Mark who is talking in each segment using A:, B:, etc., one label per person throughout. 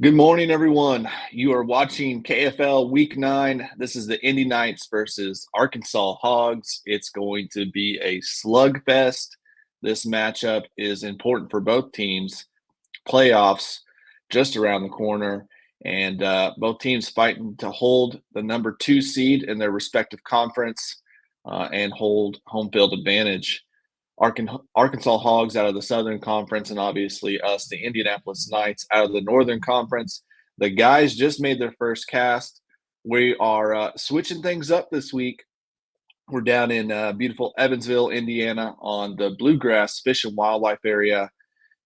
A: Good morning, everyone. You are watching KFL Week 9. This is the Indy Knights versus Arkansas Hogs. It's going to be a slugfest. This matchup is important for both teams. Playoffs just around the corner, and both teams fighting to hold the number 2 seed in their respective conference and hold home field advantage. Arkansas Hogs out of the Southern Conference, and obviously us, the Indianapolis Knights, out of the Northern Conference. The guys just made their first cast. We are switching things up this week. We're down in beautiful Evansville, Indiana, on the Bluegrass Fish and Wildlife area,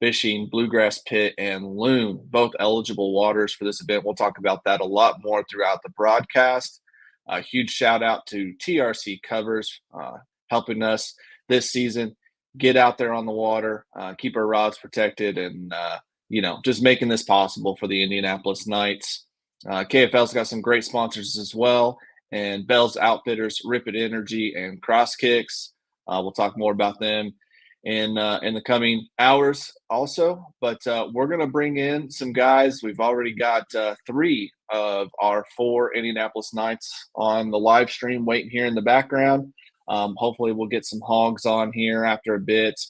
A: fishing Bluegrass Pit and Loon, both eligible waters for this event. We'll talk about that a lot more throughout the broadcast. A huge shout out to TRC Covers helping us this season get out there on the water, keep our rods protected, and just making this possible for the Indianapolis Knights. KFL's got some great sponsors as well, and Bell's Outfitters, Rip It Energy, and Cross Kicks. We'll talk more about them in the coming hours also. But we're going to bring in some guys. We've already got 3 of our 4 Indianapolis Knights on the live stream waiting here in the background. Hopefully we'll get some Hogs on here after a bit,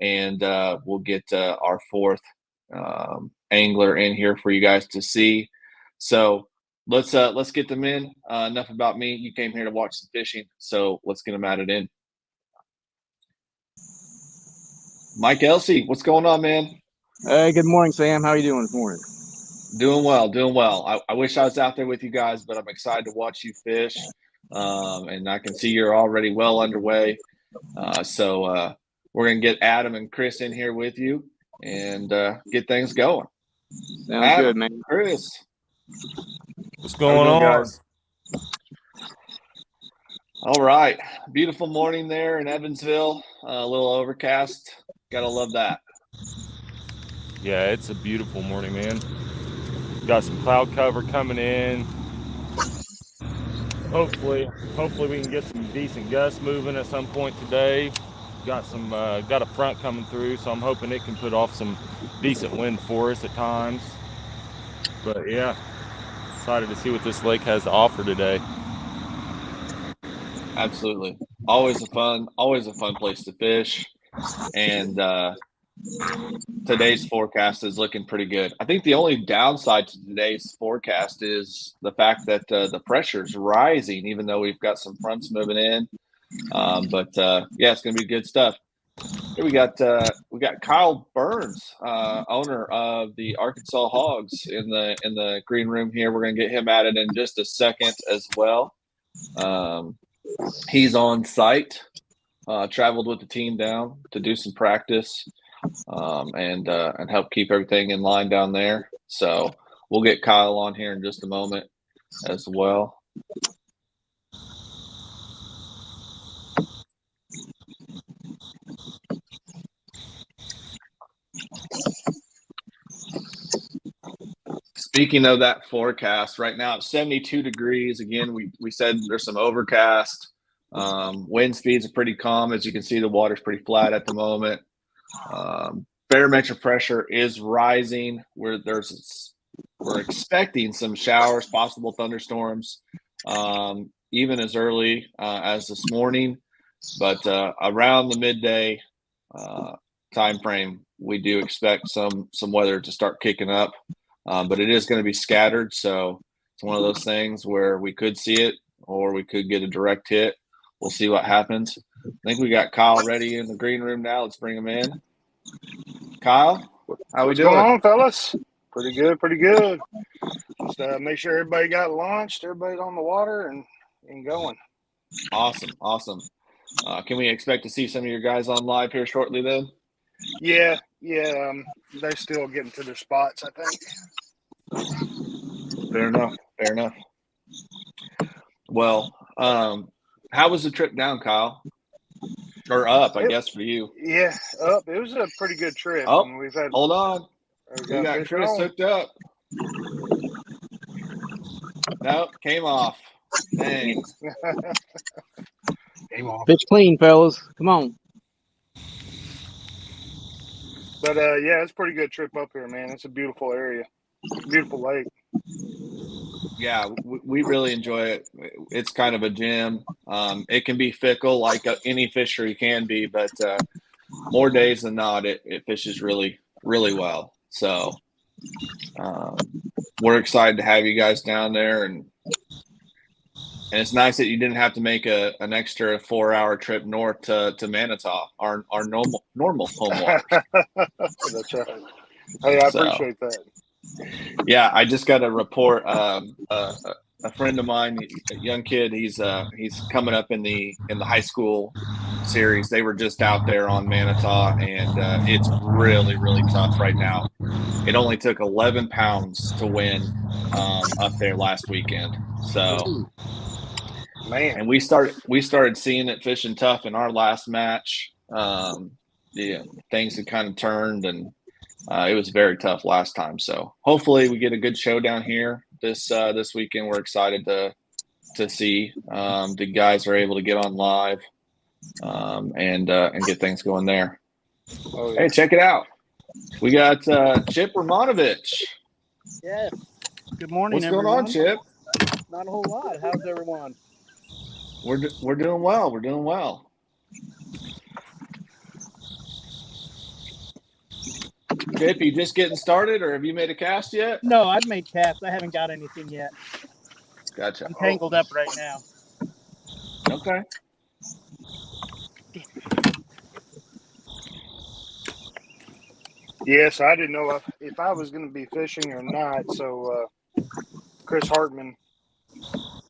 A: and we'll get our 4th angler in here for you guys to see. So let's get them in. Enough about me. You came here to watch some fishing, so let's get them added in. Mike Elsey, what's going on, man?
B: Hey, good morning, Sam. How are you doing this morning?
A: Doing well. I wish I was out there with you guys, but I'm excited to watch you fish. And I can see you're already well underway. So we're going to get Adam and Chris in here with you and get things going.
B: Sounds
A: Adam,
B: good, man.
A: Chris.
C: What's going on,
A: guys? All right. Beautiful morning there in Evansville. A little overcast. Got to love that.
C: Yeah, it's a beautiful morning, man. Got some cloud cover coming in. Hopefully we can get some decent gusts moving at some point today. Got a front coming through, so I'm hoping it can put off some decent wind for us at times. But yeah, excited to see what this lake has to offer today.
A: Absolutely. Always a fun place to fish. And today's forecast is looking pretty good. I think the only downside to today's forecast is the fact that the pressure is rising, even though we've got some fronts moving in. But it's going to be good stuff. Here we got Kyle Burns, owner of the Arkansas Hogs, in the green room here. We're going to get him added in just a second as well. He's on site. Traveled with the team down to do some practice and help keep everything in line down there. So we'll get Kyle on here in just a moment as well. Speaking of that forecast, right now it's 72 degrees. Again, we said there's some overcast. Wind speeds are pretty calm. As you can see, the water's pretty flat at the moment. Barometric pressure is rising. We're expecting some showers, possible thunderstorms, even as early as this morning. But around the midday time frame, we do expect some weather to start kicking up. But it is going to be scattered, so it's one of those things where we could see it or we could get a direct hit. We'll see what happens. I think we got Kyle ready in the green room now. Let's bring him in. Kyle, how we doing?
D: What's going on, fellas? Pretty good. Just make sure everybody got launched, everybody's on the water and going.
A: Awesome. Can we expect to see some of your guys on live here shortly then?
D: Yeah. They're still getting to their spots, I think.
A: Fair enough. Well, how was the trip down, Kyle? Or up, I guess, for you.
D: Yeah, up. It was a pretty good trip.
A: Oh, hold on. We got Chris hooked up. Nope, came off. Dang.
D: Came off.
B: Fish clean, fellas. Come on.
D: But, it's a pretty good trip up here, man. It's a beautiful area. Beautiful lake.
A: Yeah, we really enjoy it. It's kind of a gym. It can be fickle like any fishery can be, but more days than not, it fishes really, really well. So we're excited to have you guys down there, and it's nice that you didn't have to make an extra 4-hour trip north to Manitow, our normal home waters.
D: That's right. Hey, I appreciate that.
A: Yeah, I just got a report. A friend of mine, a young kid, he's coming up in the high school series. They were just out there on Manitow, and it's really, really tough right now. It only took 11 pounds to win up there last weekend. So,
D: Man.
A: and we started seeing it fishing tough in our last match. Yeah, things had kind of turned, and it was very tough last time. So hopefully we get a good show down here this weekend. We're excited to see the guys are able to get on live and get things going there.
D: Oh, yeah.
A: Hey, check it out. We got Chip Romanovich.
E: Yeah. Good morning,
A: What's
E: everyone.
A: going on, Chip?
E: Not a whole lot. How's everyone?
A: We're doing well. We're doing well. Chip, you just getting started, or have you made a cast yet?
E: No, I've made casts. I haven't got anything yet.
A: Gotcha.
E: I'm tangled up right now.
A: Okay.
D: Yes, I didn't know if I was going to be fishing or not. So Chris Hartman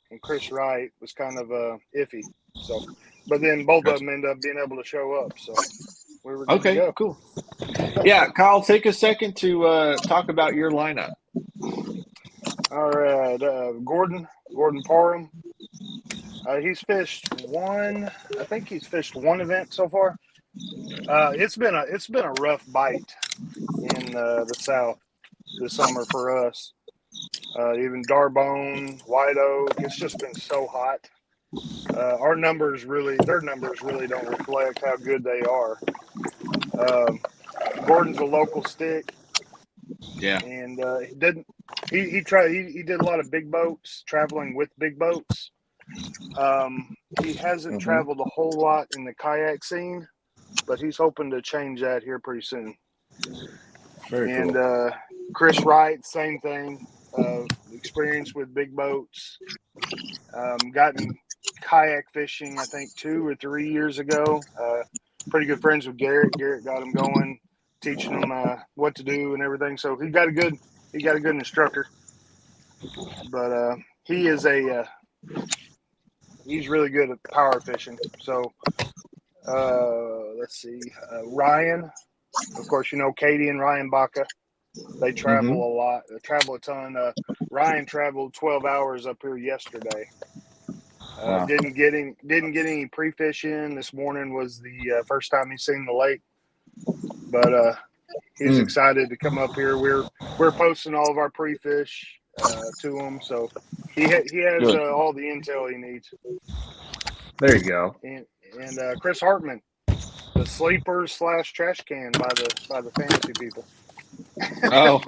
D: and Chris Wright was kind of iffy. So, but then both of them ended up being able to show up. So we were good to go.
A: Cool. Yeah, Kyle, take a second to talk about your lineup.
D: All right, Gordon Parham. He's fished one. I think he's fished one event so far. It's been a rough bite in the South this summer for us. Even Darbone, White Oak, it's just been so hot. Their numbers really don't reflect how good they are. Gordon's a local stick.
A: Yeah.
D: And he did a lot of big boats, traveling with big boats. He hasn't traveled a whole lot in the kayak scene, but he's hoping to change that here pretty soon.
A: Very
D: and
A: cool.
D: Chris Wright, same thing. Experience with big boats. Gotten kayak fishing, I think 2 or 3 years ago. Pretty good friends with Garrett. Garrett got him going, teaching him what to do and everything. So he got a good instructor. But he's really good at power fishing. So let's see, Ryan. Of course, you know Katie and Ryan Baca. They travel a lot. They travel a ton. Ryan traveled 12 hours up here yesterday.
A: Wow.
D: Didn't get any pre-fish in. This morning was the first time he's seen the lake. But he's excited to come up here. We're posting all of our pre-fish to him, so he has all the intel he needs.
A: There you go.
D: And Chris Hartman, the sleeper / trash can by the fantasy people.
A: Oh,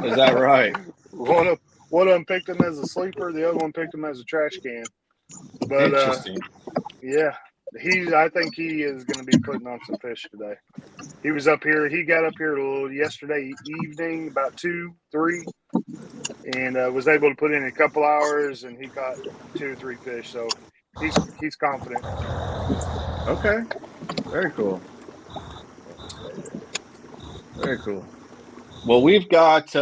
A: is that right?
D: One of them picked him as a sleeper. The other one picked him as a trash can. But
A: Interesting.
D: yeah, I think he is going to be putting on some fish today. He was up here. He got up here yesterday evening, about 2, 3, and was able to put in a couple hours, and he caught 2 or 3 fish. So he's confident.
A: Okay. Very cool. Very cool. Well, we've got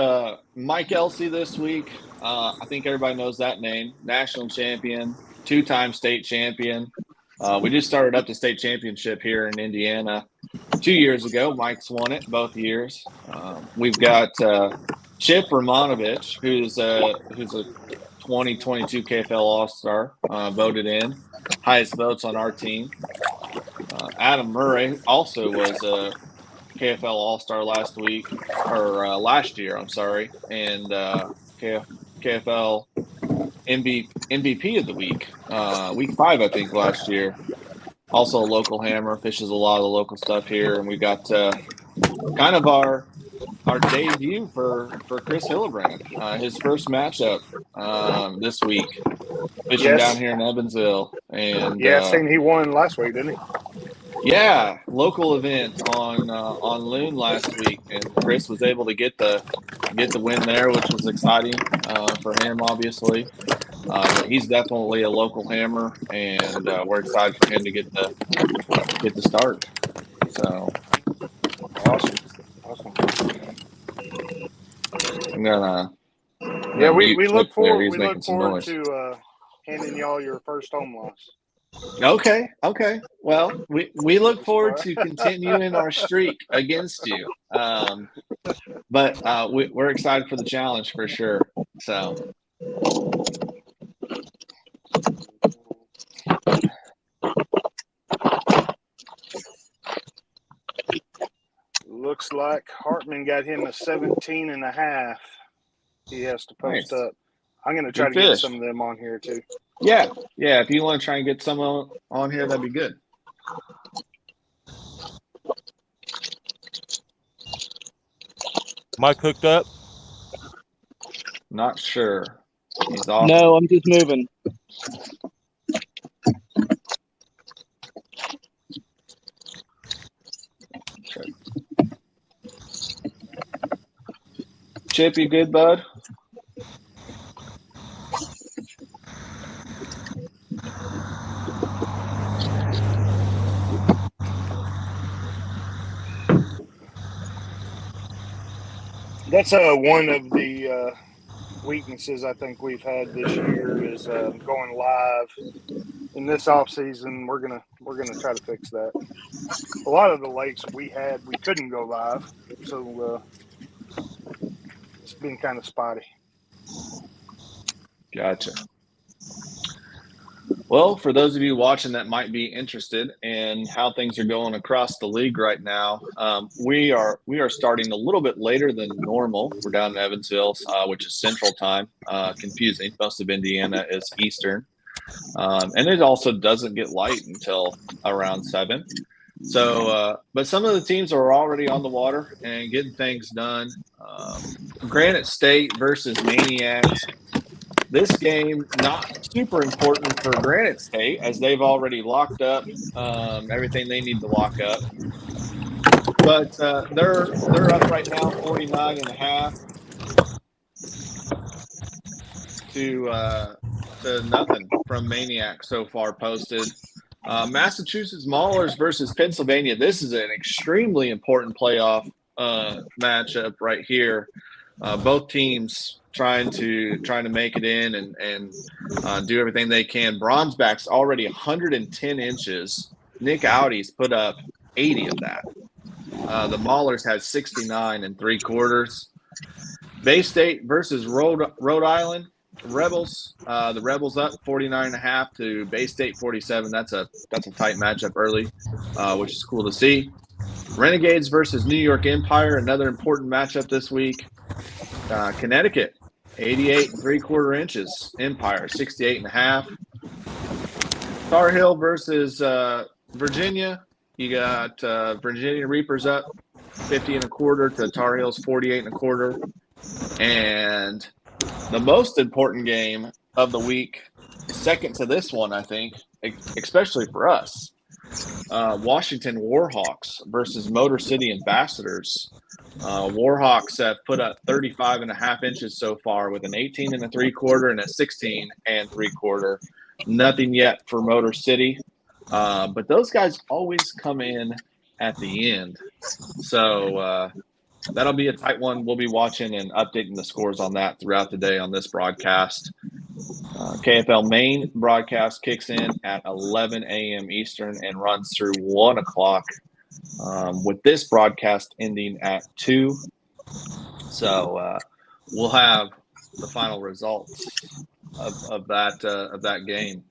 A: Mike Elsey this week. I think everybody knows that name. National champion, 2-time state champion. We just started up the state championship here in Indiana 2 years ago. Mike's won it both years. We've got Chip Romanovich, who's a 2022 KFL All-Star, voted in. Highest votes on our team. Adam Murray also was a KFL All-Star last year, I'm sorry, and KFL MVP of the week 5, I think, last year. Also a local hammer, fishes a lot of the local stuff here, and we got kind of our our debut for Chris Hillebrand. His first matchup this week, fishing down
D: Yes.
A: here in Evansville, and
D: Yeah, I seen he won last week, didn't he?
A: yeah, local event on Loon last week, and Chris was able to get the win there, which was exciting for him, obviously. But he's definitely a local hammer, and we're excited for him to get the start. So
D: Awesome.
A: I'm gonna
D: Yeah, we
A: mute
D: look
A: Chip there.
D: forward
A: He's making some
D: forward
A: noise.
D: to handing y'all your first home loss.
A: Okay. Well, we look forward to continuing our streak against you. But we're excited for the challenge for sure. So.
D: Looks like Hartman got him a 17.5. He has to post
A: Nice.
D: up. I'm going to try to get some of them on here too.
A: Yeah. If you want to try and get some on here, that'd be good.
C: Mike hooked up?
A: Not sure. He's off.
B: No, I'm just moving.
A: Chip, you good, bud?
D: That's one of the weaknesses I think we've had this year is going live. In this off season, we're gonna try to fix that. A lot of the lakes we couldn't go live, so it's been kind of spotty.
A: Gotcha. Well, for those of you watching that might be interested in how things are going across the league right now, we are starting a little bit later than normal. We're down in Evansville, which is Central Time. Confusing. Most of Indiana is Eastern. And it also doesn't get light until around 7. So, but some of the teams are already on the water and getting things done. Granite State versus Maniacs. This game, not super important for Granite State, as they've already locked up everything they need to lock up. But they're up right now 49.5 to nothing from Maniac so far posted. Massachusetts Maulers versus Pennsylvania. This is an extremely important playoff matchup right here. Both teams trying to make it in and do everything they can. Bronzeback's already 110 inches. Nick Audi's put up 80 of that. The Maulers had 69 3/4. Bay State versus Rhode Island. Rebels, the Rebels up 49.5 to Bay State 47. That's a tight matchup early, which is cool to see. Renegades versus New York Empire, another important matchup this week. Connecticut, 88 3/4 inches. Empire, 68.5. Tar Heel versus Virginia. You got Virginia Reapers up 50 1/4 to Tar Heels 48 1/4. And the most important game of the week, second to this one, I think, especially for us, Washington Warhawks versus Motor City Ambassadors. Warhawks have put up 35.5 inches so far with an 18 3/4 and a 16 3/4. Nothing yet for Motor City, but those guys always come in at the end. So that'll be a tight one. We'll be watching and updating the scores on that throughout the day on this broadcast. KFL main broadcast kicks in at 11 a.m. Eastern and runs through 1 o'clock, with this broadcast ending at 2. So we'll have the final results of that game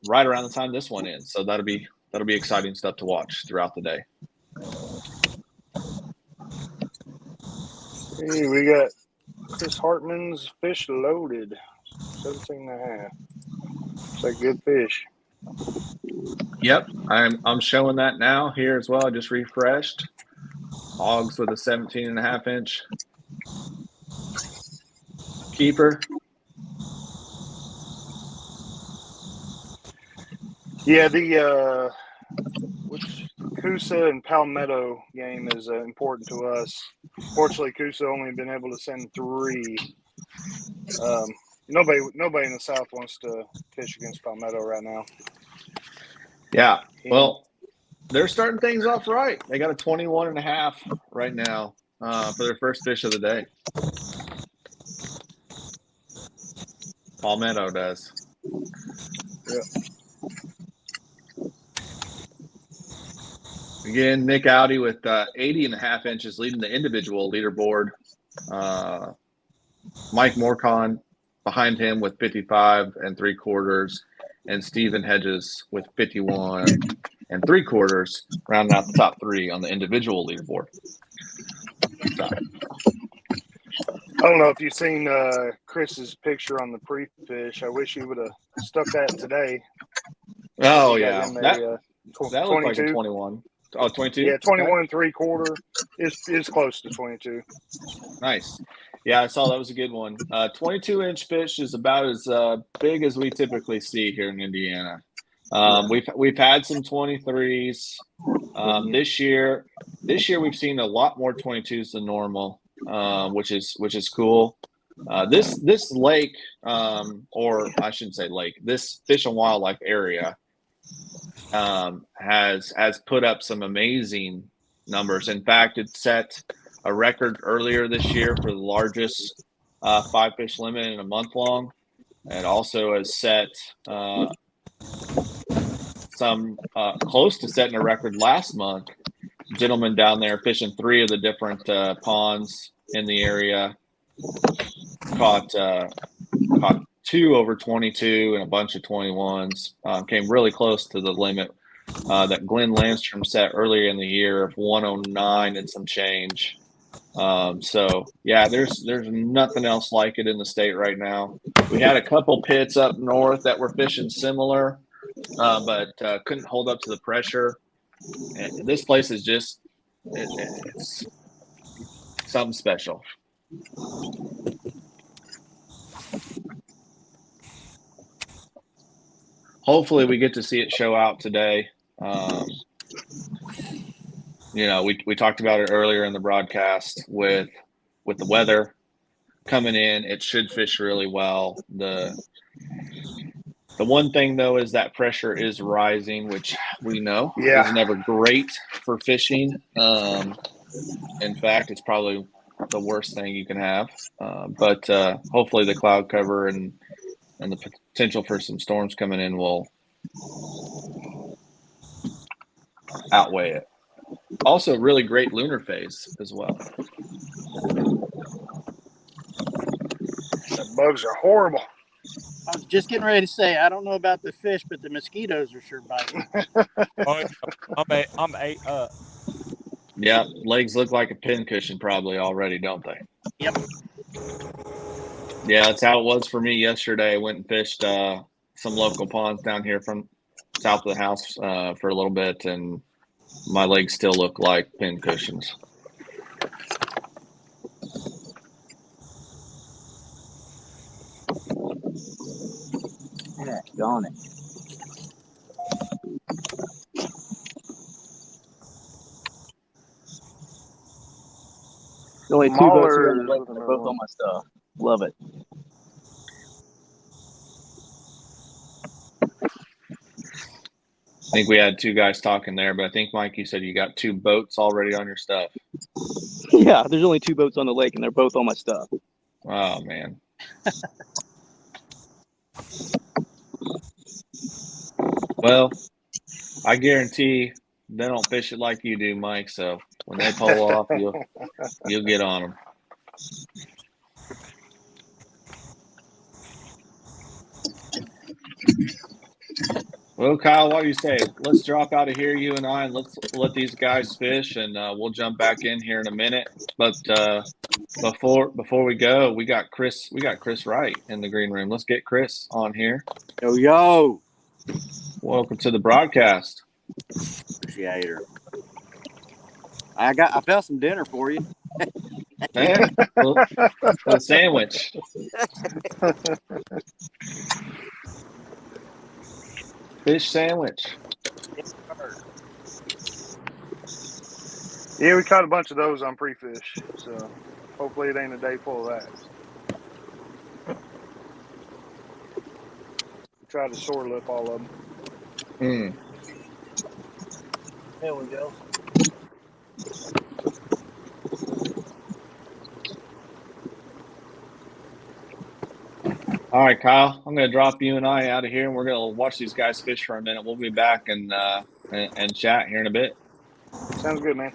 A: right around the time this one ends. So that'll be exciting stuff to watch throughout the day.
D: Hey, we got Chris Hartman's fish loaded, 17.5. It's a good fish.
A: Yep, I'm showing that now here as well. I just refreshed. Hawgs with a 17.5 inch keeper.
D: Yeah, the which Coosa and Palmetto game is important to us. Fortunately, Coosa only been able to send 3. Nobody in the South wants to fish against Palmetto right now.
A: Yeah, well, they're starting things off right. They got a 21.5 right now for their first fish of the day. Palmetto does.
D: Yeah.
A: Again, Nick Audi with 80.5 inches leading the individual leaderboard. Mike Morcon behind him with 55 3/4, and Stephen Hedges with 51 3/4, rounding out the top 3 on the individual leaderboard. So.
D: I don't know if you've seen Chris's picture on the pre-fish. I wish he would have stuck that today.
A: Oh, yeah. That looked
D: 22.
A: like a 21. Oh, 22?
D: Yeah, 21 3/4 is close to 22.
A: Nice. Yeah, I saw that was a good one. 22-inch fish is about as big as we typically see here in Indiana. We've had some 23s. This year we've seen a lot more 22s than normal, which is cool. This lake, or I shouldn't say lake, this Fish and Wildlife area has put up some amazing numbers. In fact, it set a record earlier this year for the largest 5-fish limit in a month long. It also has set some close to setting a record last month. Gentleman down there fishing 3 of the different ponds in the area caught 2 over 22 and a bunch of 21s. Came really close to the limit that Glenn Landstrom set earlier in the year of 109 and some change. So yeah, there's nothing else like it in the state right now. We had a couple pits up north that were fishing similar, but couldn't hold up to the pressure. And this place is just it's something special. Hopefully we get to see it show out today. We talked about it earlier in the broadcast with the weather coming in. It should fish really well. The one thing though is that pressure is rising, which we know is never great for fishing. In fact, it's probably the worst thing you can have. But hopefully the cloud cover and the potential for some storms coming in will outweigh it. Also, really great lunar phase as well.
D: The bugs are horrible.
E: I was just getting ready to say, I don't know about the fish, but the mosquitoes are sure biting.
C: I'm ate up.
A: Yeah, legs look like a pincushion probably already, don't they?
E: Yep.
A: Yeah, that's how it was for me yesterday. I went and fished some local ponds down here from south of the house for a little bit, and my legs still look like pincushions.
B: Yeah, darn it. There's only 2 boats here on the lake, and they're both on my stuff. Love it.
A: I think we had 2 guys talking there, but I think, Mike, you said you got 2 boats already on your stuff.
B: Yeah, there's only 2 boats on the lake, and they're both on my stuff.
A: Oh, man. Well, I guarantee they don't fish it like you do, Mike, so when they pull off, you'll get on them. Well, Kyle, what do you say? Let's drop out of here, you and I, and let's let these guys fish, and we'll jump back in here in a minute. But before we go, we got Chris Wright in the green room. Let's get Chris on here.
F: Yo.
A: Welcome to the broadcast.
F: Appreciate her.
B: I found some dinner for you.
A: Hey, a sandwich. Fish sandwich.
D: Yeah, we caught a bunch of those on pre-fish, so hopefully it ain't a day full of that. We tried to shore lip all of them.
E: There we go.
A: All right, Kyle, I'm going to drop you and I out of here, and we're going to watch these guys fish for a minute. We'll be back and chat here in a bit.
D: Sounds good, man.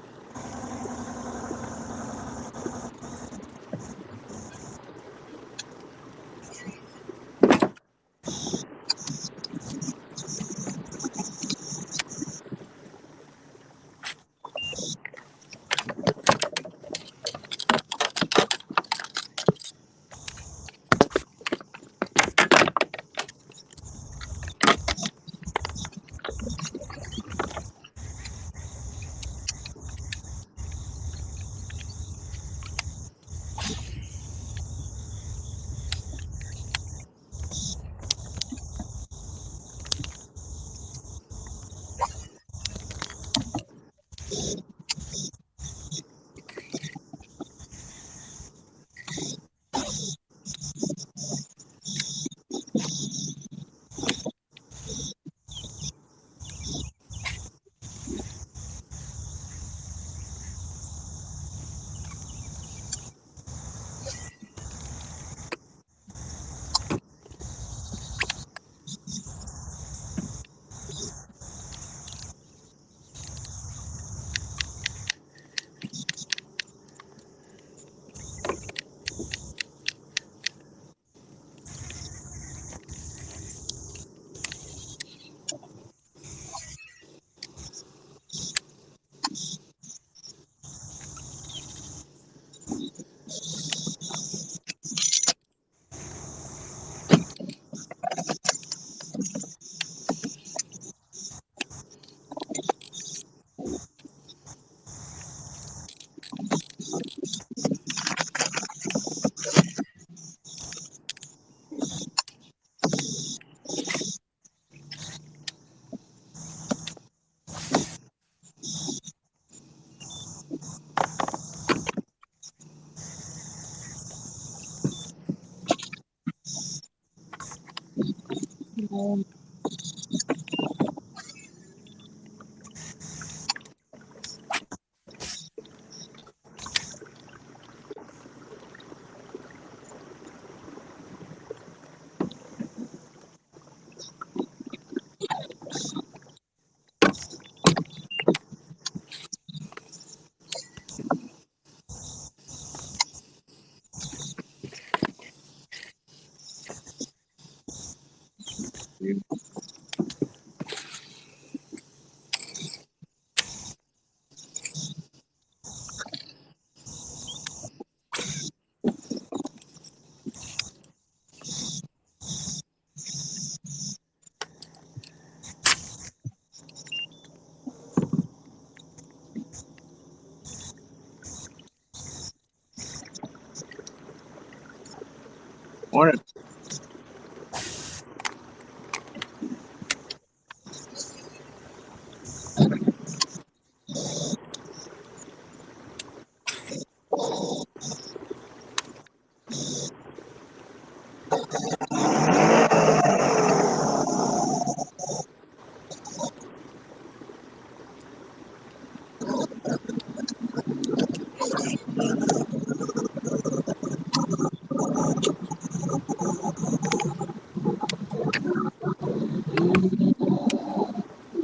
B: Morning.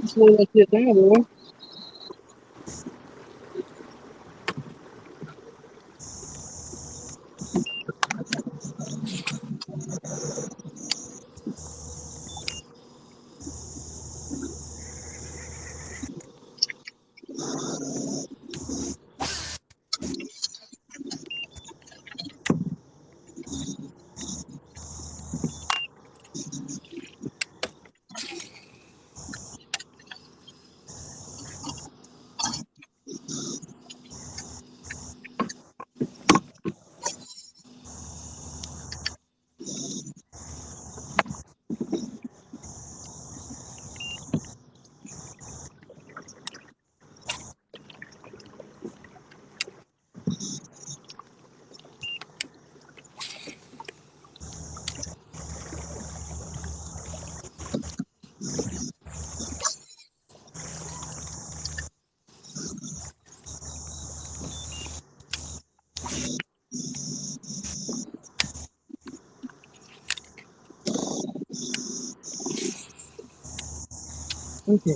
B: Slow that shit down, boy. Okay.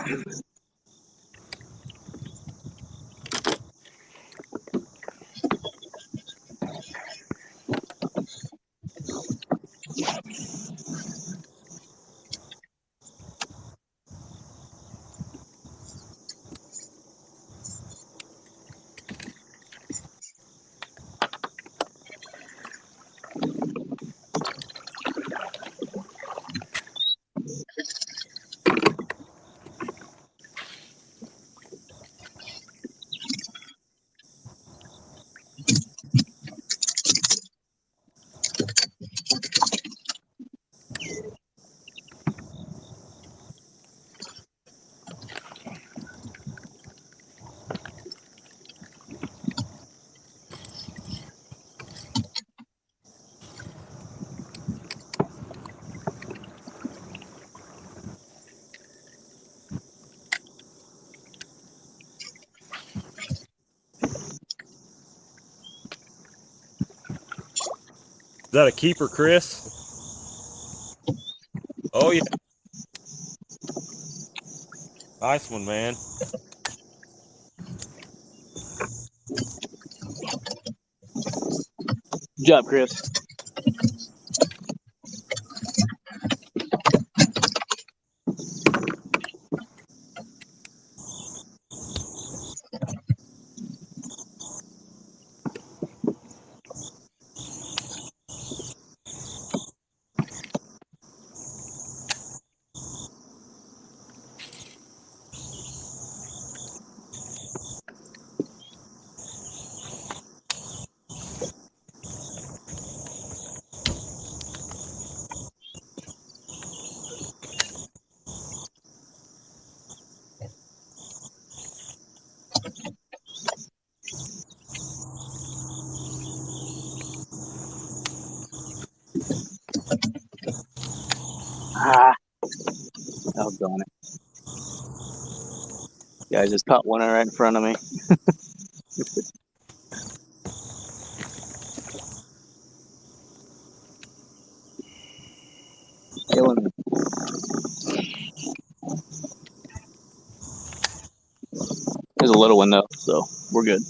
C: Is that a keeper, Chris? Oh, yeah. Nice one, man.
B: Good job, Chris. Ah, doggone it. Guys just caught one right in front of me. Killing me. There's a little one though, so we're good.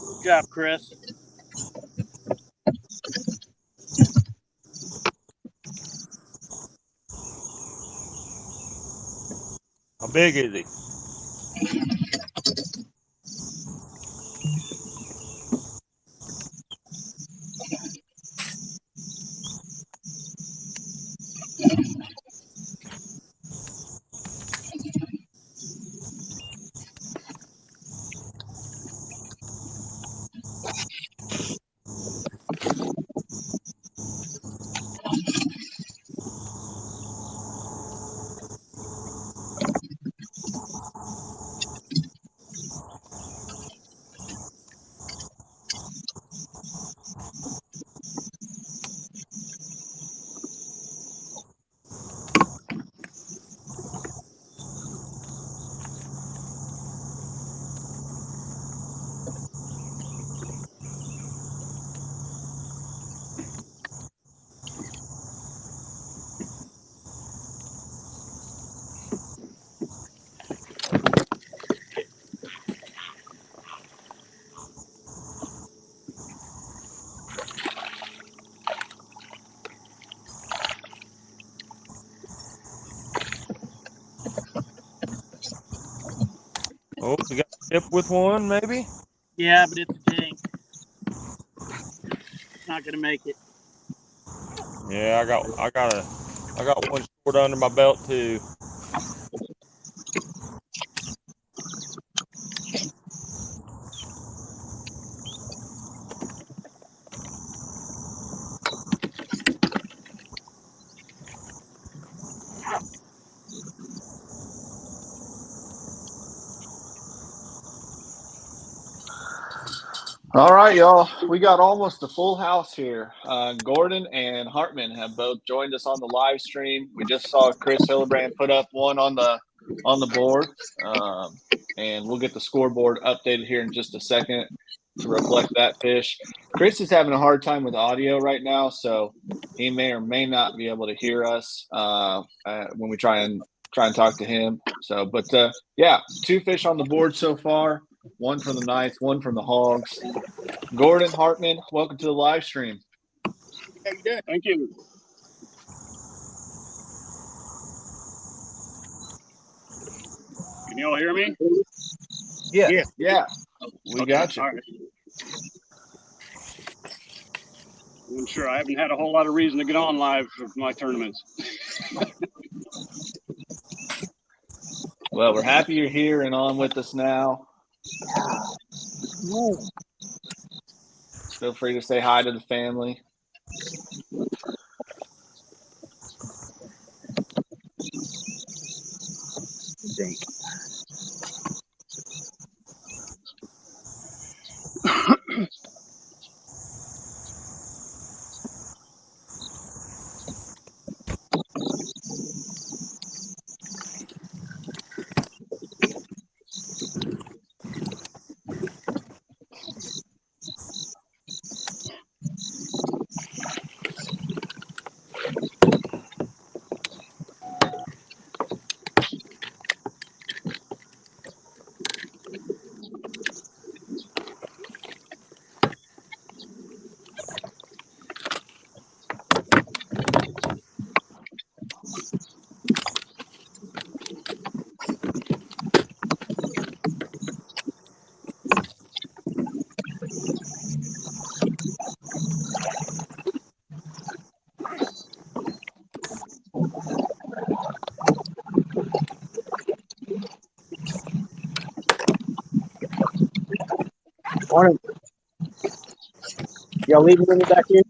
E: Good job, Chris.
C: How big is he? Oh, we got a tip with one, maybe?
E: Yeah, but it's a dink. Not gonna make it.
C: Yeah, I got one short under my belt too.
A: All right, y'all. We got almost a full house here. Gordon and Hartman have both joined us on the live stream. We just saw Chris Hillebrand put up one on the board, and we'll get the scoreboard updated here in just a second to reflect that fish. Chris is having a hard time with audio right now, so he may or may not be able to hear us when we try and talk to him. So, but yeah, 2 fish on the board so far. 1 from the Knights, 1 from the Hogs. Gordon, Hartman, welcome to the live stream.
B: How you doing? Thank you. Can you all hear me?
A: Yeah. We
B: Okay,
A: got you.
B: All right. I'm sure I haven't had a whole lot of reason to get on live for my tournaments.
A: Well, we're happy you're here and on with us now. Feel free to say hi to the family.
B: Morning. Y'all leaving me back here?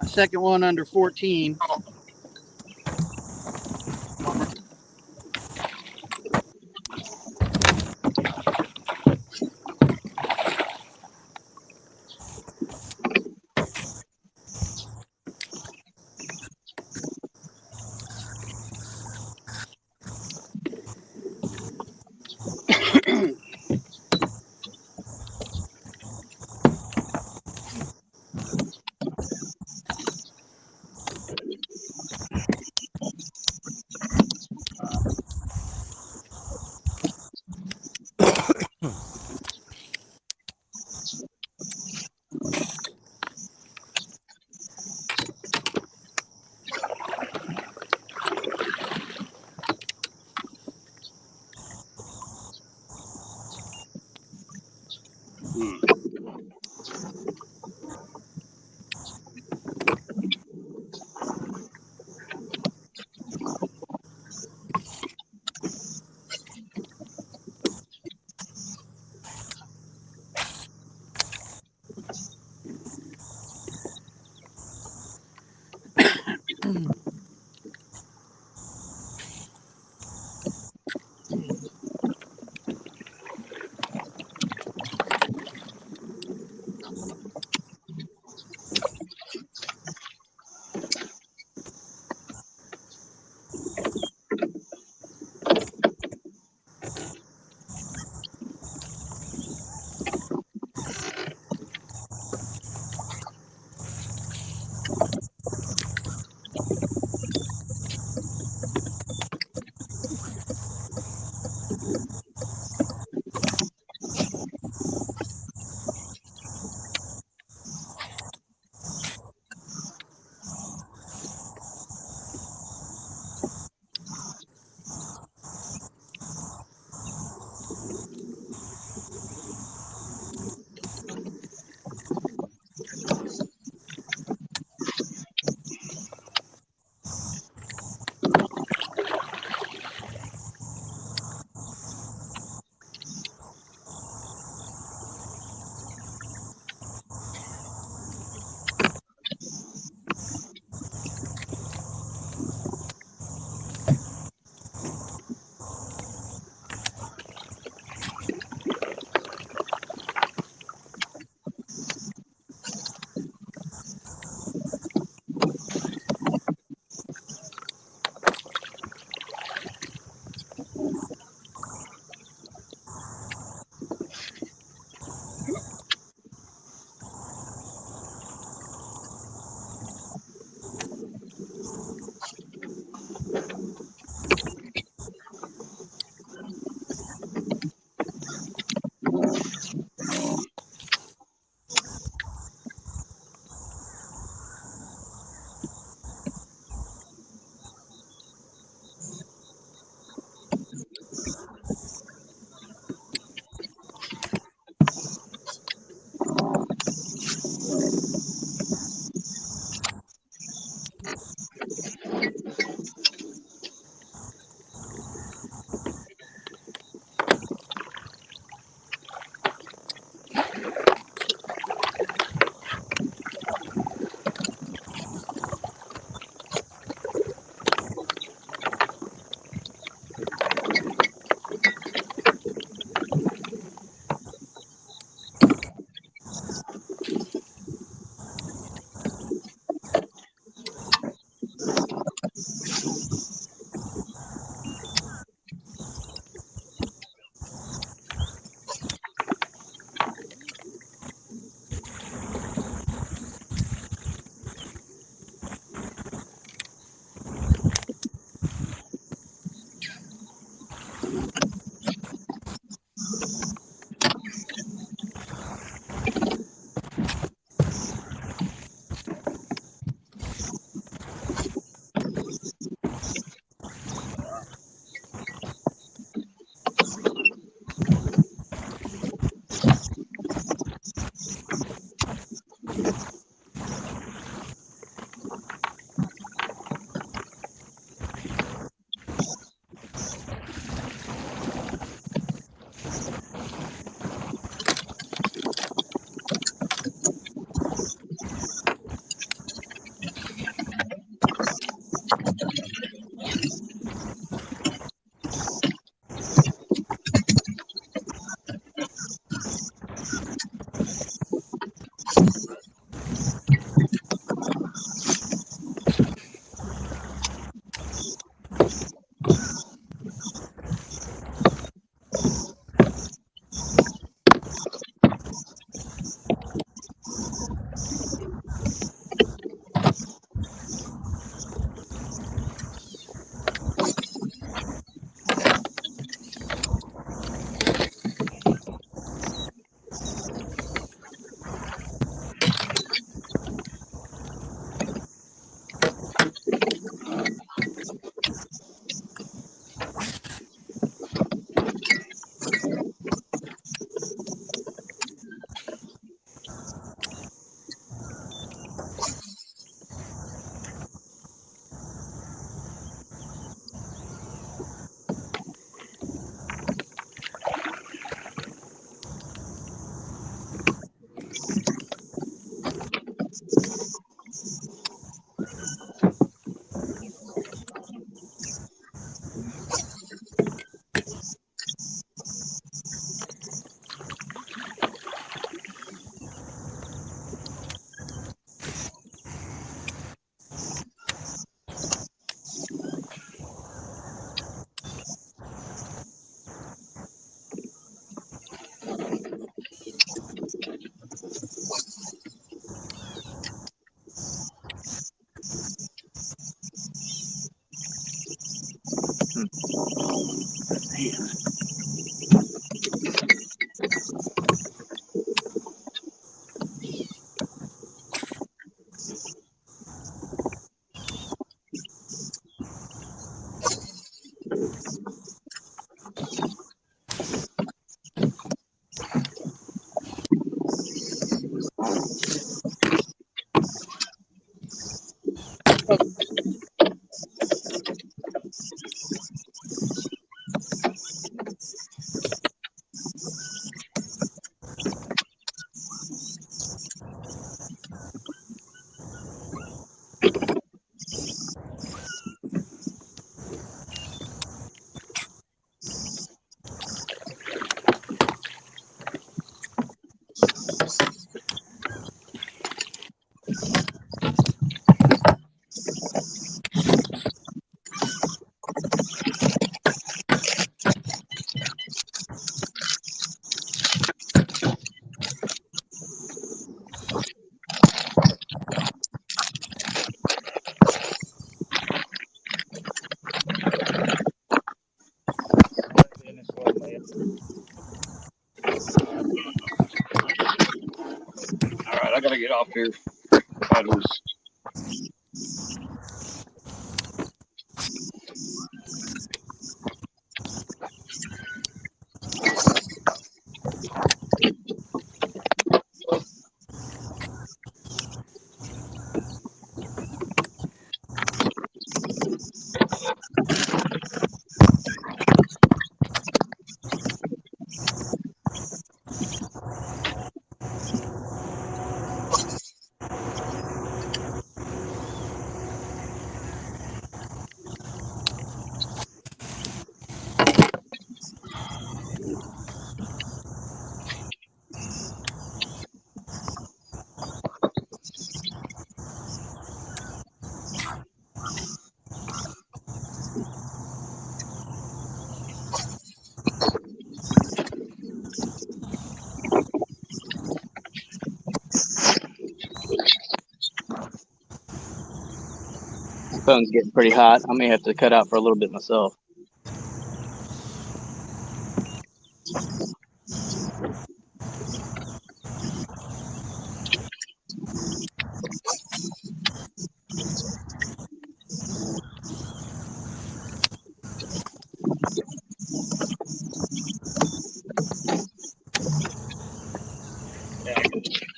E: Second one under 14.
B: All right, I gotta get off here. Paddles. Phone's getting pretty hot. I may have to cut out for a little bit myself.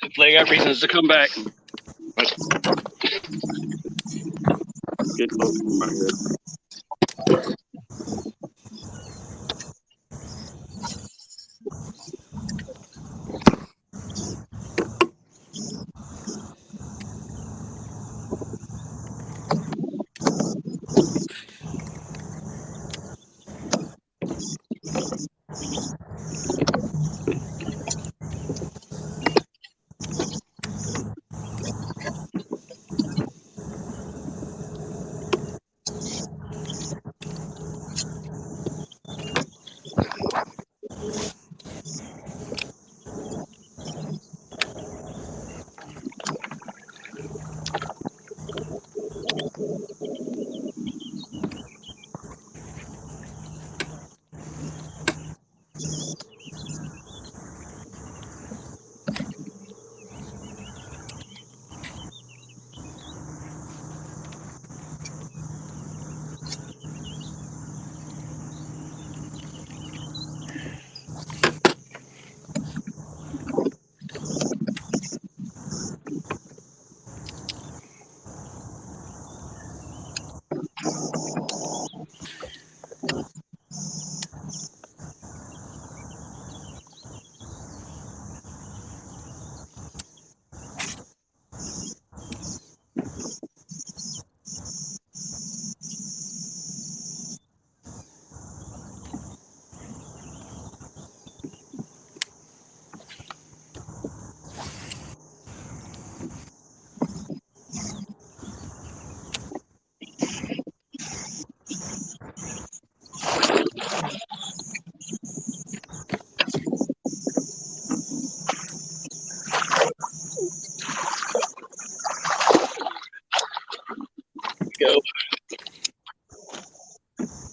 B: Hopefully I got reasons to come back. Good look right here.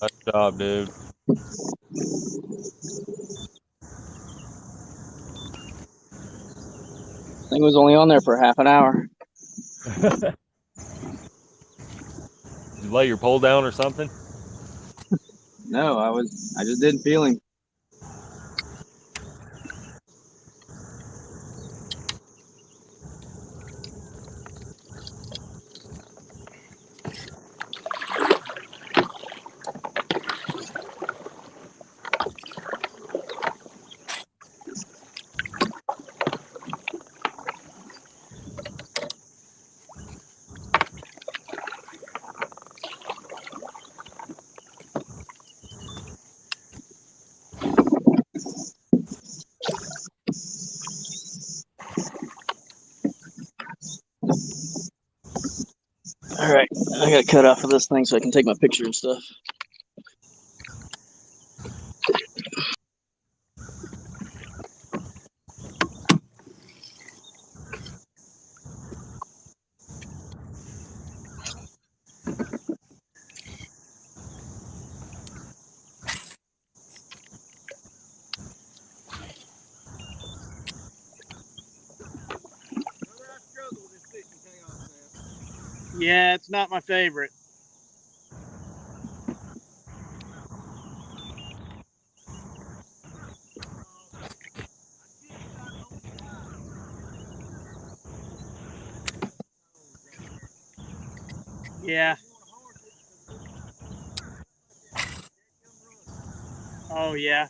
C: Nice job, dude.
B: Thing was only on there for half an hour.
C: You lay your pole down or something?
B: No, I just didn't feel him. All right, I gotta cut off of this thing so I can take my picture and stuff.
E: Yeah, it's not my favorite. Yeah. Oh, yeah.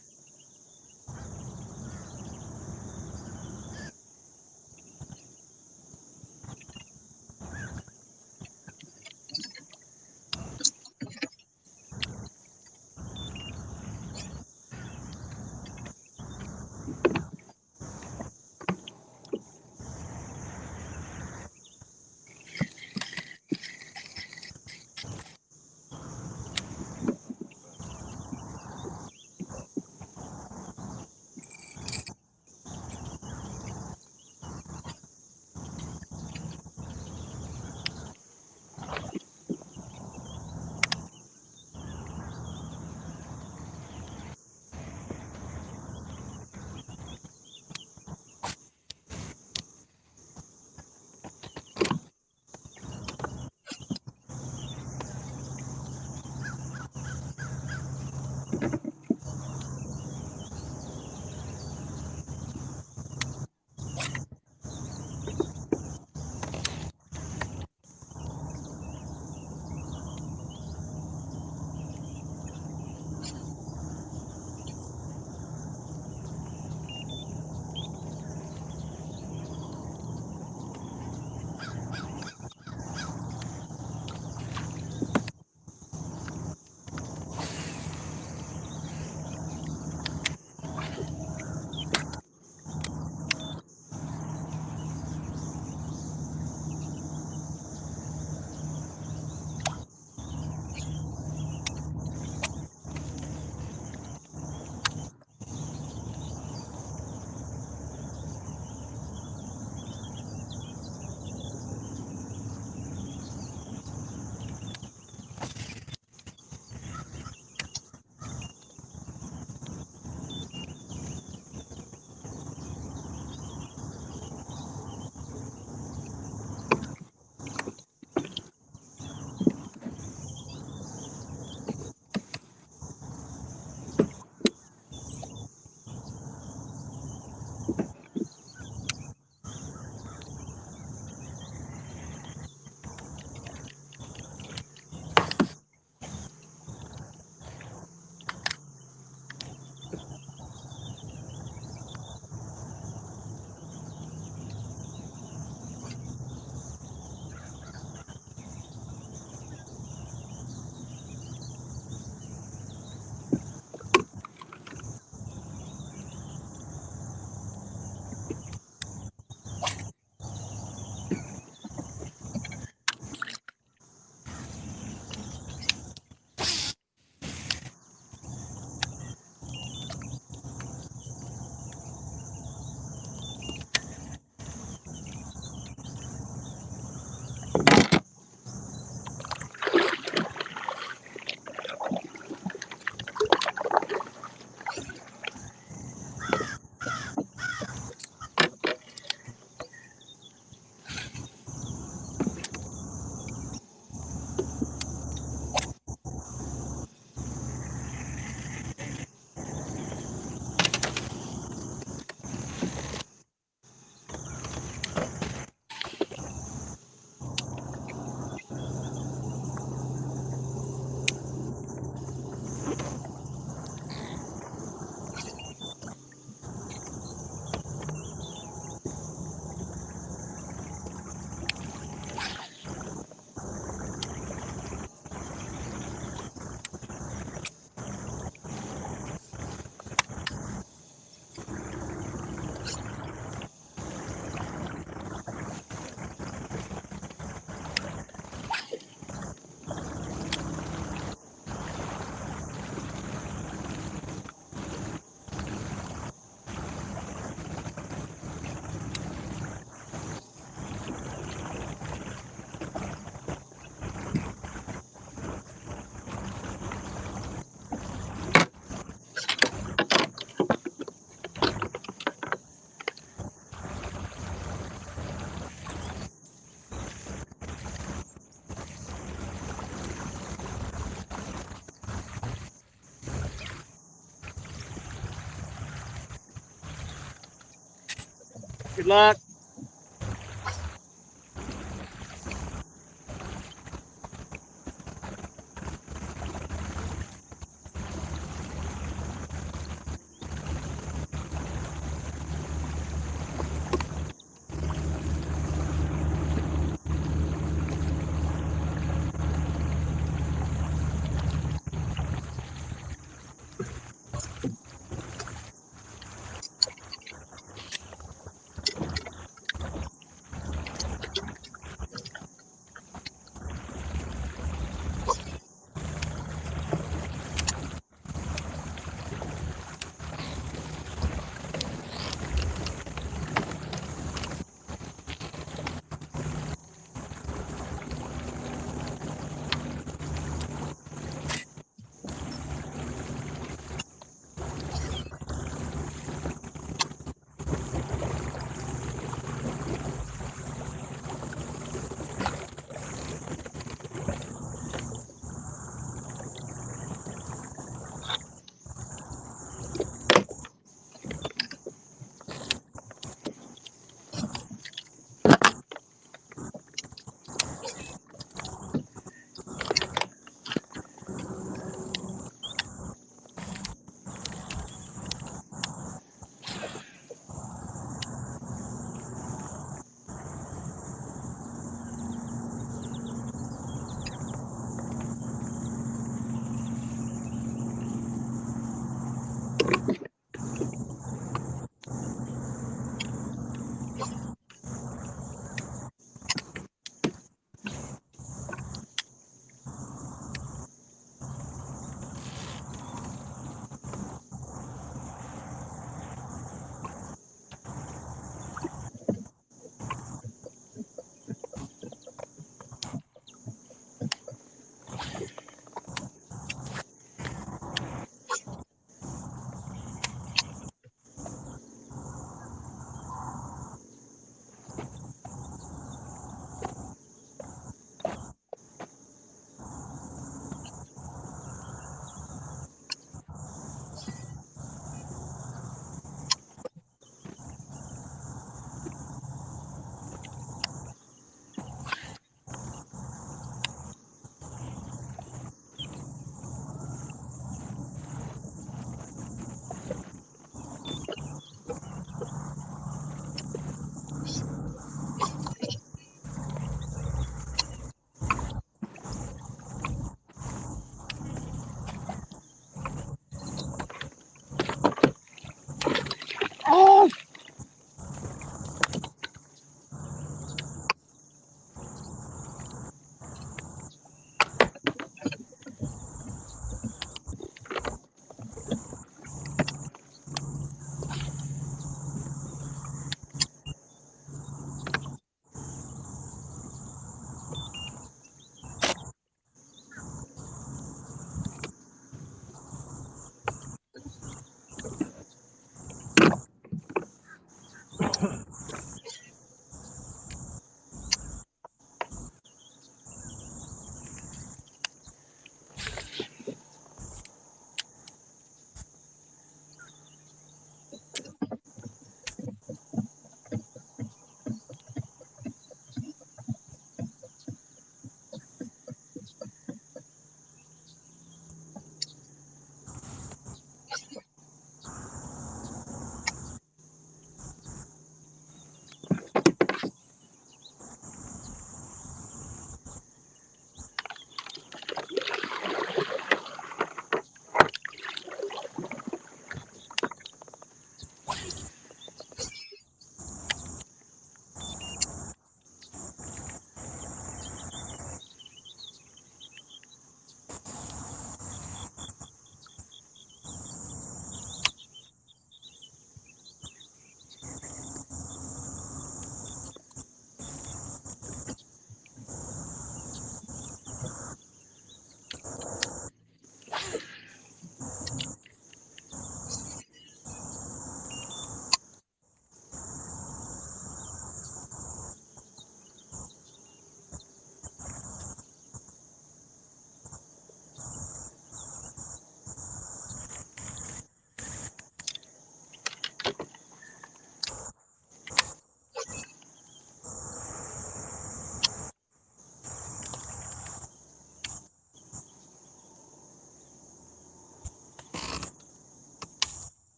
E: Good luck.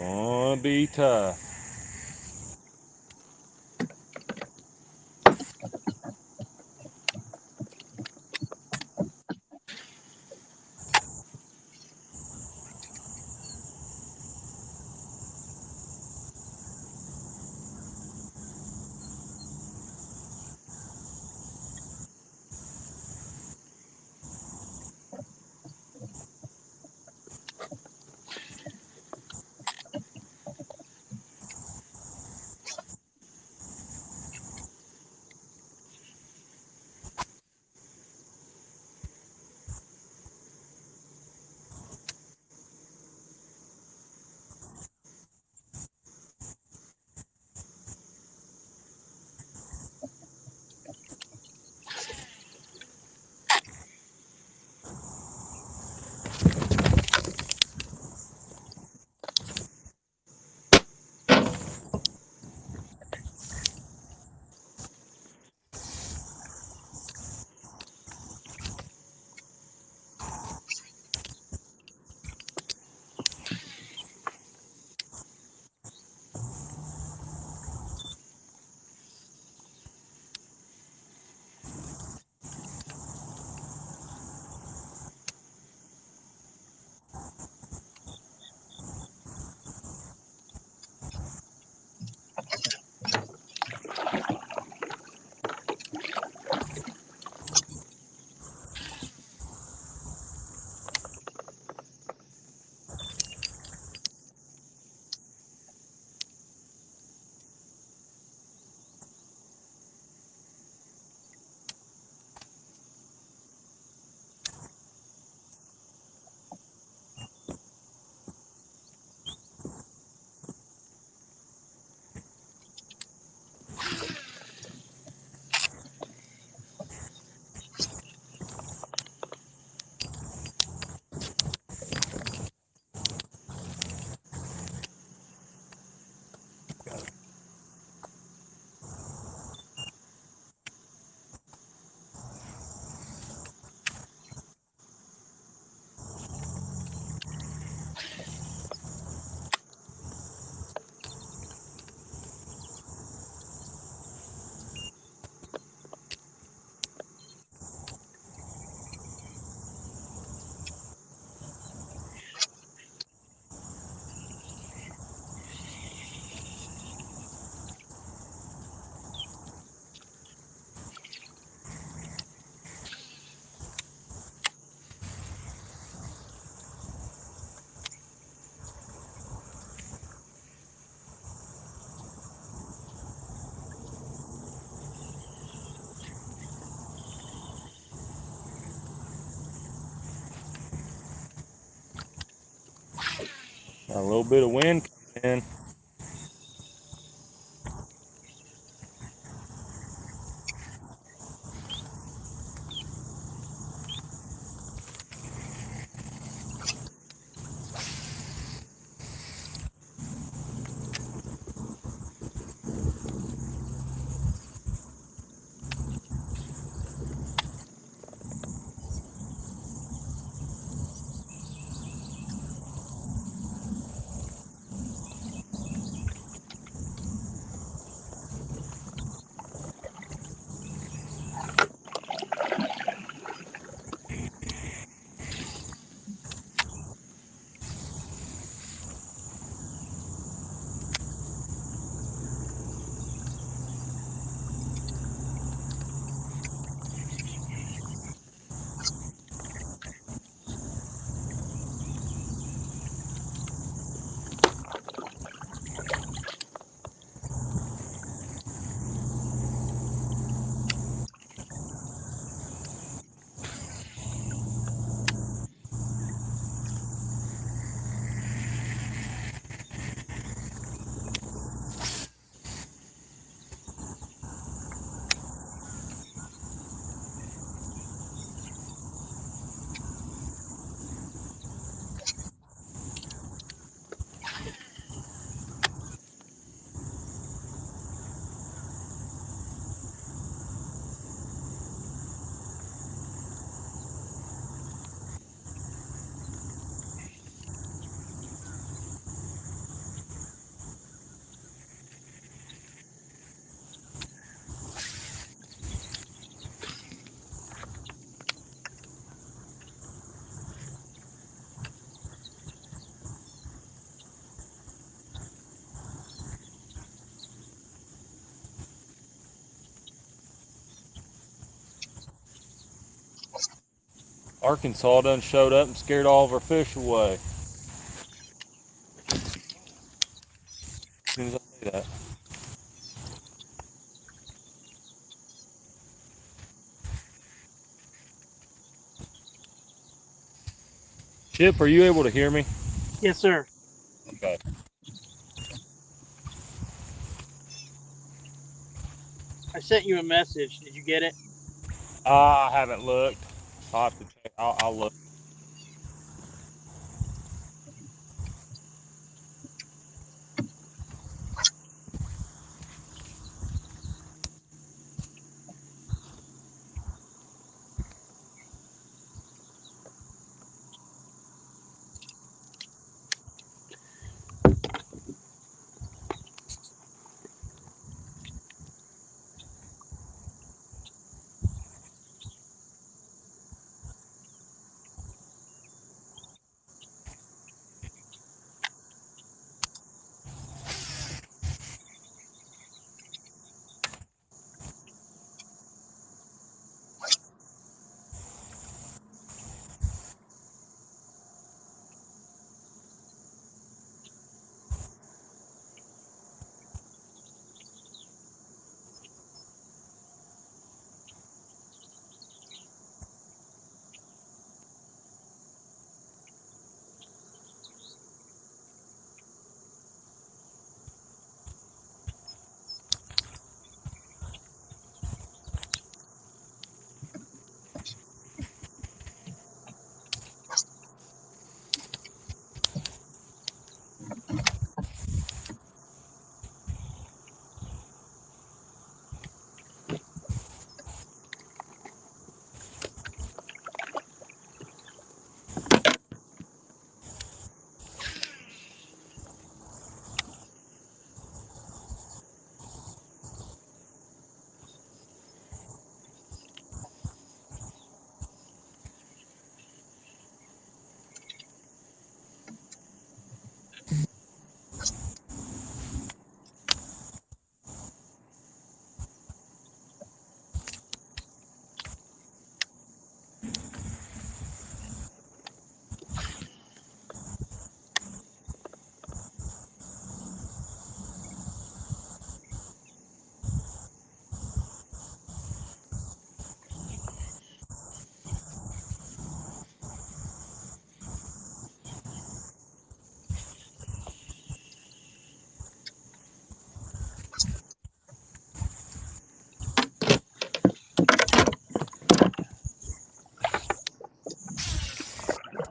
C: Gonna be tough. Got a little bit of wind coming in. Arkansas done showed up and scared all of our fish away. As soon as I say that. Chip, are you able to hear me?
E: Yes, sir.
C: Okay.
E: I sent you a message. Did you get it?
C: I haven't looked. I'll have to check. I'll look.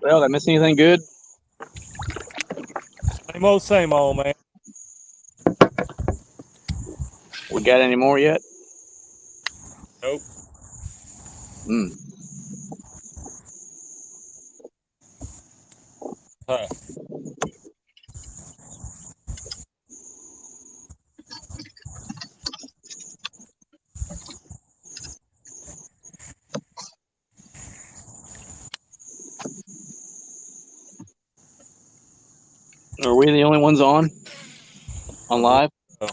B: Well, did I miss anything good?
C: Same old, man.
B: We got any more yet?
C: Nope.
B: Hmm.
C: Huh.
B: Are we the only ones on live?
C: Oh.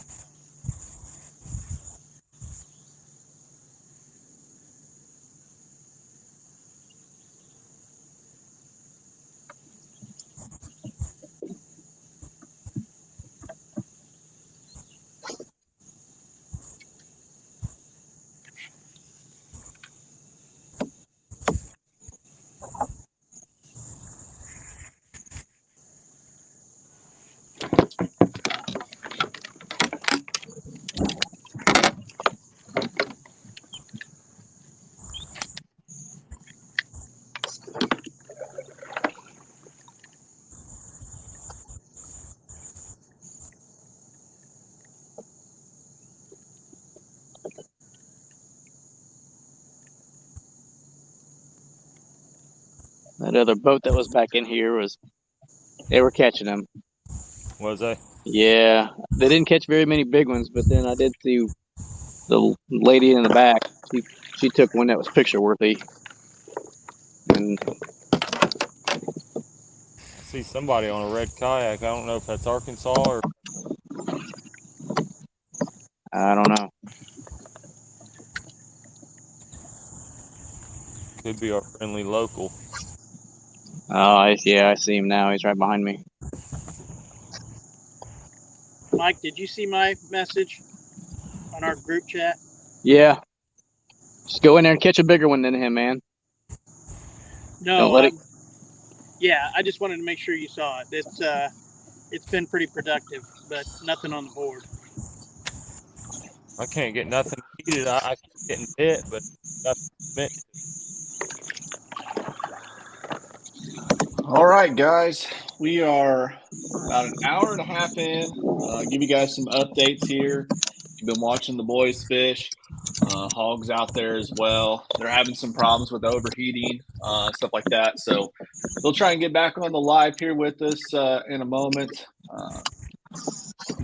B: That other boat that was back in here they were catching them.
C: Was I?
B: Yeah, they didn't catch very many big ones, but then I did see the lady in the back. She took one that was picture worthy. And
C: I see somebody on a red kayak. I don't know if that's Arkansas or
B: I don't know.
C: could should be our friendly local.
B: Oh, I see him now. He's right behind me.
E: Mike, did you see my message on our group chat?
B: Yeah. Just go in there and catch a bigger one than him, man.
E: No,
B: Don't let it.
E: Yeah, I just wanted to make sure you saw it. It's been pretty productive, but nothing on the board.
C: I can't get nothing heated. I keep getting hit, but nothing meant to.
A: All right, guys, we are about an hour and a half in. Give you guys some updates here. You've been watching the boys fish. Hogs out there as well. They're having some problems with overheating, stuff like that. So they'll try and get back on the live here with us in a moment.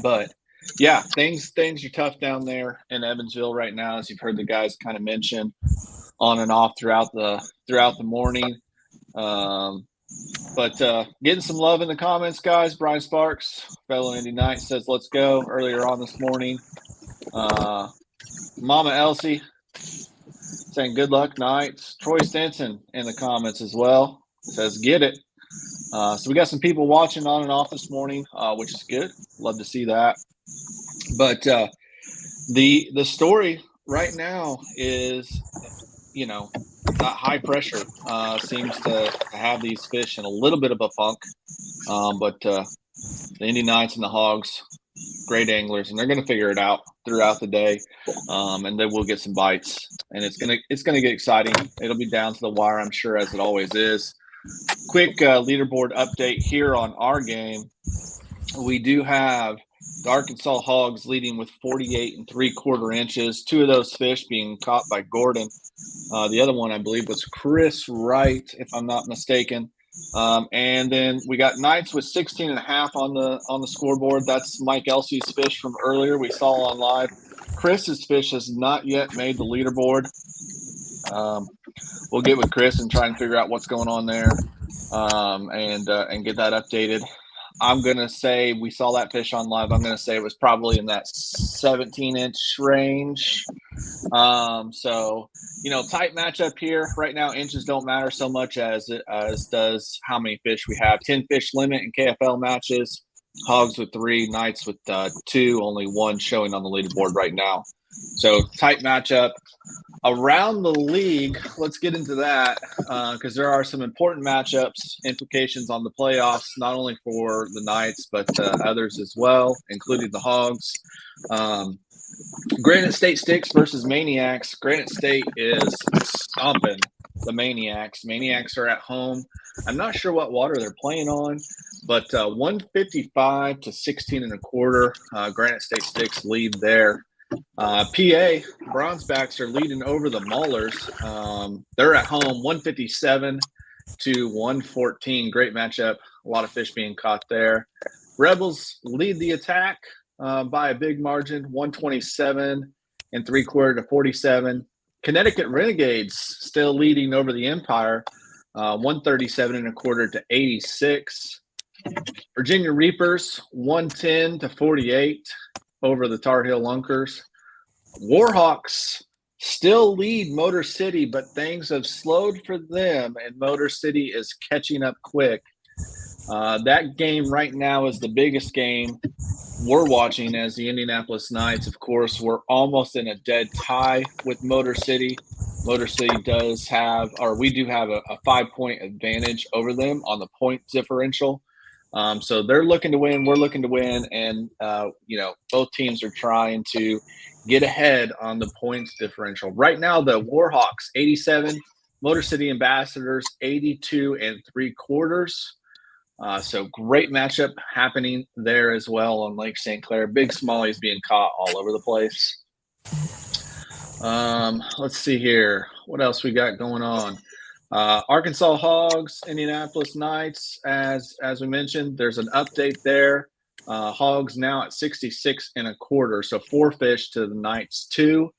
A: But yeah, things are tough down there in Evansville right now, as you've heard the guys kind of mention on and off throughout the morning. But getting some love in the comments, guys. Brian Sparks, fellow Indy Knight, says let's go earlier on this morning. Mama Elsie saying good luck, Knights. Troy Stinson in the comments as well says get it. So we got some people watching on and off this morning, which is good. Love to see that. But the story right now is, that high pressure seems to have these fish in a little bit of a funk. But the Indy Knights and the Hogs, great anglers, and they're going to figure it out throughout the day, and they will get some bites. And it's gonna get exciting. It'll be down to the wire, I'm sure, as it always is. Quick leaderboard update here on our game. We do have the Arkansas Hogs leading with 48 3/4 inches. 2 of those fish being caught by Gordon. The other one, I believe, was Chris Wright, if I'm not mistaken. And then we got Knights with 16.5 on the scoreboard. That's Mike Elsie's fish from earlier we saw on live. Chris's fish has not yet made the leaderboard. We'll get with Chris and try and figure out what's going on there, and get that updated. I'm going to say we saw that fish on live. I'm going to say it was probably in that 17-inch range. So, tight matchup here. Right now, inches don't matter so much as does how many fish we have. 10 fish limit in KFL matches. Hogs with 3, Knights with 2, only 1 showing on the leaderboard right now. So, tight matchup. Around the league, let's get into that because there are some important matchups, implications on the playoffs, not only for the Knights, but others as well, including the Hogs. Granite State Sticks versus Maniacs. Granite State is stomping the Maniacs. Maniacs are at home. I'm not sure what water they're playing on, but 155 to 16 1/4. Granite State Sticks lead there. PA Bronzebacks are leading over the Maulers. They're at home 157 to 114. Great matchup. A lot of fish being caught there. Rebels lead the attack by a big margin, 127 3/4 to 47. Connecticut Renegades still leading over the Empire, 137 1/4 to 86. Virginia Reapers 110 to 48 over the Tar Heel Lunkers. Warhawks still lead Motor City, but things have slowed for them, and Motor City is catching up quick. That game right now is the biggest game we're watching as the Indianapolis Knights. Of course, we're almost in a dead tie with Motor City. Motor City does have, or we do have a 5-point advantage over them on the point differential. So they're looking to win. We're looking to win. And, both teams are trying to get ahead on the points differential. Right now, the Warhawks, 87, Motor City Ambassadors, 82 3/4. So great matchup happening there as well on Lake St. Clair. Big smallies being caught all over the place. Let's see here. What else we got going on? Arkansas Hogs, Indianapolis Knights. As we mentioned, there's an update there. Hogs now at 66 1/4, so 4 fish to the Knights 2.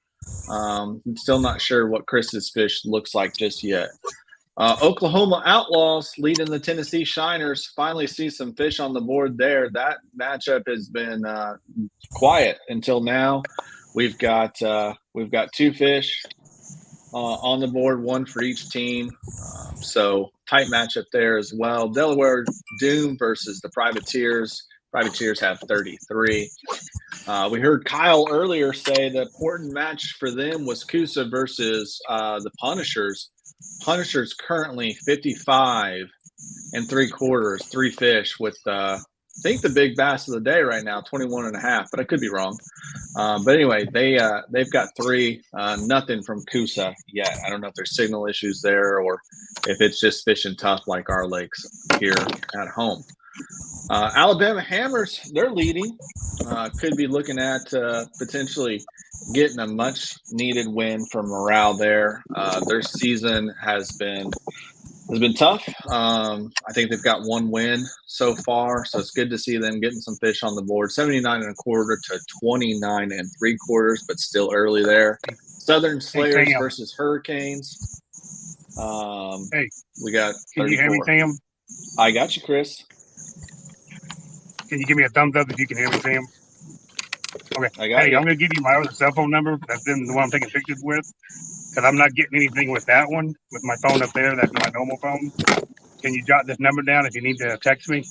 A: I'm still not sure what Chris's fish looks like just yet. Oklahoma Outlaws leading the Tennessee Shiners. Finally see some fish on the board there. That matchup has been quiet until now. We've got 2 fish. on the board, one for each team. So tight matchup there as well. Delaware Doom versus the Privateers. Privateers have 33. We heard Kyle earlier say the important match for them was Coosa versus the Punishers. Punishers currently 55 3/4, 3 fish with I think the big bass of the day right now, 21.5, but I could be wrong. But anyway, they've got 3, nothing from Coosa yet. I don't know if there's signal issues there or if it's just fishing tough like our lakes here at home. Alabama Hammers, they're leading. Could be looking at potentially getting a much needed win for morale there. Their season has been tough. I think they've got 1 win so far, so it's good to see them getting some fish on the board. 79.25 to 29 3/4, but still early there. Southern Slayers versus Hurricanes. We got 34.
F: Can you hear me, Sam?
A: I got you, Chris.
F: Can you give me a thumbs up if you can hear me, Sam? Okay.
A: I got
F: Hey,
A: you.
F: I'm going to give you my other cell phone number. That's the one I'm taking pictures with. Because I'm not getting anything with that one, with my phone up there. That's my normal phone. Can you jot this number down if you need to text me?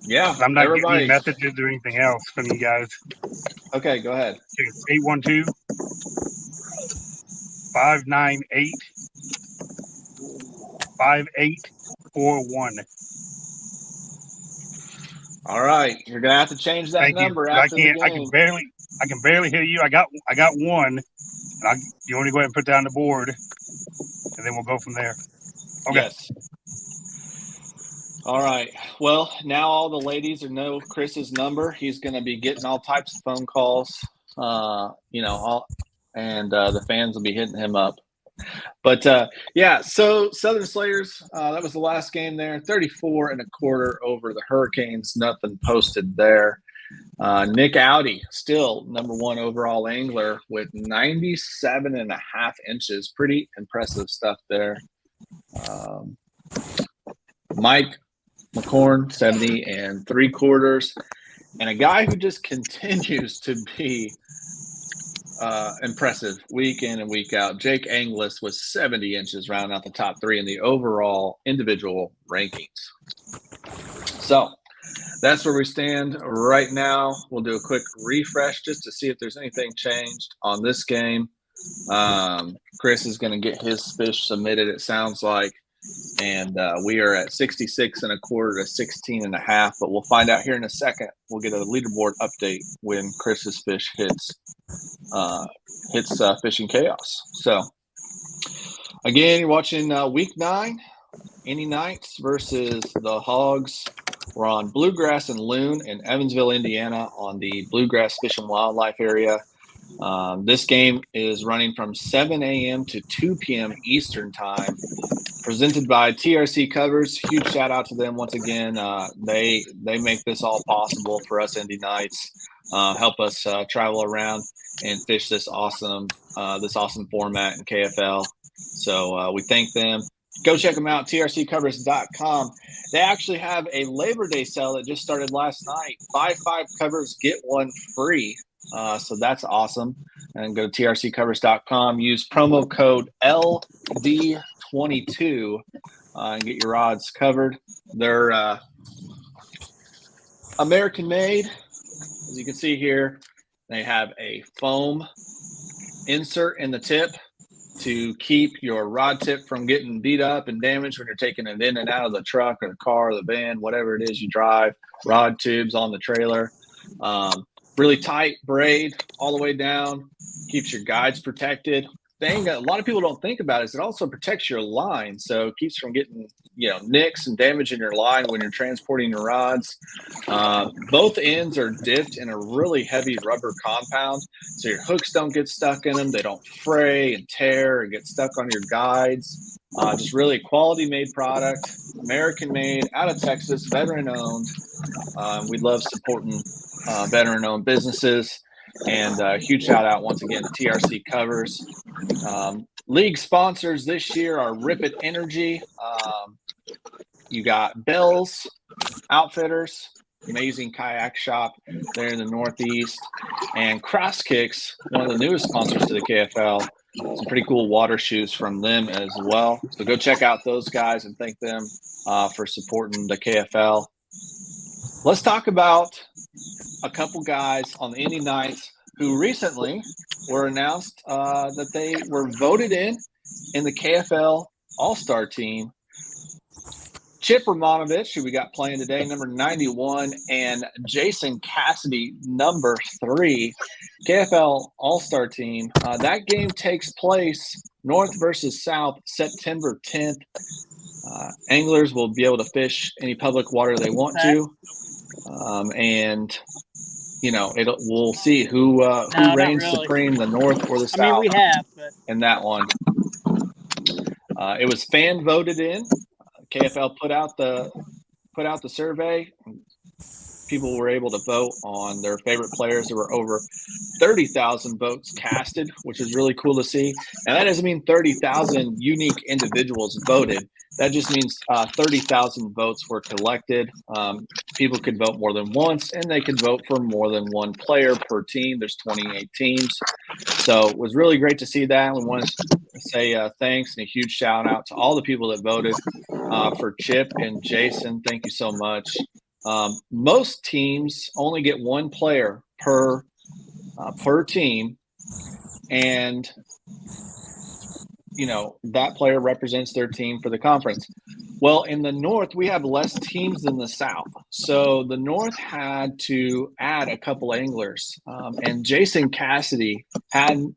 A: Yeah.
F: I'm not getting any messages or anything else from you guys.
A: Okay, go ahead.
F: It's 812-598-5841.
A: All right, you're gonna have to change that number after the game.
F: I can barely hear you. I got one. You want to go ahead and put that on the board, and then we'll go from there. Okay.
A: Yes. All right. Well, now all the ladies know Chris's number. He's going to be getting all types of phone calls, the fans will be hitting him up. But so Southern Slayers, that was the last game there. 34.25 over the Hurricanes. Nothing posted there. Nick Audi, still number 1 overall angler with 97.5 inches. Pretty impressive stuff there. Mike McCorn, 70 3/4. And a guy who just continues to be impressive week in and week out. Jake Anglis was 70 inches, rounding out the top 3 in the overall individual rankings. So that's where we stand right now. We'll do a quick refresh just to see if there's anything changed on this game. Chris is going to get his fish submitted, it sounds like. And we are at 66.25 to 16.5, but we'll find out here in a second. We'll get a leaderboard update when Chris's fish hits Fishing Chaos. So again, you're watching week 9, Indy Knights versus the Hawgs. We're on Bluegrass and Loon in Evansville, Indiana, on the Bluegrass Fish and Wildlife area. This game is running from 7 a.m. to 2 p.m. Eastern time. Presented by TRC Covers. Huge shout out to them once again. They make this all possible for us Indy Knights. Help us travel around and fish this awesome format in KFL. So we thank them. Go check them out, trccovers.com. They actually have a Labor Day sale that just started last night. Buy 5 covers, get 1 free. So that's awesome. And go to trccovers.com. Use promo code LD22 and get your rods covered. They're American made. As you can see here, they have a foam insert in the tip to keep your rod tip from getting beat up and damaged when you're taking it in and out of the truck or the car or the van, whatever it is you drive. Rod tubes on the trailer. Really tight braid all the way down, keeps your guides protected. Thing that a lot of people don't think about is it also protects your line, so it keeps from getting nicks and damage in your line when you're transporting your rods. Both ends are dipped in a really heavy rubber compound, so your hooks don't get stuck in them. They don't fray and tear and get stuck on your guides. Just really quality made product, American made, out of Texas, veteran owned. We love supporting veteran owned businesses. And huge shout out once again to TRC Covers. League sponsors this year are Rip It Energy. You got Bell's Outfitters, amazing kayak shop there in the Northeast, and Cross Kicks, one of the newest sponsors to the KFL. some pretty cool water shoes from them as well. So go check out those guys and thank them for supporting the KFL. Let's talk about a couple guys on the Indy Knights who recently were announced that they were voted in the KFL All-Star team. Chip Romanovich, who we got playing today, number 91, and Jason Cassidy, number 3, KFL All-Star team. That game takes place North versus South, September 10th. Anglers will be able to fish any public water they want to, and we'll see who reigns supreme, the North or the South.
E: I mean, we have, but
A: in that one. It was fan voted in. KFL put out the survey. People were able to vote on their favorite players. There were over 30,000 votes casted, which is really cool to see. And that doesn't mean 30,000 unique individuals voted. That just means 30,000 votes were collected. People could vote more than once, and they could vote for more than one player per team. There's 28 teams. So it was really great to see that. We want to say thanks and a huge shout out to all the people that voted for Chip and Jason. Thank you so much. Most teams only get one player per team, and that player represents their team for the conference. Well, in the North, we have less teams than the South, so the North had to add a couple anglers, and Jason Cassidy and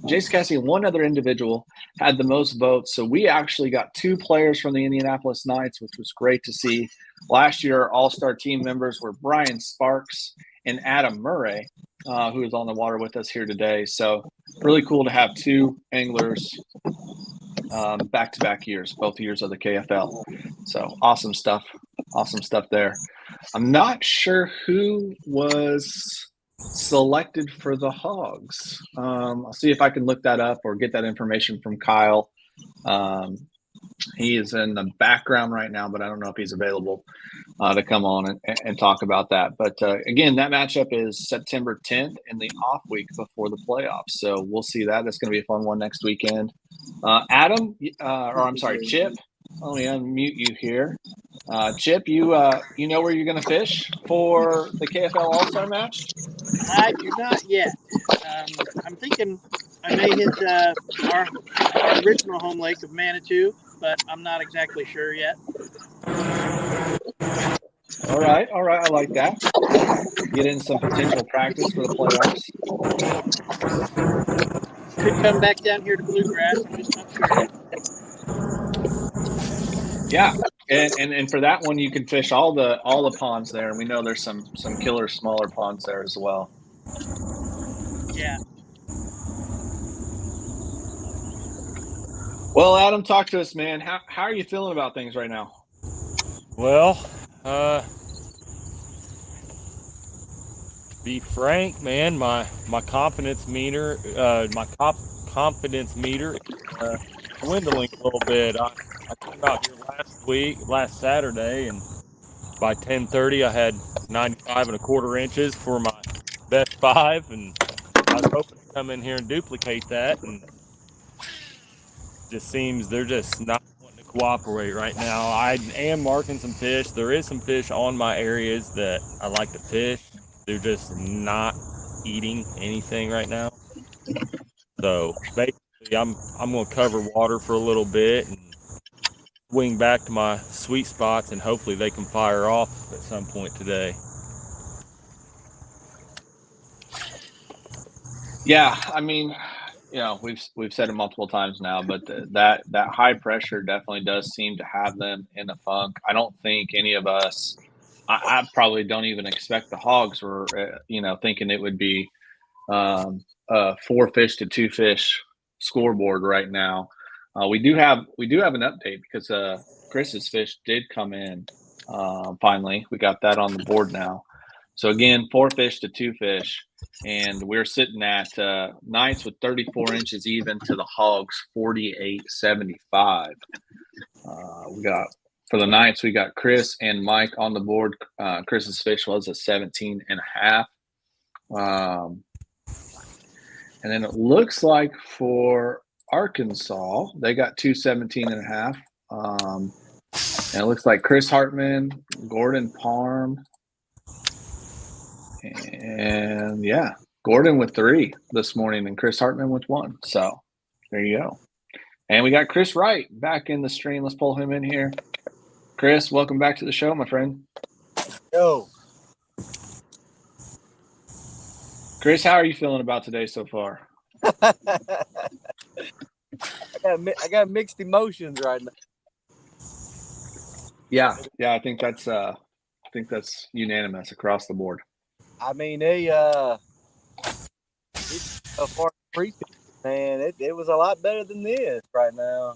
A: one other individual had the most votes. So we actually got 2 players from the Indianapolis Knights, which was great to see. Last year, our all-star team members were Brian Sparks and Adam Murray, who is on the water with us here today. So really cool to have 2 anglers back-to-back years, both years of the KFL. So awesome stuff there. I'm not sure who was selected for the Hawgs. I'll see if I can look that up or get that information from Kyle. He is in the background right now, but I don't know if he's available to come on and talk about that. But again, that matchup is September 10th in the off week before the playoffs. So we'll see that. That's going to be a fun one next weekend. Chip. Let me unmute you here. Chip, you know where you're going to fish for the KFL All-Star match?
E: I do not yet. I'm thinking I may hit our original home lake of Manitou, but I'm not exactly sure yet.
A: All right. I like that. Get in some potential practice for the playoffs.
E: Could come back down here to Bluegrass. I'm just not sure yet.
A: Yeah, and for that one, you can fish all the ponds there, and we know there's some killer smaller ponds there as well.
E: Yeah.
A: Well, Adam, talk to us, man. How are you feeling about things right now?
C: Well, be frank, man, my confidence meter, confidence meter, dwindling a little bit. I came out here last Saturday, and by 10:30 I had 95 1/4 inches for my best 5, and I was hoping to come in here and duplicate that, and just seems they're just not wanting to cooperate right now. I am marking some fish. There is some fish on my areas that I like to fish. They're just not eating anything right now. So basically, I'm going to cover water for a little bit and swing back to my sweet spots, and hopefully they can fire off at some point today.
A: Yeah, I mean, we've said it multiple times now, but that high pressure definitely does seem to have them in a funk. I don't think any of us. I probably don't even expect the Hawgs were, thinking it would be a 4 fish to 2 fish scoreboard right now. We do have an update because Chris's fish did come in. Finally, we got that on the board now. So again, 4 fish to 2 fish, and we're sitting at Knights with 34 inches even to the Hawgs 48.75. We got. For the Knights, we got Chris and Mike on the board. Chris's fish was a 17.5. And then it looks like for Arkansas, they got 217.5. And it looks like Chris Hartman, Gordon Parham, and yeah, Gordon with 3 this morning and Chris Hartman with 1. So there you go. And we got Chris Wright back in the stream. Let's pull him in here. Chris, welcome back to the show, my friend.
G: Yo.
A: Chris, how are you feeling about today so far?
G: I got mixed emotions right now.
A: Yeah, I think that's unanimous across the board.
G: I mean, so far pre, man, it was a lot better than this right now.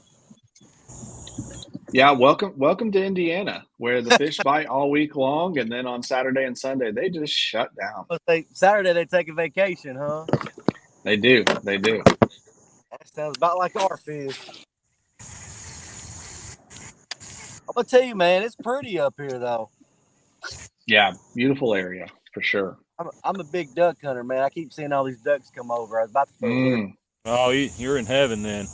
A: Yeah, welcome to Indiana, where the fish bite all week long, and then on Saturday and Sunday they just shut down.
G: Saturday they take a vacation, huh?
A: They do.
G: That sounds about like our fish. I'm gonna tell you, man, it's pretty up here though.
A: Yeah, beautiful area for sure.
G: I'm a big duck hunter, man. I keep seeing all these ducks come over. I was about to
C: Oh, you're in heaven then.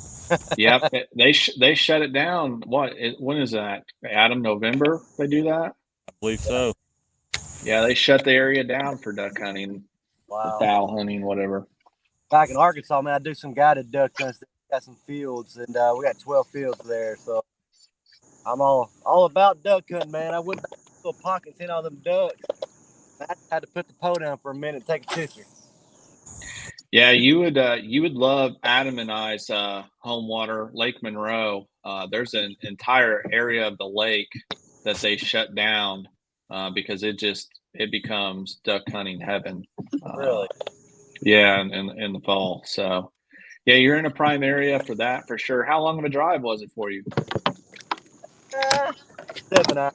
A: Yep, they shut it down. When is that? Adam, November they do that?
C: I believe so.
A: Yeah, they shut the area down for duck hunting, fowl hunting, whatever.
G: Back in Arkansas, man, I do some guided duck hunts. Got some fields, and we got 12 fields there. So I'm all about duck hunting, man. I went back to little pockets in all them ducks. I had to put the pole down for a minute and take a picture.
A: Yeah, you would love Adam and I's home water, Lake Monroe. There's an entire area of the lake that they shut down because it becomes duck hunting heaven.
G: Really?
A: Yeah, in the fall. So, yeah, you're in a prime area for that for sure. How long of a drive was it for you?
G: 7 hours.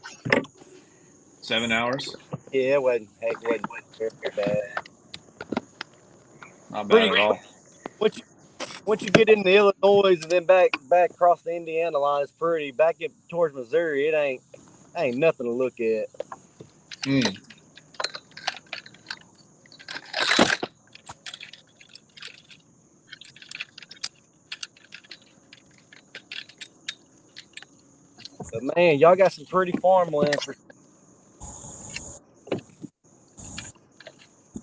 A: 7 hours?
G: Yeah, it wasn't very bad.
A: Not bad at all.
G: Once you get into Illinois and then back across the Indiana line, it's pretty. Back up towards Missouri, it ain't nothing to look at. But man, y'all got some pretty farmland for.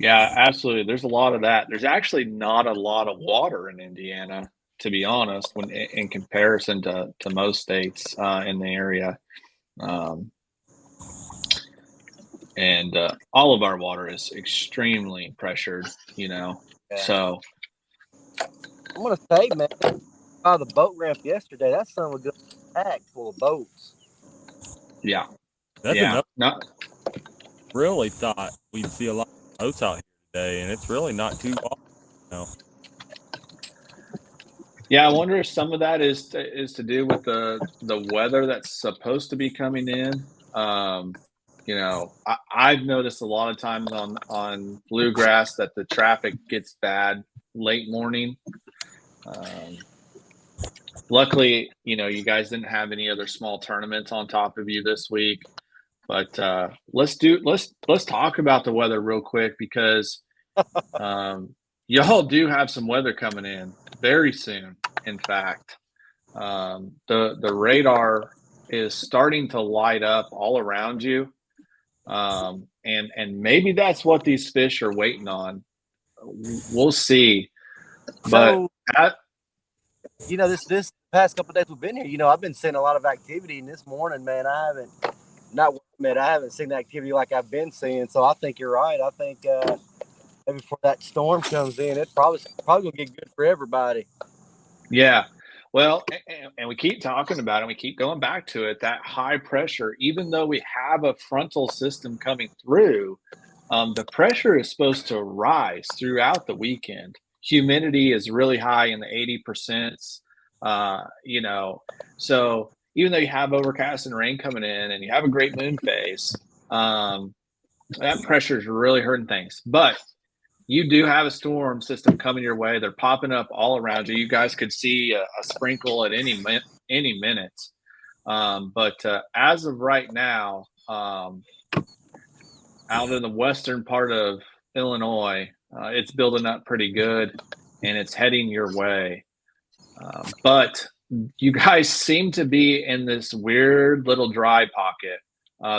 A: Yeah, absolutely. There's a lot of that. There's actually not a lot of water in Indiana, to be honest, when in comparison to most states in the area. And all of our water is extremely pressured, Yeah. So
G: I'm gonna say, man, by the boat ramp yesterday, that son was packed full of boats.
A: Yeah.
C: That's enough. Really thought we'd see a lot of boats out here today, and it's really not too long.
A: Yeah, I wonder if some of that is to do with the weather that's supposed to be coming in. I've noticed a lot of times on bluegrass that the traffic gets bad late morning. Luckily, you guys didn't have any other small tournaments on top of you this week. But let's talk about the weather real quick because y'all do have some weather coming in very soon. In fact, the radar is starting to light up all around you, and maybe that's what these fish are waiting on. We'll see. But
G: this past couple of days we've been here, I've been seeing a lot of activity. And this morning, man, I haven't seen the activity like I've been seeing. So I think you're right. I think maybe before that storm comes in, it's probably gonna get good for everybody.
A: Yeah. Well, and we keep talking about it. We keep going back to it. That high pressure, even though we have a frontal system coming through, the pressure is supposed to rise throughout the weekend. Humidity is really high in the 80%. So even though you have overcast and rain coming in and you have a great moon phase, that pressure is really hurting things. But you do have a storm system coming your way. They're popping up all around you. You guys could see a sprinkle at any minute. But as of right now, out in the western part of Illinois, it's building up pretty good. and it's heading your way. But you guys seem to be in this weird little dry pocket.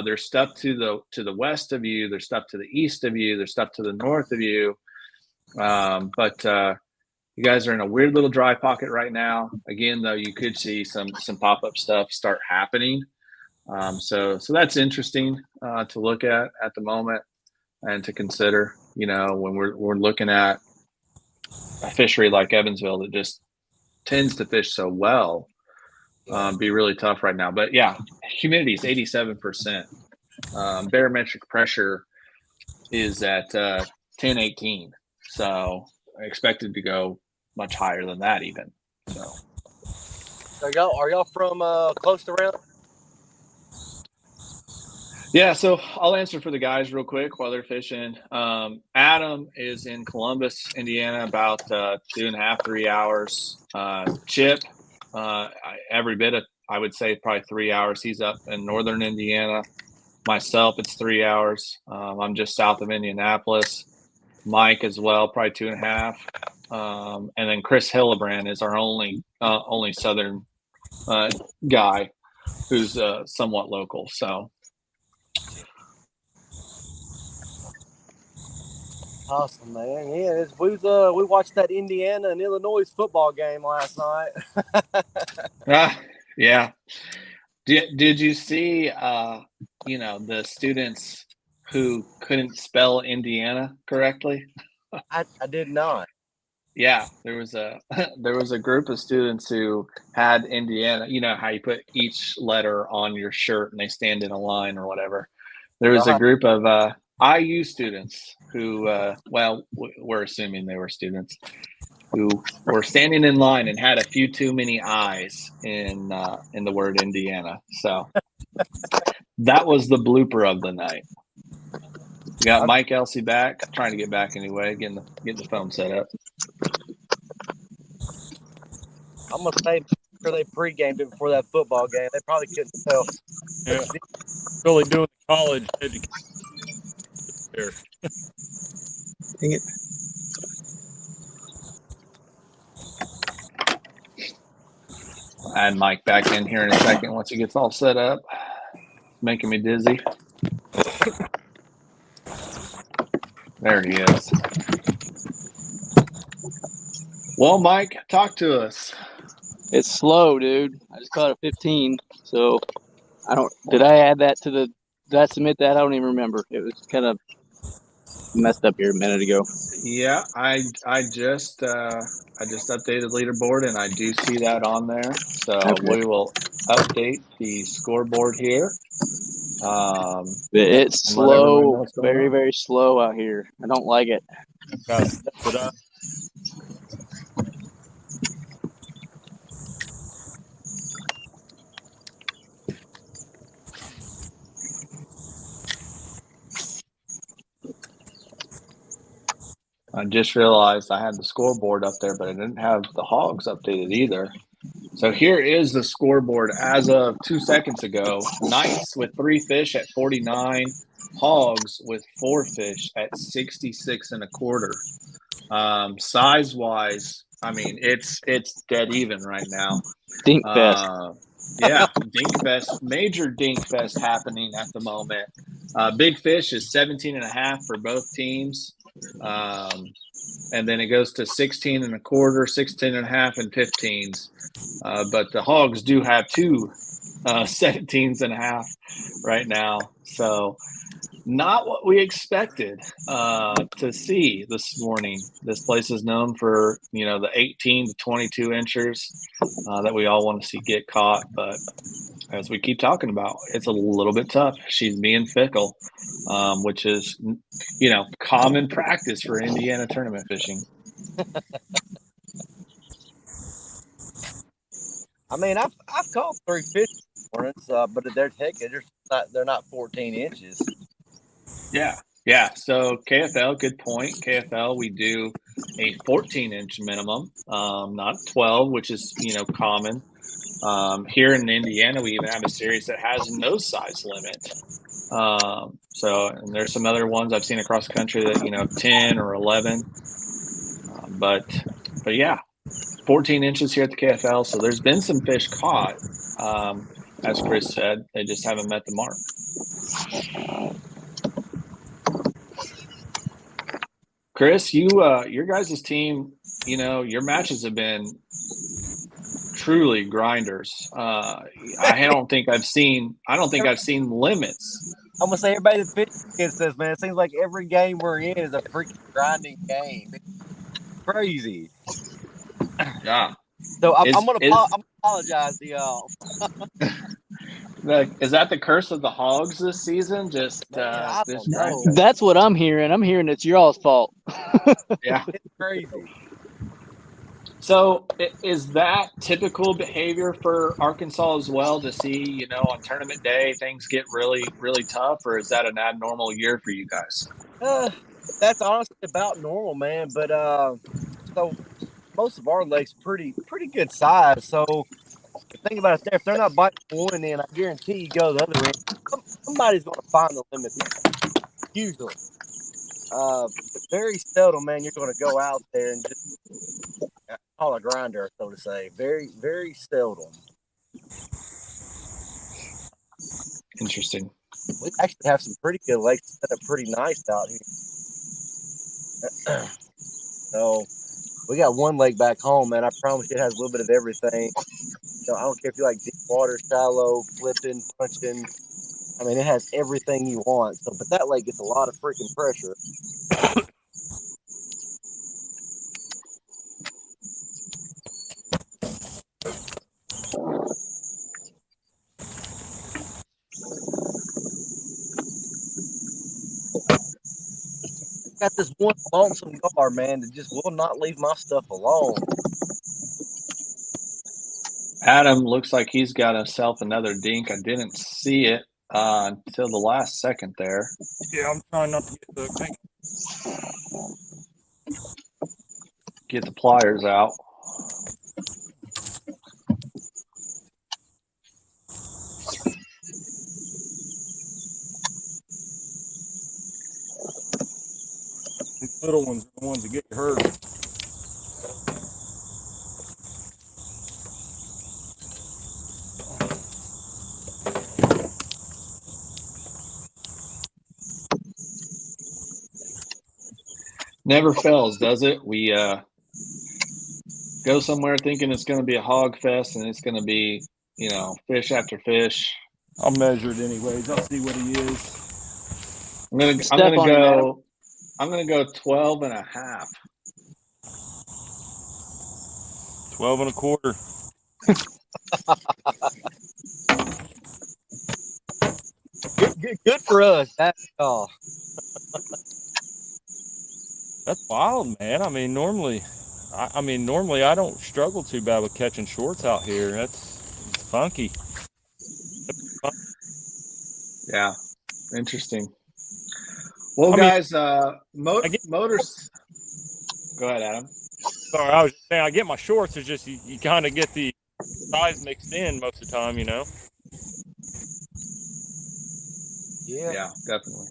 A: There's stuff to the west of you. There's stuff to the east of you. There's stuff to the north of you. But you guys are in a weird little dry pocket right now. Again, though, you could see some pop-up stuff start happening. So that's interesting to look at the moment and to consider. You know, when we're looking at a fishery like Evansville that just tends to fish so well, be really tough right now. But yeah, humidity is 87%. Barometric pressure is at 1018. So expected to go much higher than that even. So
G: are y'all from close to around?
A: Yeah, so I'll answer for the guys real quick while they're fishing. Adam is in Columbus, Indiana, about 2.5, 3 hours. Chip, every bit of, I would say probably 3 hours. He's up in northern Indiana. Myself, it's 3 hours. I'm just south of Indianapolis. Mike as well, probably 2.5. And then Chris Hillebrand is our only southern guy who's somewhat local. So.
G: Awesome, man. Yeah, we watched that Indiana and Illinois football game last night.
A: Yeah. Did you see the students who couldn't spell Indiana correctly?
G: I did not.
A: Yeah, there was a group of students who had Indiana. You know how you put each letter on your shirt and they stand in a line or whatever. There was a group of IU students who, we're assuming they were students who were standing in line and had a few too many I's in the word Indiana. So that was the blooper of the night. We got Mike Elsey back, trying to get back anyway, getting the phone set up.
G: I'm gonna say they pre-gamed it before that football game. They probably couldn't tell.
C: Yeah, really doing college education there.
A: Dang it. I'll add Mike back in here in a second once he gets all set up. Making me dizzy. There he is. Well, Mike, talk to us.
B: It's slow, dude. I just caught a 15, so did I add that did I submit that? I don't even remember. It was kind of messed up here a minute ago.
A: Yeah, I just updated leaderboard and I do see that on there. So we will update the scoreboard here.
B: It's slow, very, very slow out here. I don't like it.
C: Gotta step it up.
A: I just realized I had the scoreboard up there, but I didn't have the hogs updated either. So here is the scoreboard as of 2 seconds ago. Knights with 3 fish at 49. Hogs with 4 fish at 66 1/4. Size-wise, I mean, it's dead even right now.
B: Dink fest.
A: Yeah, dink fest. Major dink fest happening at the moment. Big fish is 17.5 for both teams. And then it goes to 16 1/4, 16.5, and 15s. But the hogs do have 2 17s.5 right now. So not what we expected to see this morning. This place is known for, the 18 to 22 inchers that we all want to see get caught. But as we keep talking about, it's a little bit tough. She's being fickle, which is, common practice for Indiana tournament fishing.
G: I mean, I've caught 3 fish this morning, but they're not 14 inches.
A: Yeah. So KFL, good point. KFL, we do a 14-inch minimum, not 12, which is, common. Here in Indiana, we even have a series that has no size limit. And there's some other ones I've seen across the country that, 10 or 11. But but yeah, 14 inches here at the KFL. So there's been some fish caught. As Chris said, they just haven't met the mark. Chris, your guys' team, your matches have been truly grinders. I don't think I've seen limits.
G: I'm gonna say everybody that fishes against us, man. It seems like every game we're in is a freaking grinding game. It's crazy.
A: Yeah.
G: So I'm gonna apologize to y'all.
A: Is that the curse of the Hawgs this season? Just
G: I
A: this
G: don't know.
A: grind?
B: That's what I'm hearing. I'm hearing it's y'all's fault.
A: Yeah.
G: It's crazy.
A: So is that typical behavior for Arkansas as well, to see, on tournament day things get really, really tough, or is that an abnormal year for you guys?
G: That's honestly about normal, man. But so most of our lakes pretty good size. So think about it, if they're not biting one end, I guarantee you go the other end. Somebody's going to find the limit. Usually, but very seldom, man. You're going to go out there and just call a grinder, so to say. Very, very seldom.
A: Interesting.
G: We actually have some pretty good lakes that are pretty nice out here. So we got one lake back home, man. I promise you it has a little bit of everything. I don't care if you like deep water, shallow, flipping, punching. I mean, it has everything you want. So, but that lake gets a lot of freaking pressure. Got this one lonesome gar, man, that just will not leave my stuff alone.
A: Adam looks like he's got himself another dink. I didn't see it until the last second there.
C: Yeah, I'm trying not to get hooked. Thank
A: Get the pliers out.
C: These little ones are the ones that get you hurt.
A: Never fails, does it? We go somewhere thinking it's going to be a hog fest, and it's going to be, fish after fish.
C: I'll measure it anyways. I'll see what he is.
A: I'm gonna go 12 and a half.
C: 12 and a quarter.
G: Good for us. That's all.
C: That's wild, man. I mean, normally I don't struggle too bad with catching shorts out here. It's funky.
A: Yeah, interesting. Well, guys, motors. Go ahead, Adam.
C: Sorry, I was just saying I get my shorts. It's just you kind of get the size mixed in most of the time,
A: Yeah, definitely.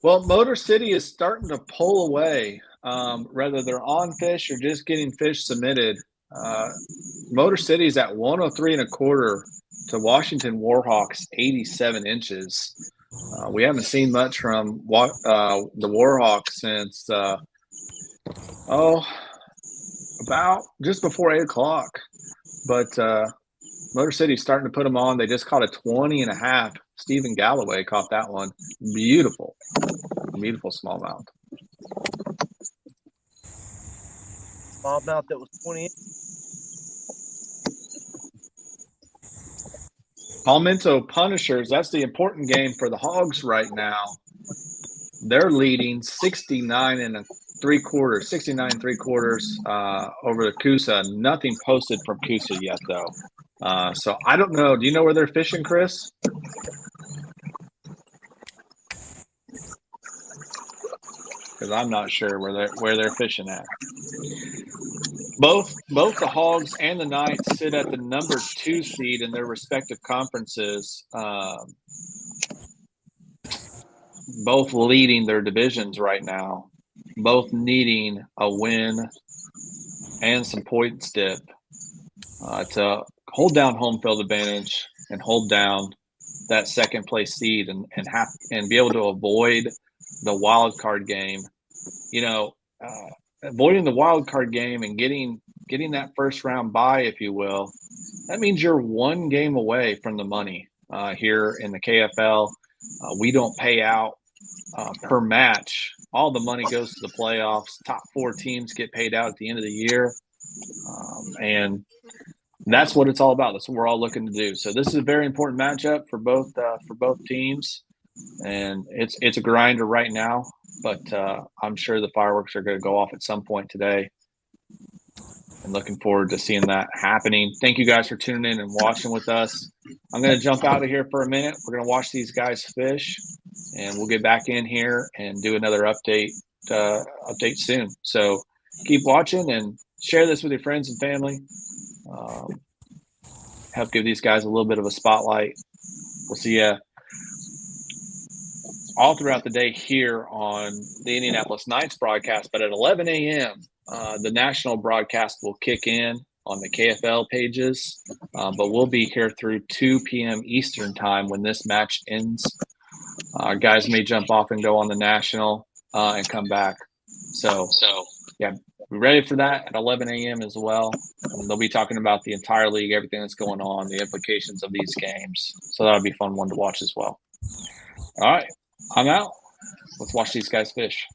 A: Well, Motor City is starting to pull away. Whether they're on fish or just getting fish submitted, Motor City is at 103 and a quarter to Washington Warhawks 87 inches. We haven't seen much from the Warhawks since about just before 8 o'clock. But Motor City's starting to put them on. They just caught a 20 and a half. Stephen Galloway caught that one. Beautiful smallmouth.
G: Smallmouth that was 20.
A: Palmetto Punishers, that's the important game for the Hogs right now. They're leading 69 and 3/4 over the Coosa. Nothing posted from Coosa yet, though. So I don't know. Do you know where they're fishing, Chris? Because I'm not sure where they're fishing at. Both the Hogs and the Knights sit at the number 2 seed in their respective conferences, both leading their divisions right now. both needing a win and some points dip to hold down home field advantage and hold down that second place seed and be able to avoid the wild card game. Avoiding the wild card game and getting that first round bye, if you will, that means you're one game away from the money here in the KFL. We don't pay out per match. All the money goes to the playoffs. Top 4 teams get paid out at the end of the year. And that's what it's all about. That's what we're all looking to do. So this is a very important matchup for both teams, and it's a grinder right now. But I'm sure the fireworks are going to go off at some point today, and looking forward to seeing that happening. Thank you guys for tuning in and watching with us. I'm going to jump out of here for a minute. We're going to watch these guys fish, and we'll get back in here and do another update soon. So keep watching and share this with your friends and family. Help give these guys a little bit of a spotlight. We'll see you all throughout the day here on the Indianapolis Knights broadcast. But at 11 a.m., the national broadcast will kick in on the KFL pages. But we'll be here through 2 p.m. Eastern time when this match ends. Guys may jump off and go on the national and come back. So yeah, be ready for that at 11 a.m. as well. And they'll be talking about the entire league, everything that's going on, the implications of these games. So that'll be a fun one to watch as well. All right, I'm out. Let's watch these guys fish.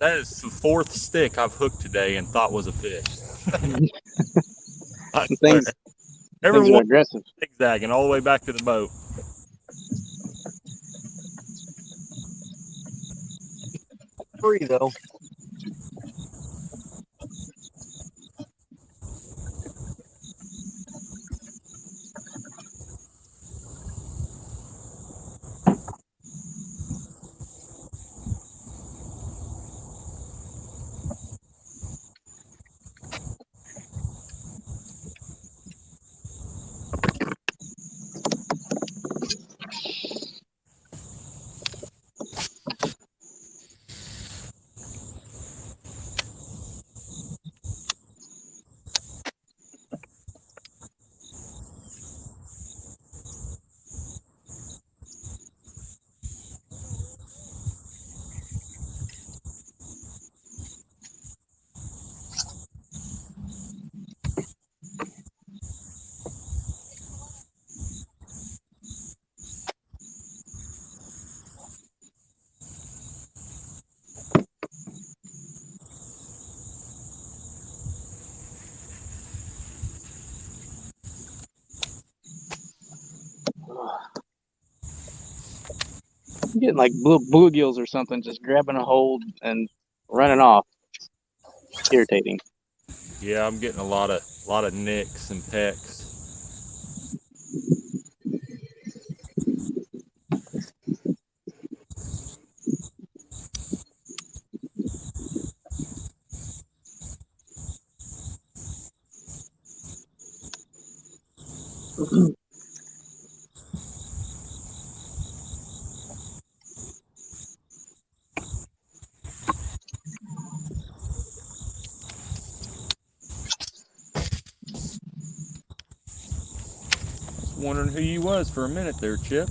C: That is the fourth stick I've hooked today and thought was a fish. I swear.
B: Things are
C: Everyone
B: aggressive.
C: zigzagging all the way back to the boat.
G: Free though.
B: I'm getting like bluegills or something, just grabbing a hold and running off. Irritating.
C: Yeah, I'm getting a lot of nicks and pecks. Wondering who you was for a minute there, Chip.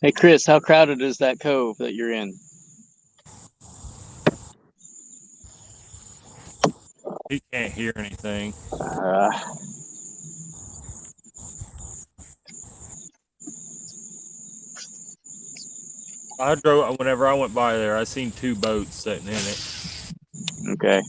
B: Hey, Chris, how crowded is that cove that you're in?
C: He can't hear anything. Whenever I went by there, I seen 2 boats sitting in it.
B: Okay.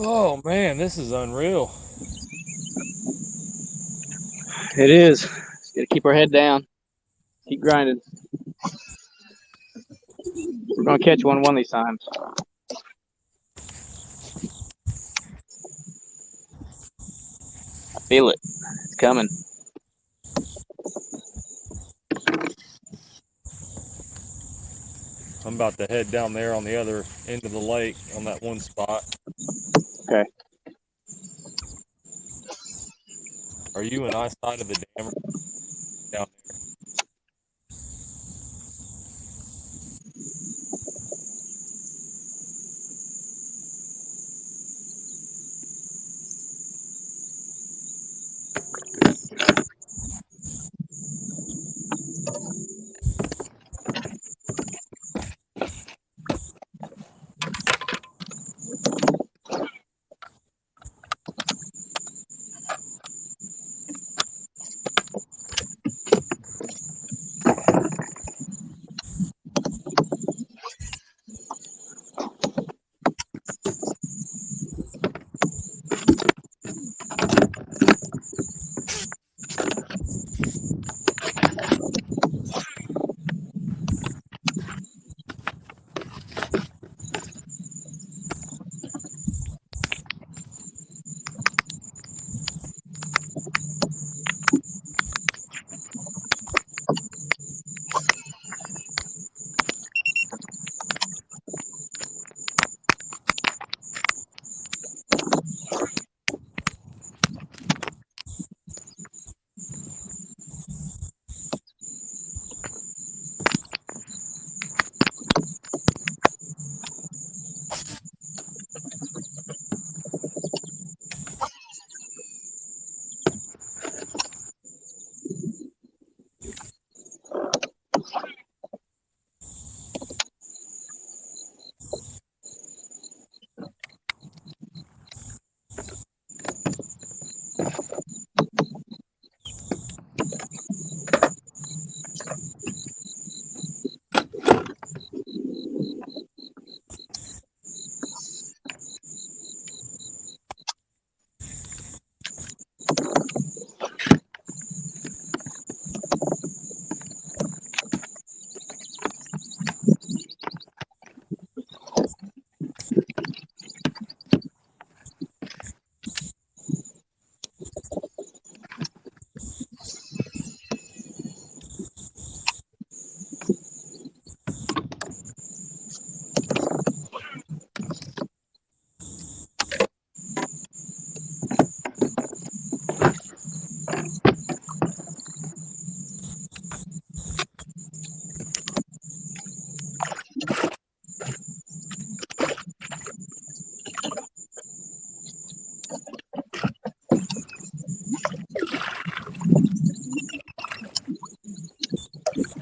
C: Oh man, this is unreal.
B: It is. Just gotta keep our head down. Keep grinding. We're gonna catch one of these times. I feel it. It's coming.
C: I'm about to head down there on the other end of the lake on that one spot.
B: Okay.
C: Are you in eyesight of the dam down there?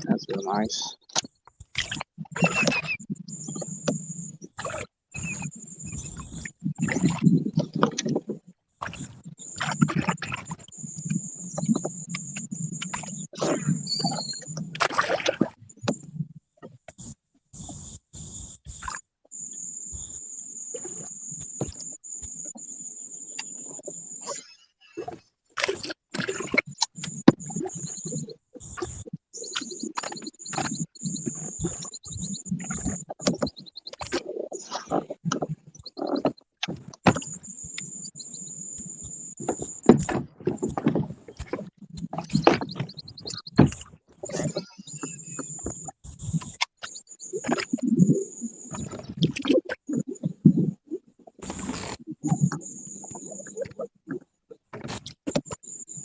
B: That's real nice.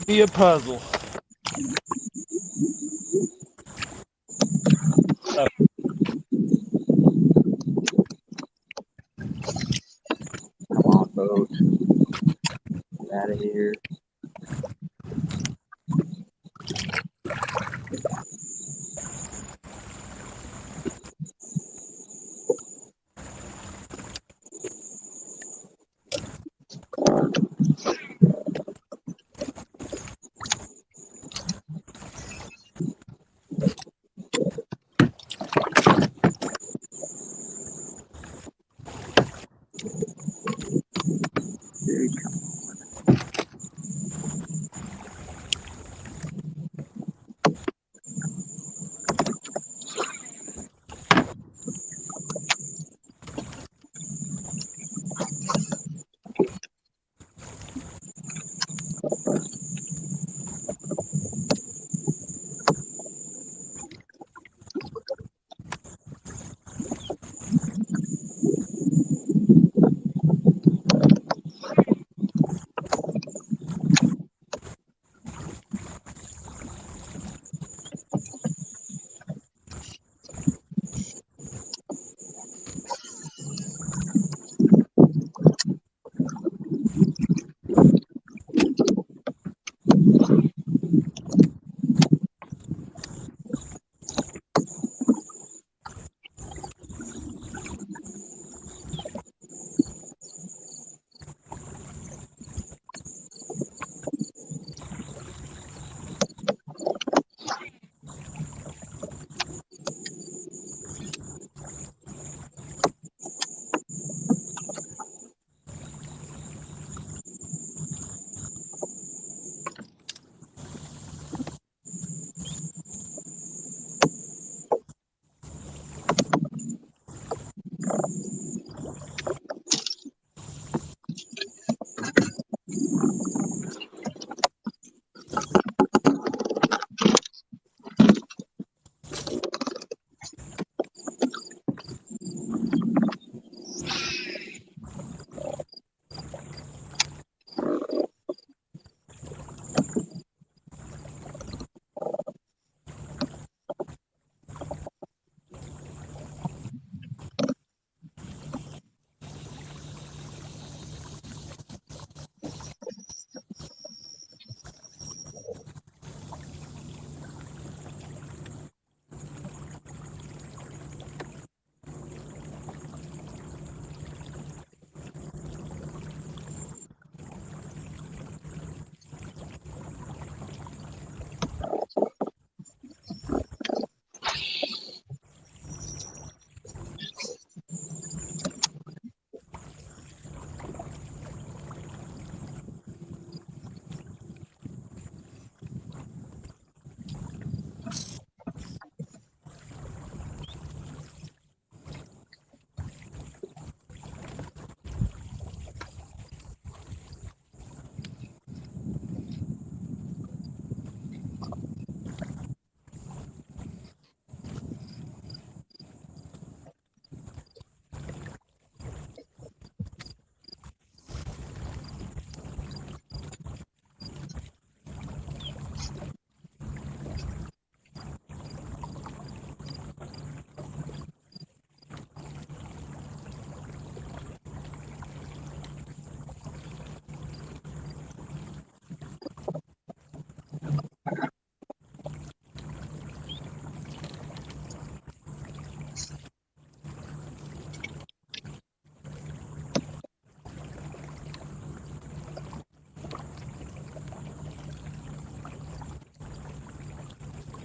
C: Be a puzzle.
B: Come on, boat. Get out of here.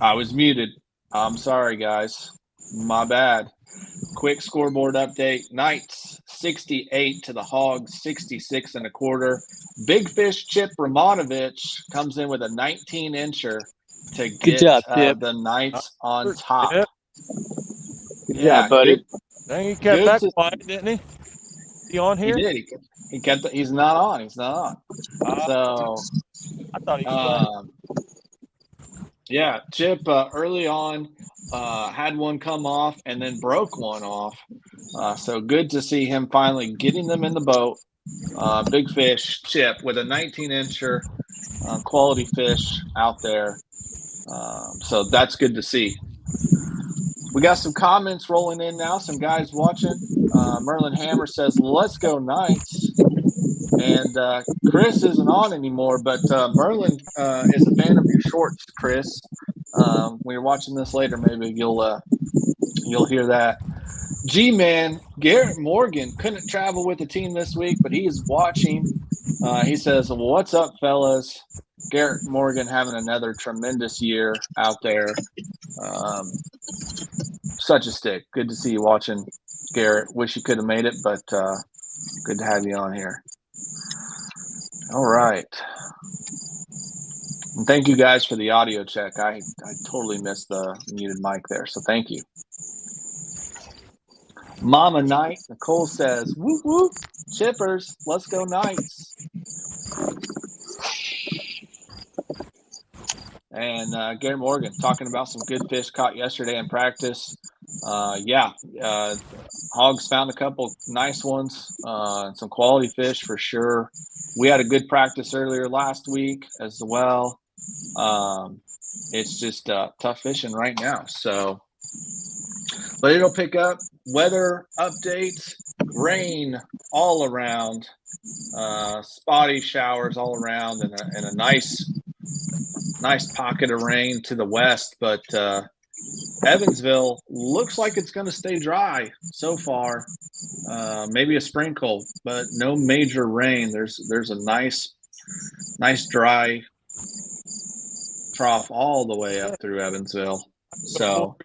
A: I was muted. I'm sorry, guys. My bad. Quick scoreboard update. Knights 68 to the Hawgs 66 1/4. Big Fish Chip Romanovich comes in with a 19-incher to
B: Good
A: get
B: job, Chip.
A: the Knights on top.
C: Yep.
B: Good job, buddy.
A: Good.
C: Dang, he kept
A: Good
C: that
A: to-
C: quiet, didn't he? He on
A: He
C: here?
A: did. He kept. He's not on. He's not on. So,
C: I thought he was.
A: yeah, Chip early on had one come off and then broke one off. So good to see him finally getting them in the boat. Big Fish Chip with a 19-incher, quality fish out there. So that's good to see. We got some comments rolling in now. Some guys watching. Merlin Hammer says, "Let's go Knights." And Chris isn't on anymore, but Merlin is a fan of your shorts, Chris. When you're watching this later, maybe you'll hear that. G-Man, Garrett Morgan couldn't travel with the team this week, but he is watching. He says, "What's up, fellas?" Garrett Morgan having another tremendous year out there. Such a stick. Good to see you watching, Garrett. Wish you could have made it, but good to have you on here. All right. And thank you guys for the audio check. I totally missed the muted mic there, so thank you. Mama Knight, Nicole says, "Whoop, whoop, Chippers, let's go Knights." And Gary Morgan talking about some good fish caught yesterday in practice. Hogs found a couple nice ones, some quality fish for sure. We had a good practice earlier last week as well. It's just tough fishing right now. So, but it'll pick up. Weather updates, rain all around, spotty showers all around, and a nice pocket of rain to the west. But Evansville looks like it's going to stay dry so far. Maybe a sprinkle, but no major rain. There's a nice dry trough all the way up through Evansville. So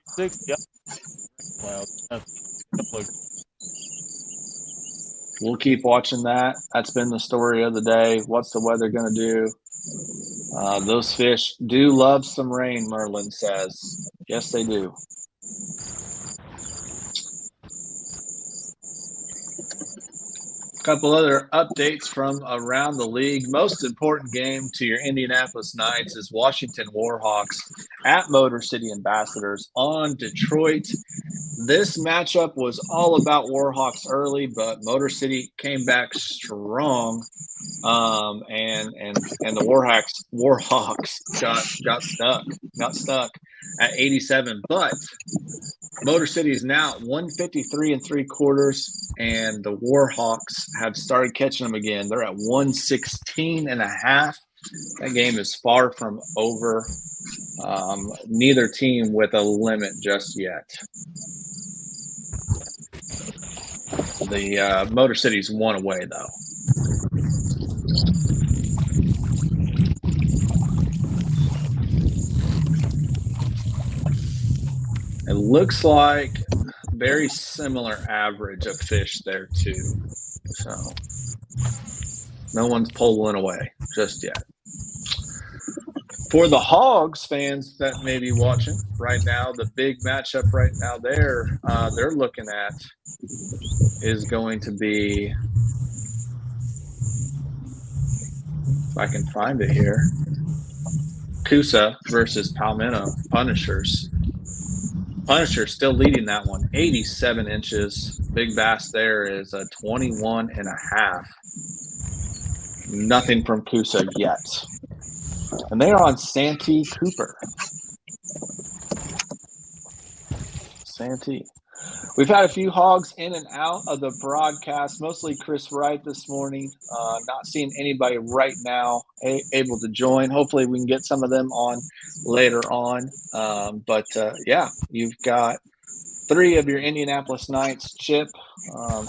A: we'll keep watching that. That's been the story of the day. What's the weather going to do? Those fish do love some rain, Merlin says. Yes, they do. A couple other updates from around the league. Most important game to your Indianapolis Knights is Washington Warhawks at Motor City Ambassadors on Detroit. This matchup was all about Warhawks early, but Motor City came back strong, and the Warhawks got stuck at 87. But Motor City is now at 153 3/4, and the Warhawks have started catching them again. They're at 116.5. That game is far from over. Neither team with a limit just yet. The Motor City's one away, though. It looks like very similar average of fish there, too. So no one's pulling away just yet. For the Hogs fans that may be watching right now, the big matchup right now they're looking at is going to be, if I can find it here, Coosa versus Palmetto Punishers. Punisher still leading that one, 87 inches. Big bass there is a 21.5. Nothing from Coosa yet. And they are on Santee Cooper. Santee. We've had a few hogs in and out of the broadcast, mostly Chris Wright this morning. Not seeing anybody right now able to join. Hopefully we can get some of them on later on. Yeah, you've got 3 of your Indianapolis Knights. Chip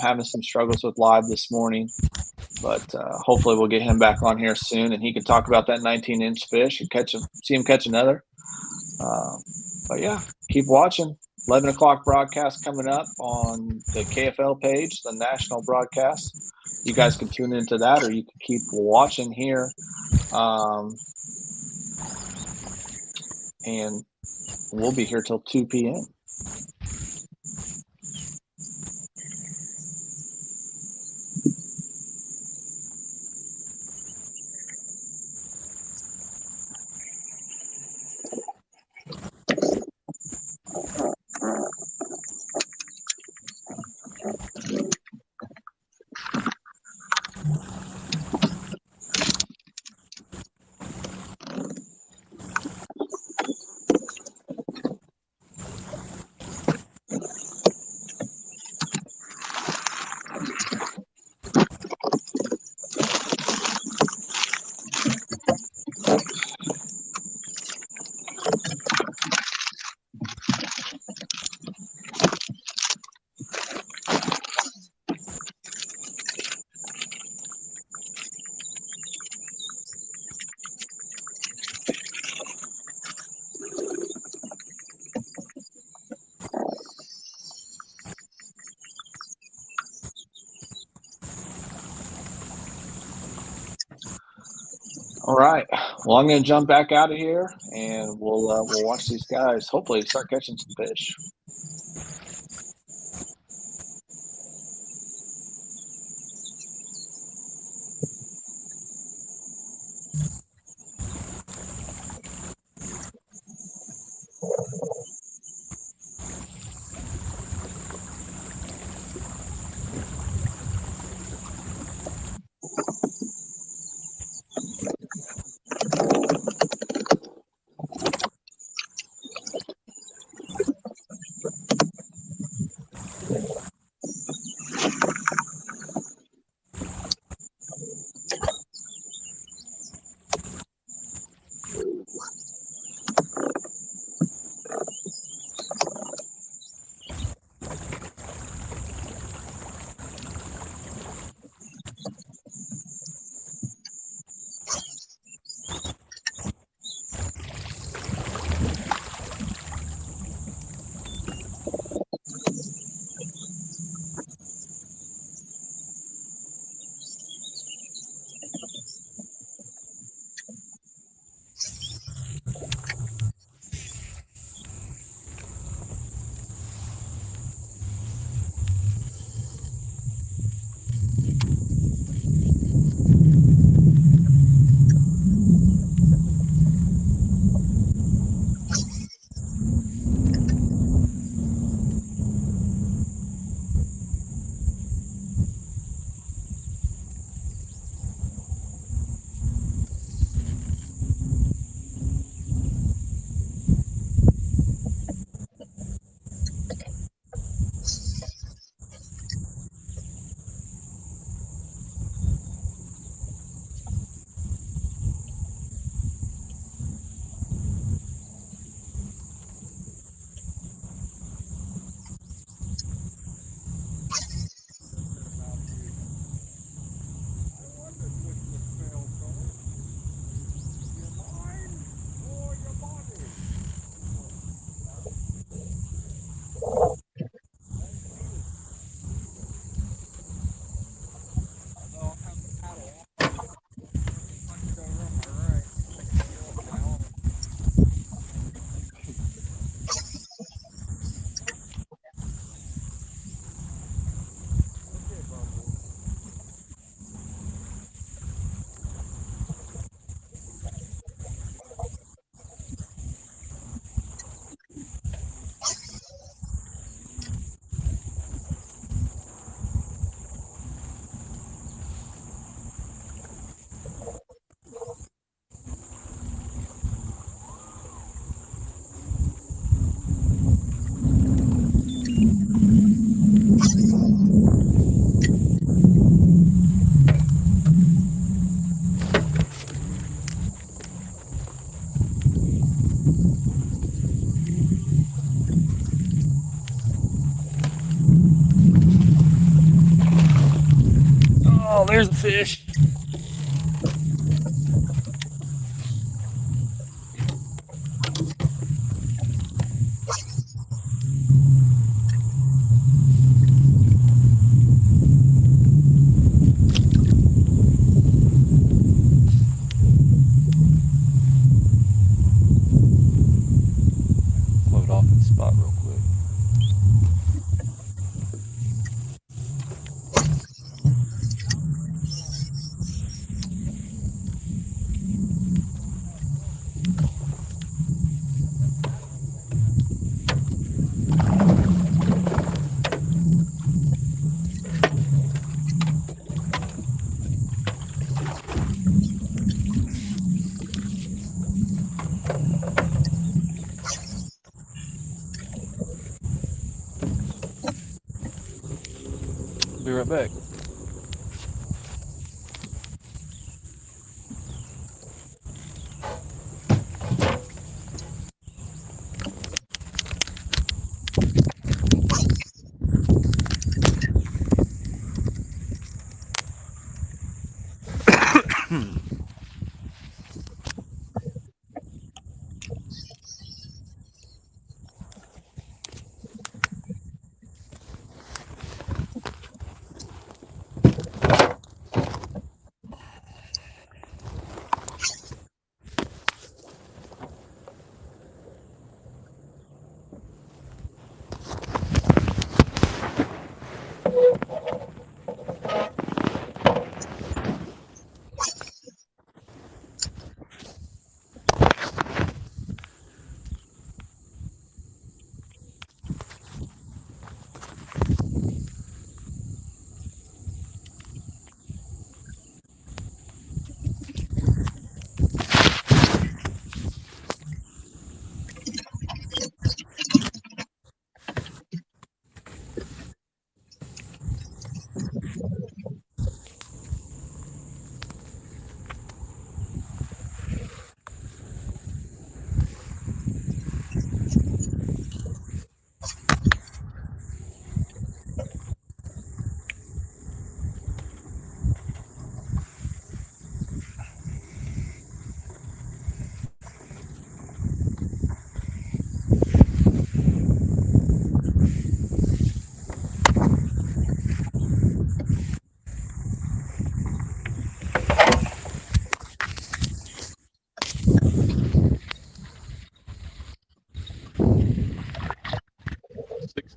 A: having some struggles with live this morning. But hopefully we'll get him back on here soon, and he can talk about that 19-inch fish and see him catch another. But yeah, keep watching. 11 o'clock broadcast coming up on the KFL page, the national broadcast. You guys can tune into that, or you can keep watching here. And we'll be here till 2 p.m. All right. Well, I'm going to jump back out of here, and we'll watch these guys hopefully start catching some fish.
C: Oh, there's the fish. spot real quick. Be right back.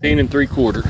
C: $16 3/4.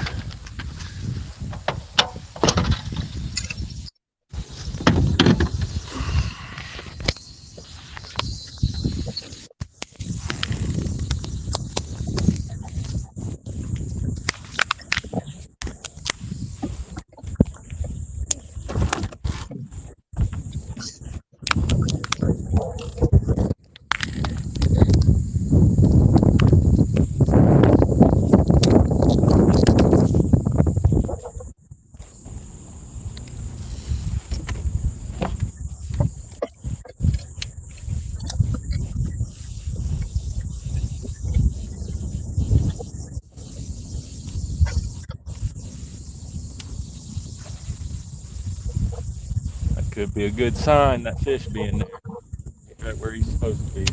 C: That could be a good sign, that fish being there, right where he's supposed to be.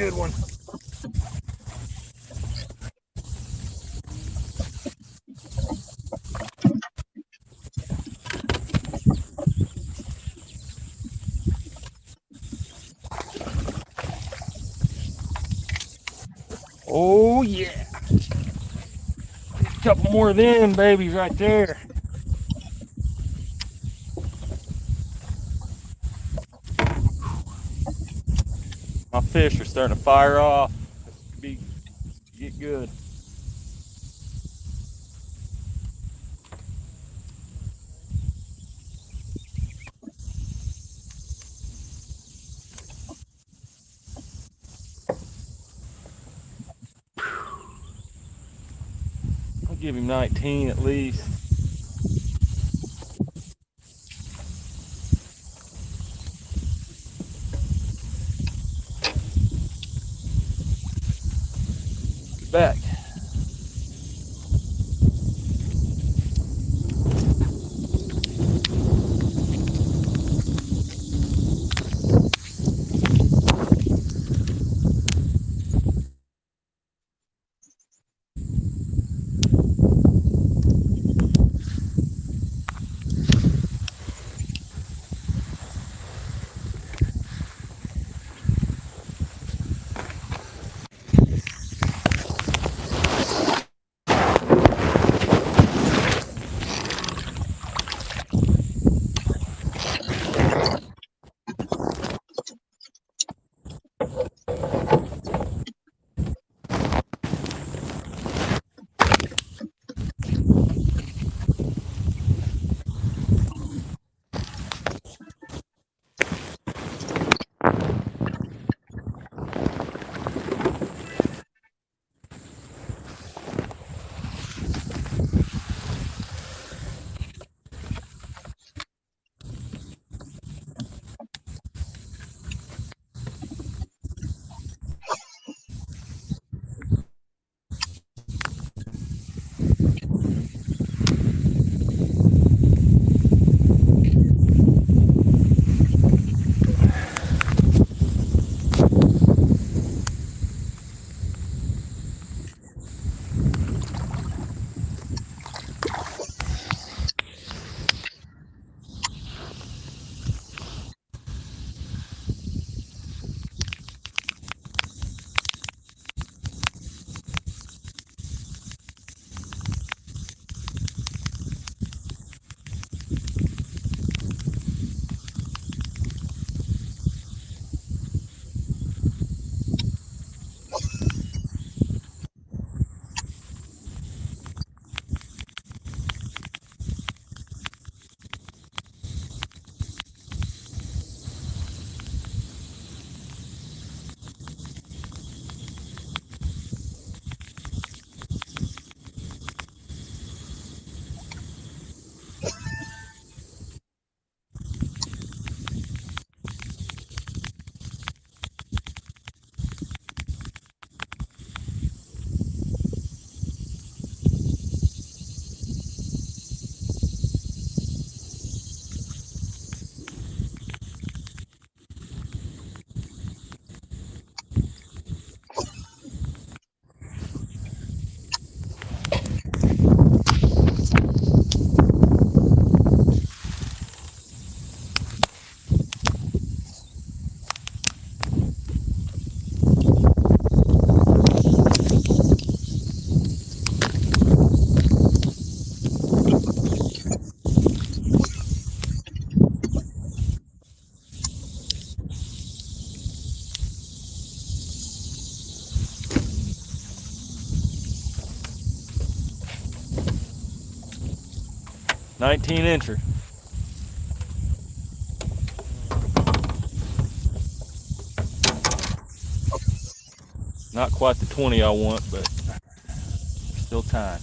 C: good one. Oh yeah. A couple more of them babies right there. My fish are starting to fire off. Get good. I'll give him 19 at least. Get back. Nineteen incher. Not quite the 20 I want, but still time.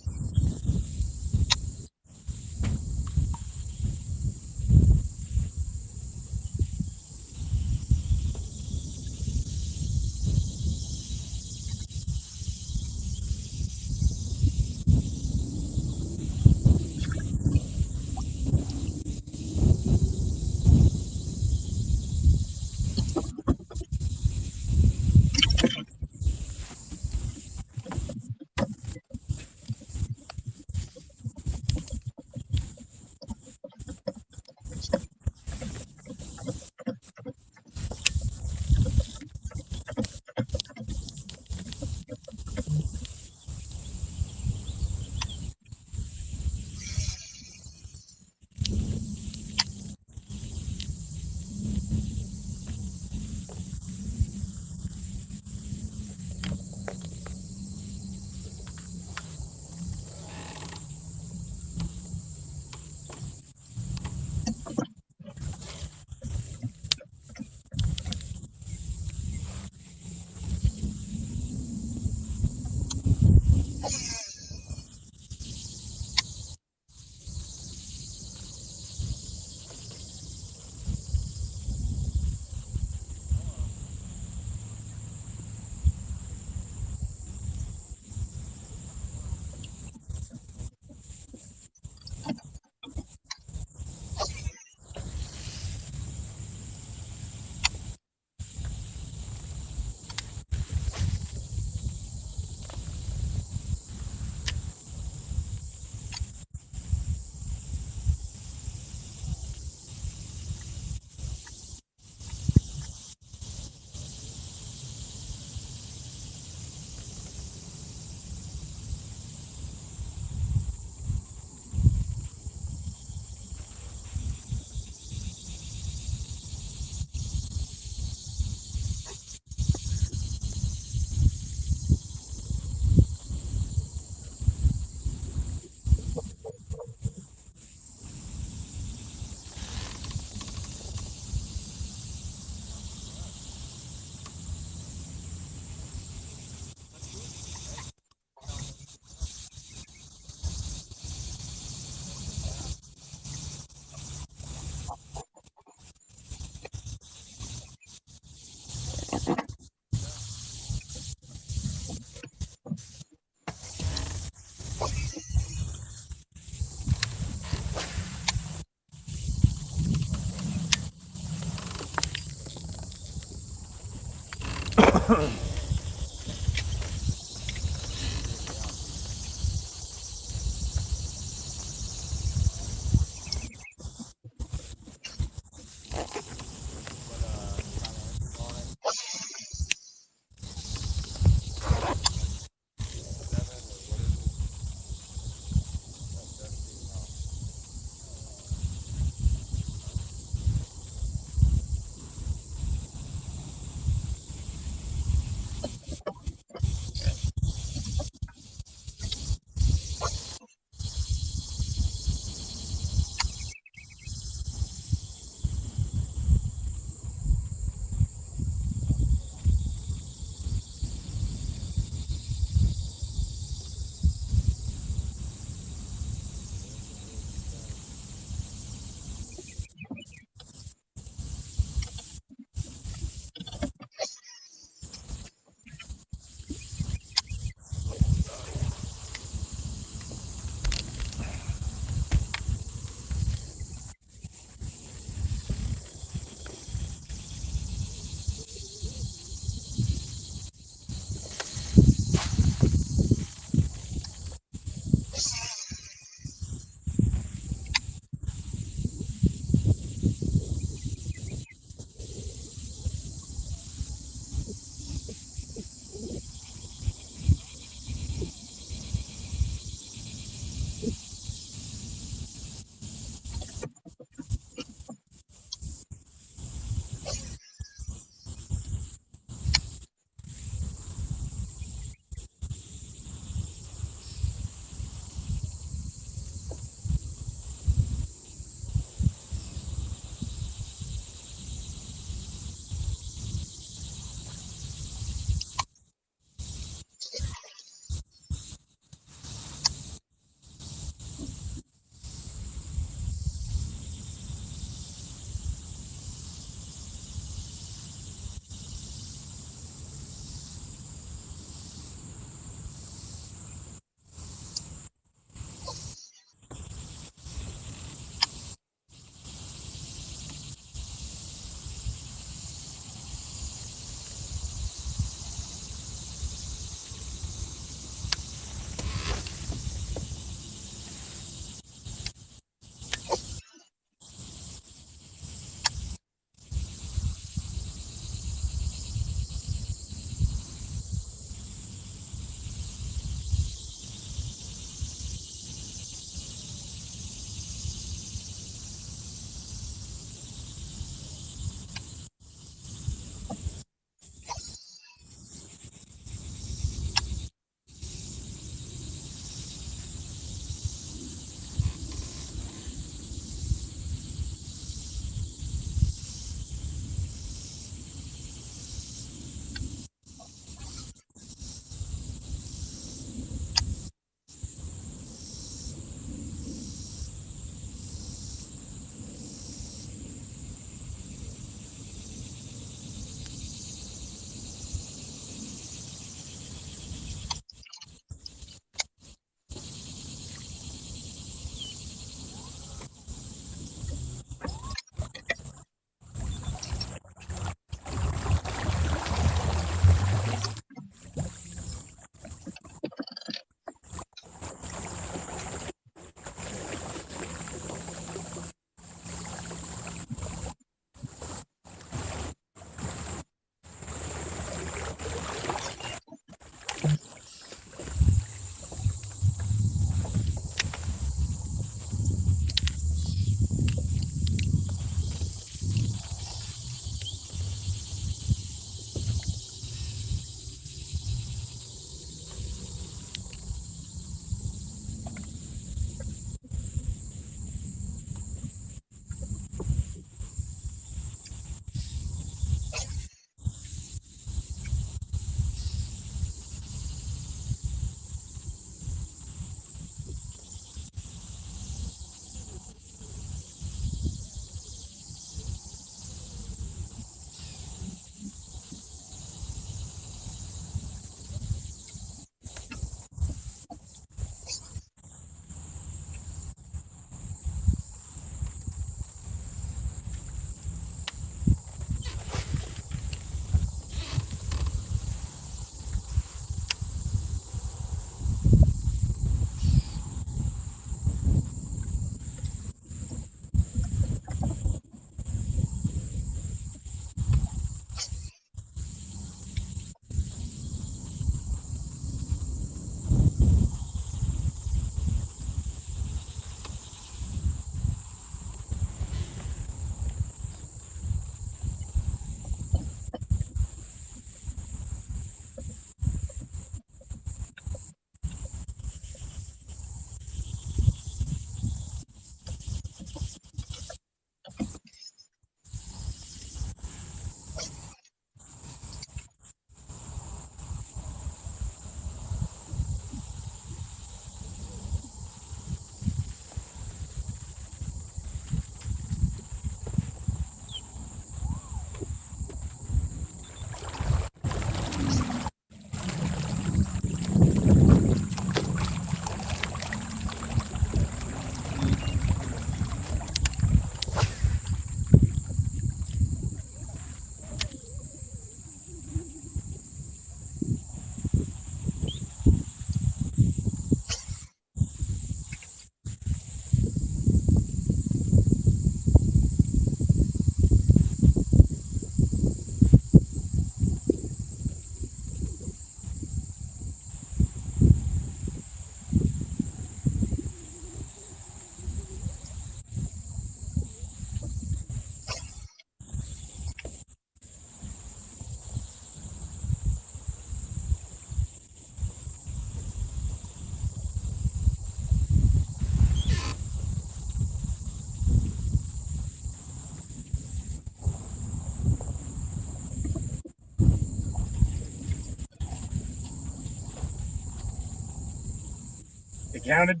F: counted.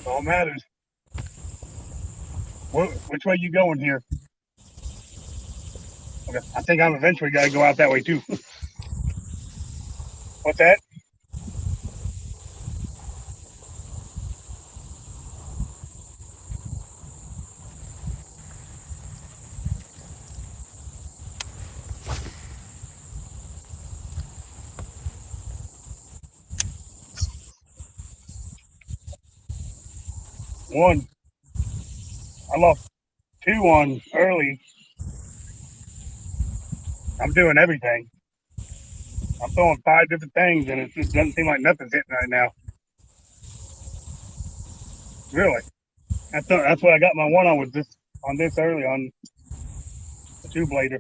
F: All matters. Which way you going here? Okay. I think I'm eventually got to go out that way too. What's that? One. I lost 2 on early. I'm doing everything. I'm throwing 5 different things, and it just doesn't seem like nothing's hitting right now. Really? That's what I got my one on with this early on the 2-blader.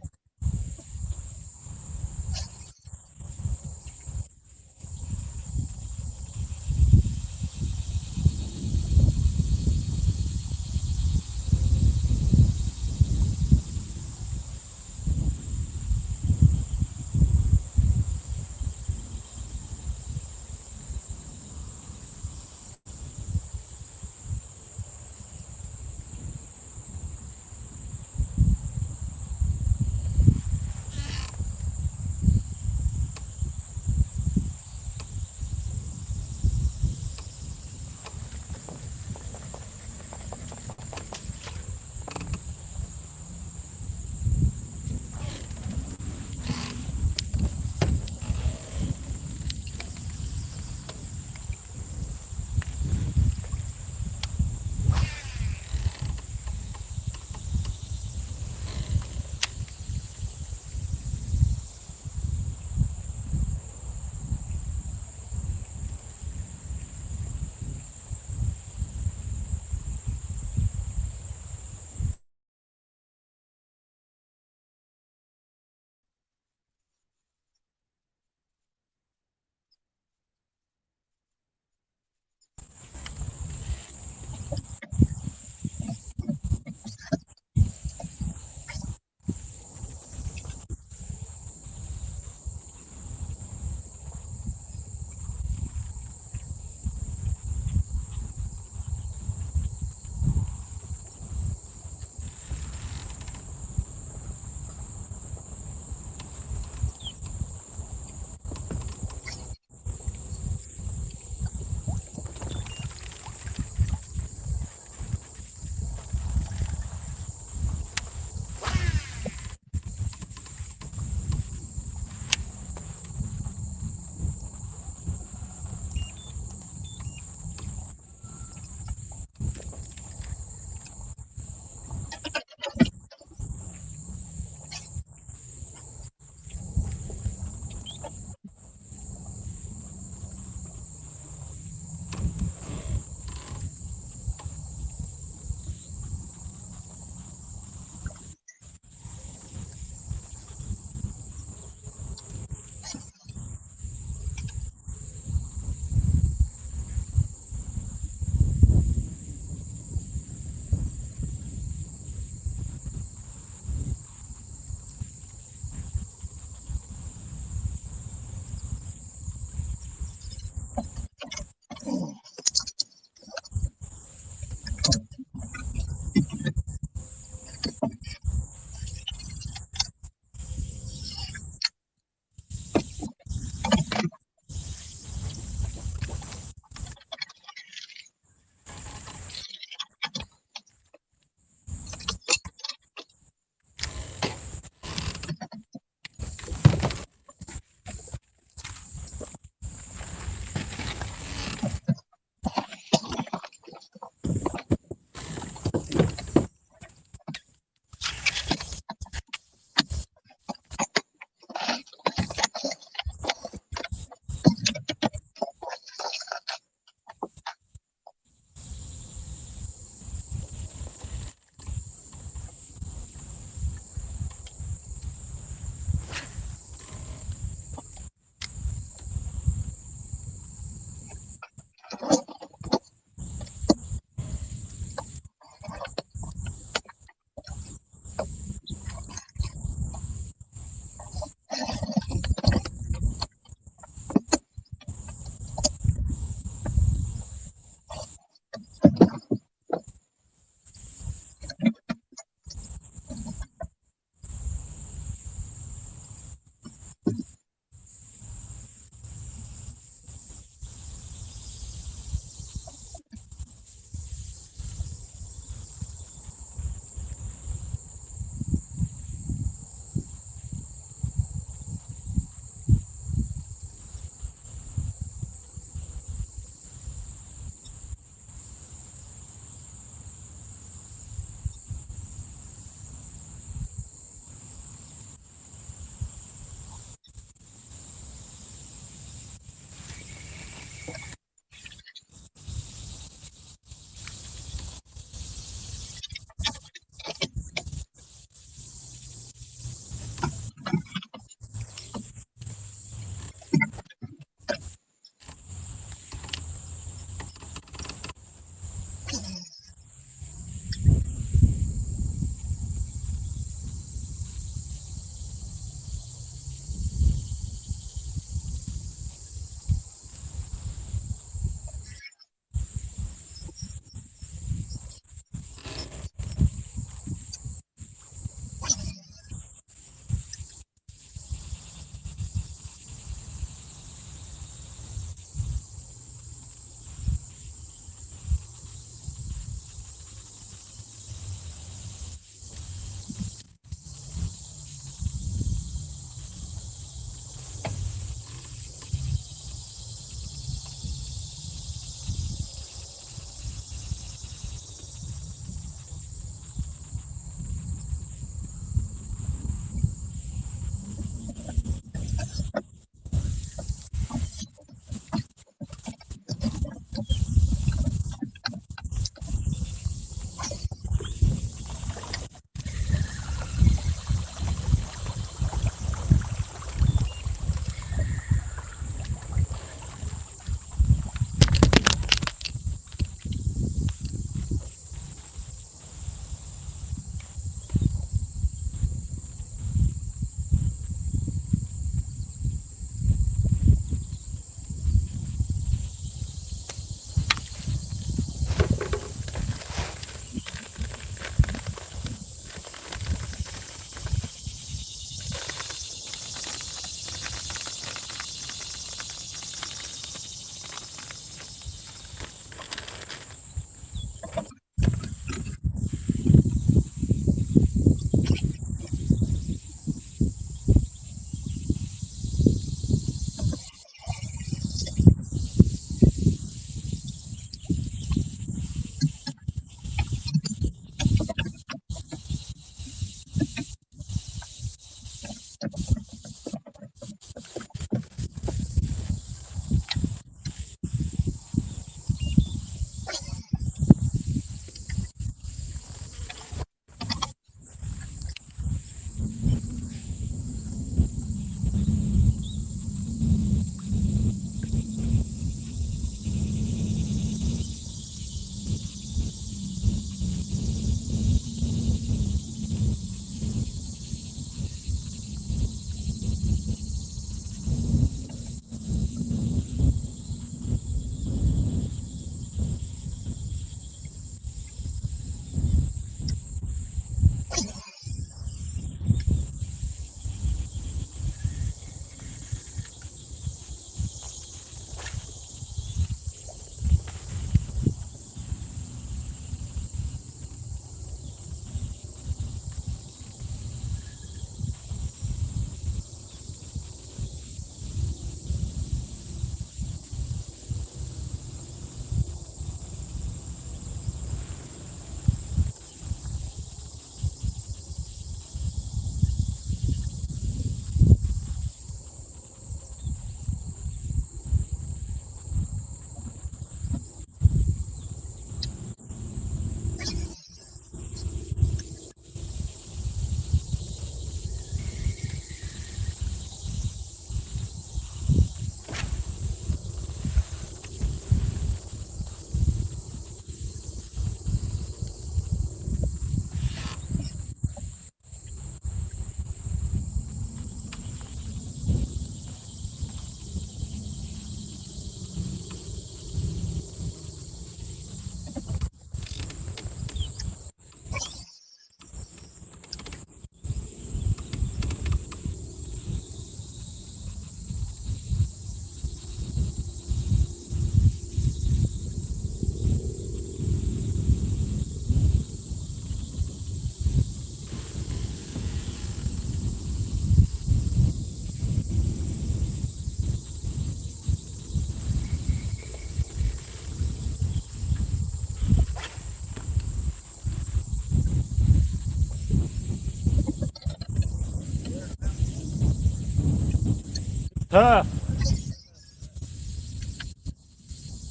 C: tough.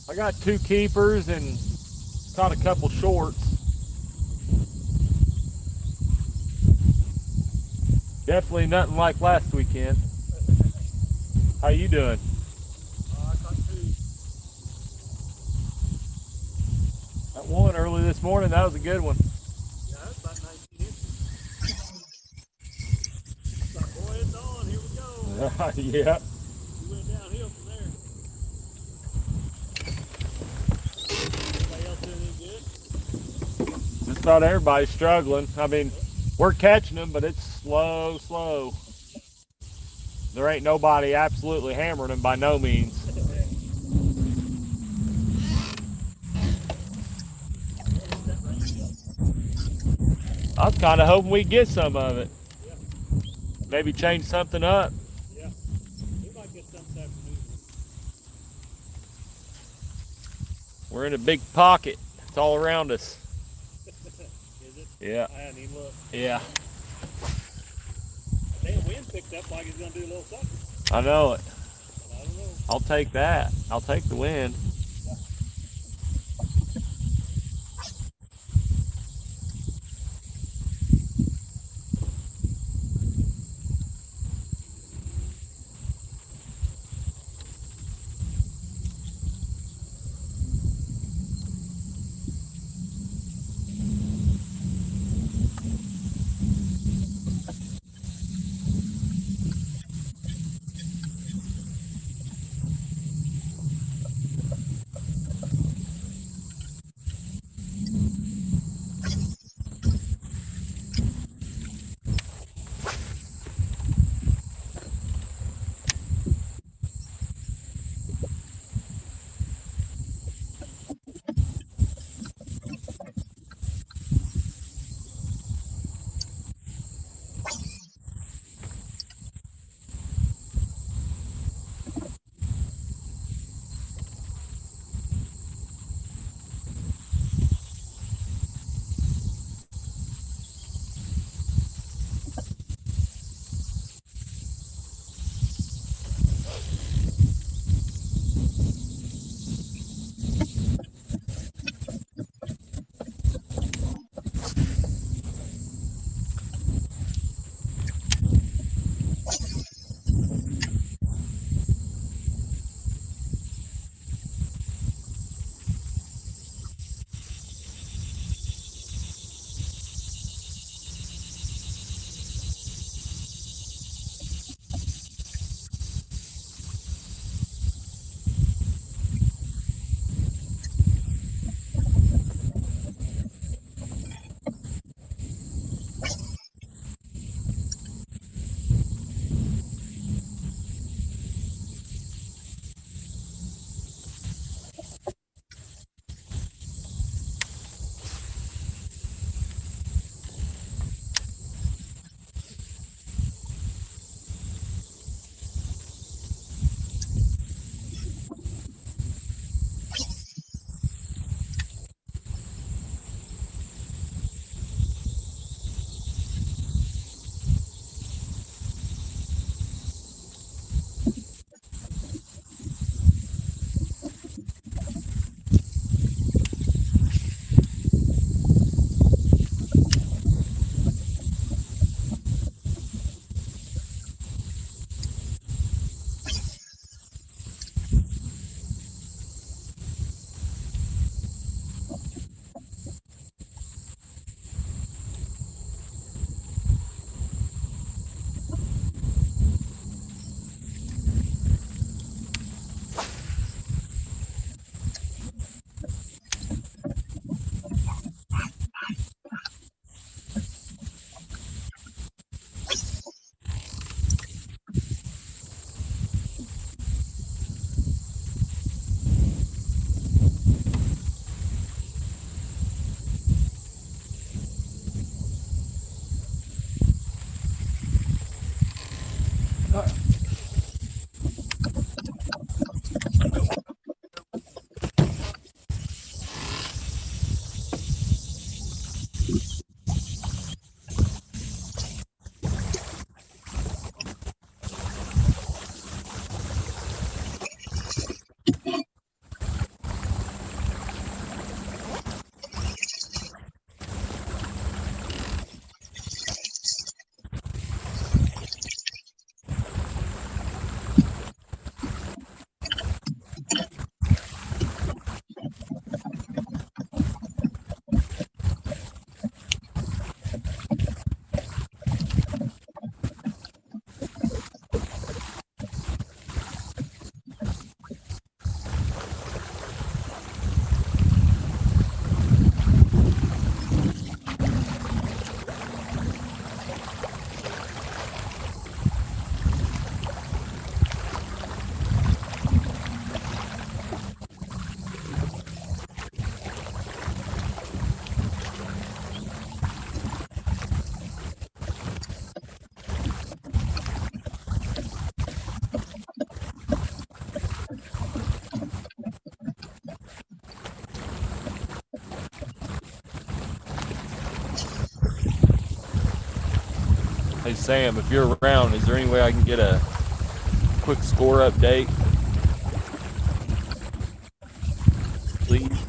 C: I got 2 keepers and caught a couple shorts. Definitely nothing like last weekend. How you doing?
H: I caught 2.
C: That one early this morning, that was a good one.
H: Yeah, that's about 19 inches. I thought, boy, it's on. Here we go.
C: Yeah.
H: We went downhill from there. Anybody else doing any good?
C: Just about everybody's struggling. I mean, we're catching them, but it's slow. There ain't nobody absolutely hammering them by no means. I was kind of hoping we'd get some of it.
H: Yeah.
C: Maybe change something up.
H: Yeah. We might get some this afternoon.
C: We're in a big pocket. It's all around us.
H: Is it?
C: Yeah.
H: I hadn't even looked.
C: Yeah.
H: Damn, wind picked up like it's going to do a little something.
C: I know it.
H: But I don't know.
C: I'll take that. I'll take the wind. Hey Sam, if you're around, is there any way I can get a quick score update, please?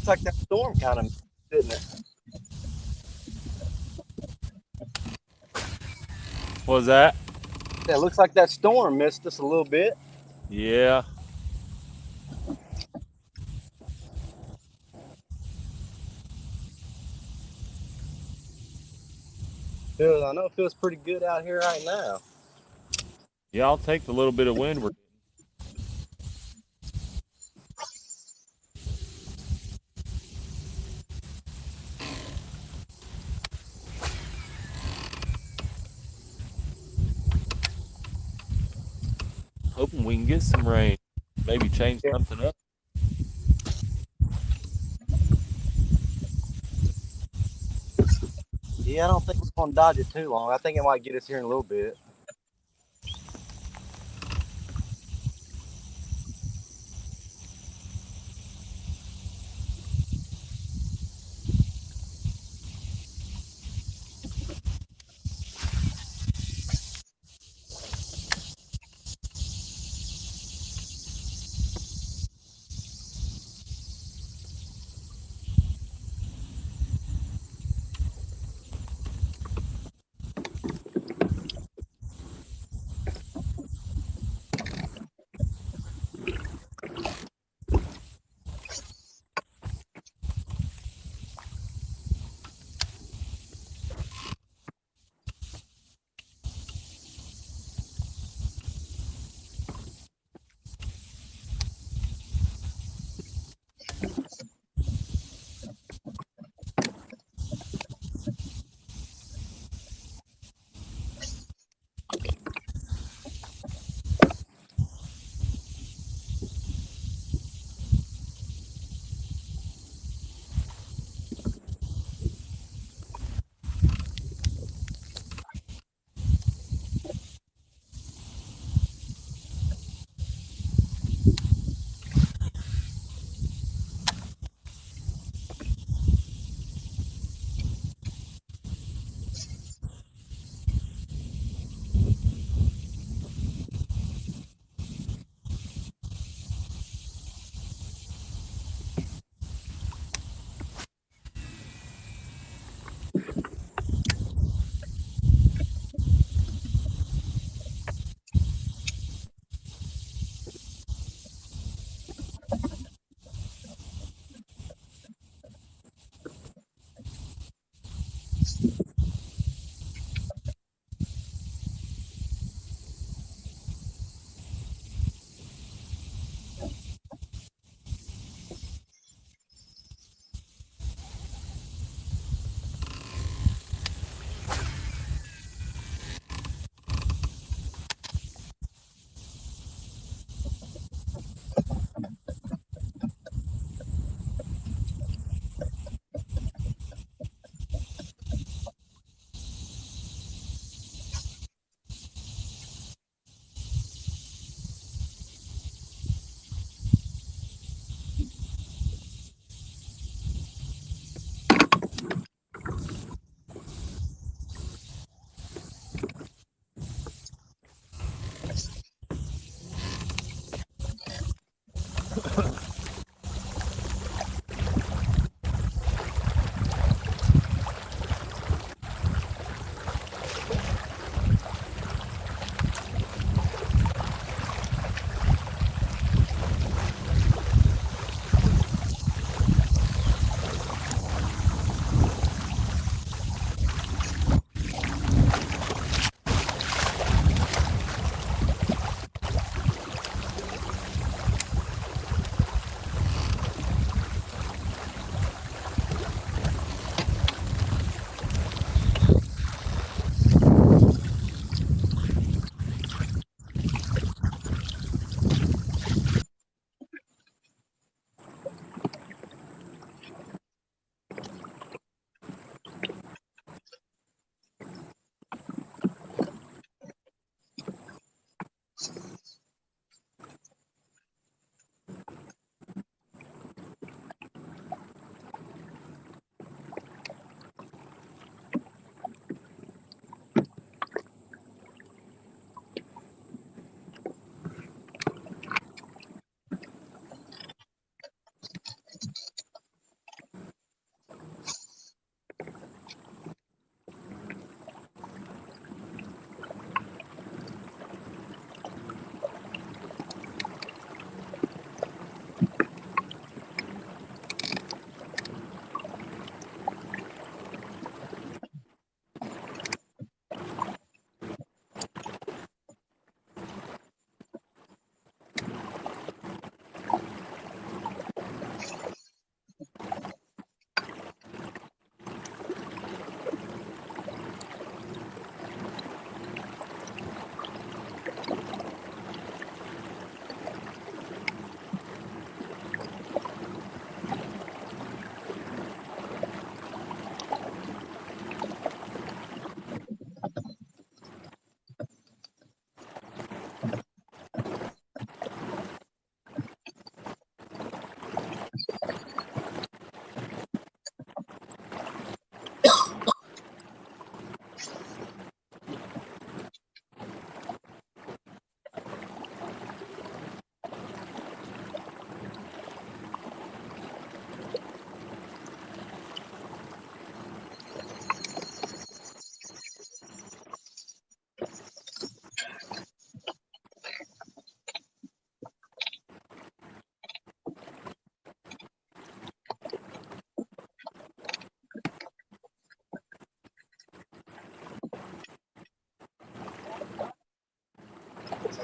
G: looks like that storm kind of, didn't it?
C: What was that?
G: Yeah, it looks like that storm missed us a little bit.
C: Yeah.
G: I know it feels pretty good out here right now.
C: Yeah, I'll take the little bit of wind we're getting. Hoping we can get some rain. Maybe change
G: Yeah.
C: something up.
G: Yeah, I don't think we're going to dodge it too long. I think it might get us here in a little bit.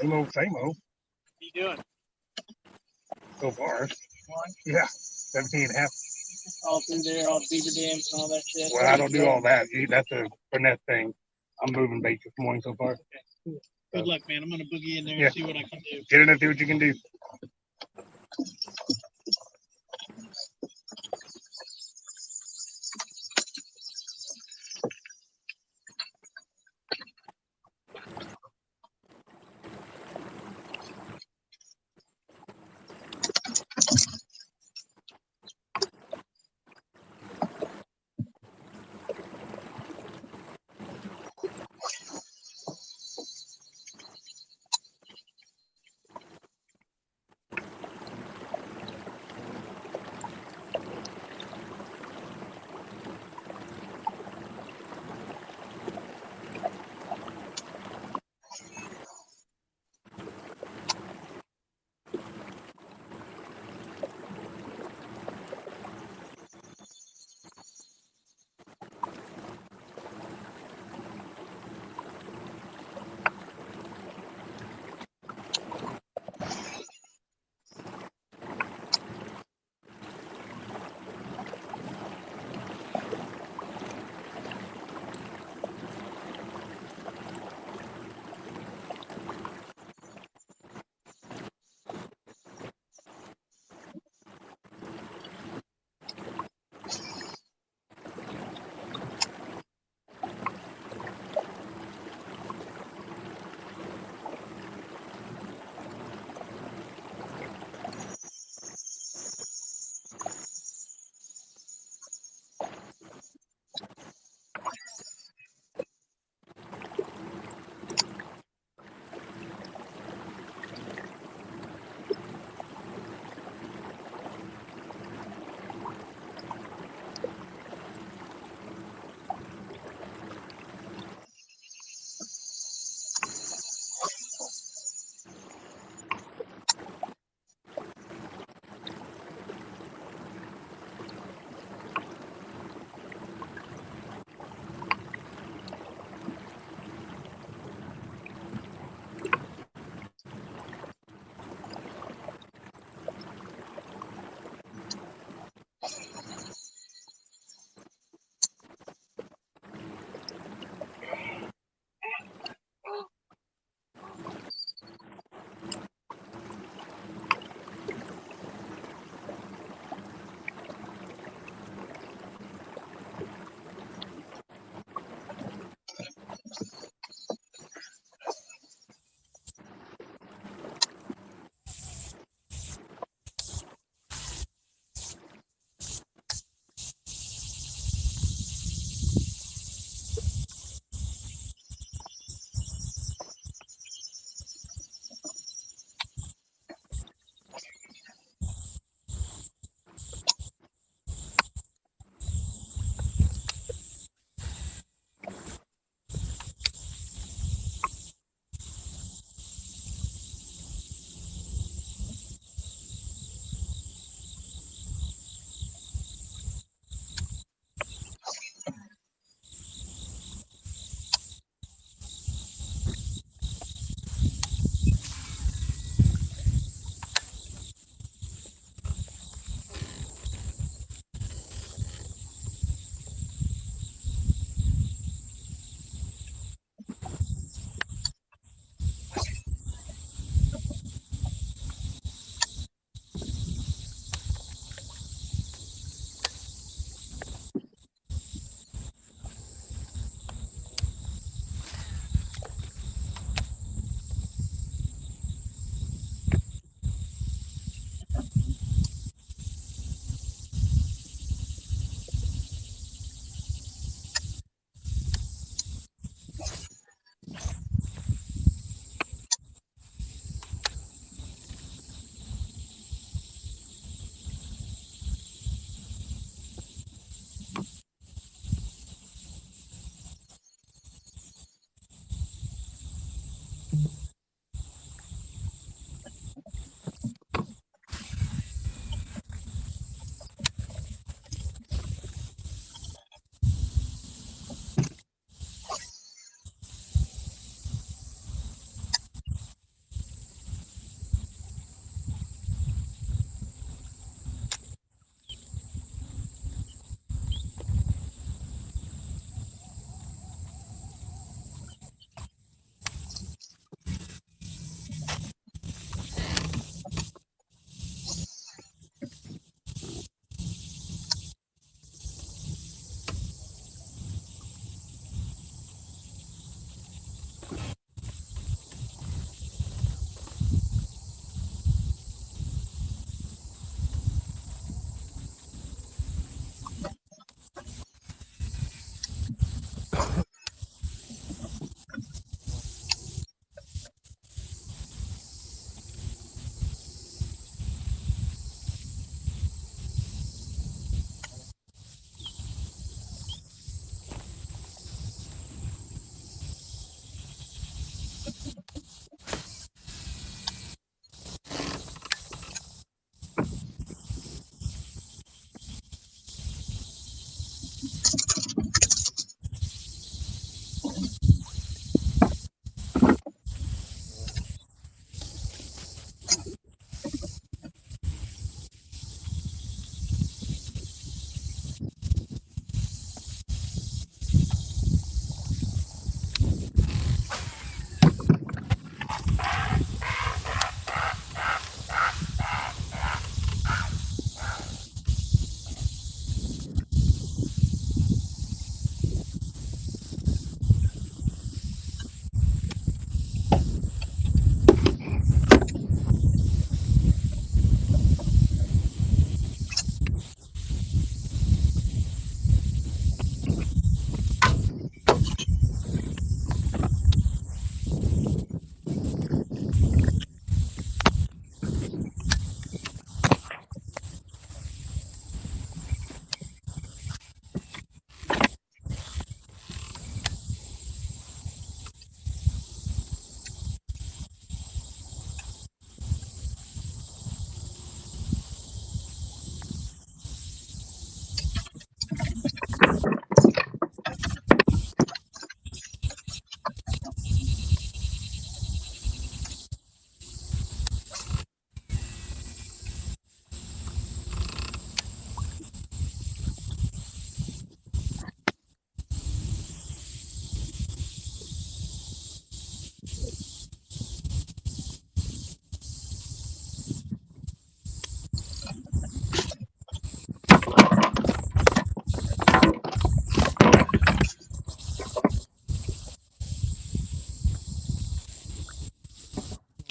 F: Same old.
E: What you doing?
F: So far. Yeah, 17 and a half.
E: All through there, all the beaver dams and all that shit.
F: Well, I don't do all that. That's a finesse thing. I'm moving bait this morning so far.
E: Good luck, man. I'm gonna boogie in there
F: Yeah.
E: and see what I can do.
F: Get in and see what you can do.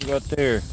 C: You got there.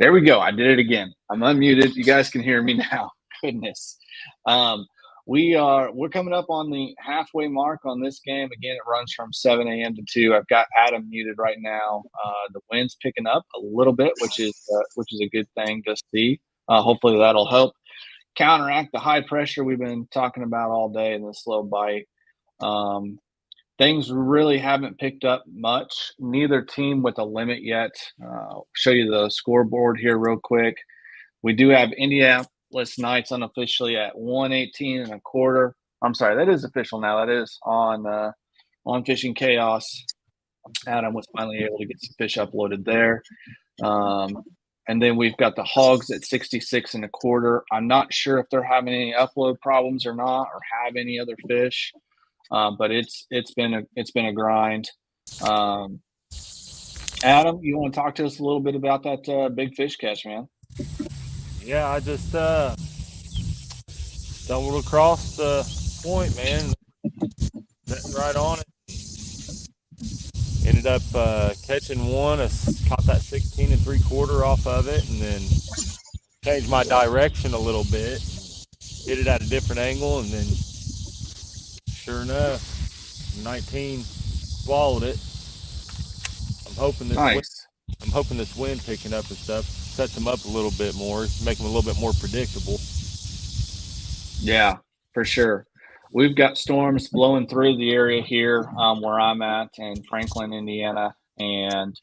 A: There we go. I did it again. I'm unmuted. You guys can hear me now. Goodness. We're coming up on the halfway mark on this game. Again, it runs from 7 a.m. to 2. I've got Adam muted right now. The wind's picking up a little bit, which is a good thing to see. Hopefully that'll help counteract the high pressure we've been talking about all day in the slow bite. Things really haven't picked up much. Neither team with a limit yet. Show you the scoreboard here real quick. We do have Indianapolis Knights unofficially at 118 and a quarter. I'm sorry, that is official now. That is on Fishing Chaos. Adam was finally able to get some fish uploaded there. And then we've got the Hawgs at 66 and a quarter. I'm not sure if they're having any upload problems or not, or have any other fish. But it's been a grind. Adam, you want to talk to us a little bit about that big fish catch, man?
C: Yeah, I just stumbled across the point, man. Sitting right on it. Ended up catching one. I caught that 16 3/4 off of it, and then changed my direction a little bit. Hit it at a different angle, and then sure enough, 19 swallowed it. I'm hoping this wind picking up and stuff sets them up a little bit more, make them a little bit more predictable.
A: Yeah, for sure. We've got storms blowing through the area here where I'm at in Franklin, Indiana, and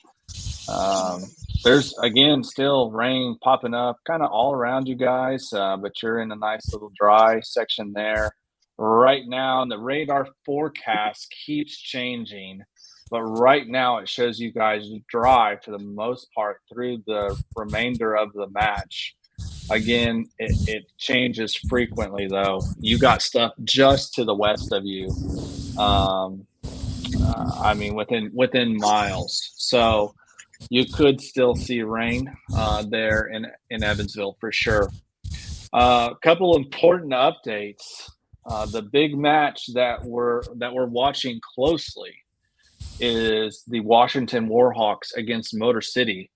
A: there's, again, still rain popping up kind of all around you guys, but you're in a nice little dry section there. Right now, the radar forecast keeps changing, but right now it shows you guys dry for the most part through the remainder of the match. Again, it changes frequently, though. You got stuff just to the west of you. I mean, within miles. So you could still see rain there in Evansville for sure. A couple important updates. The big match that we're watching closely is the Washington Warhawks against Motor City.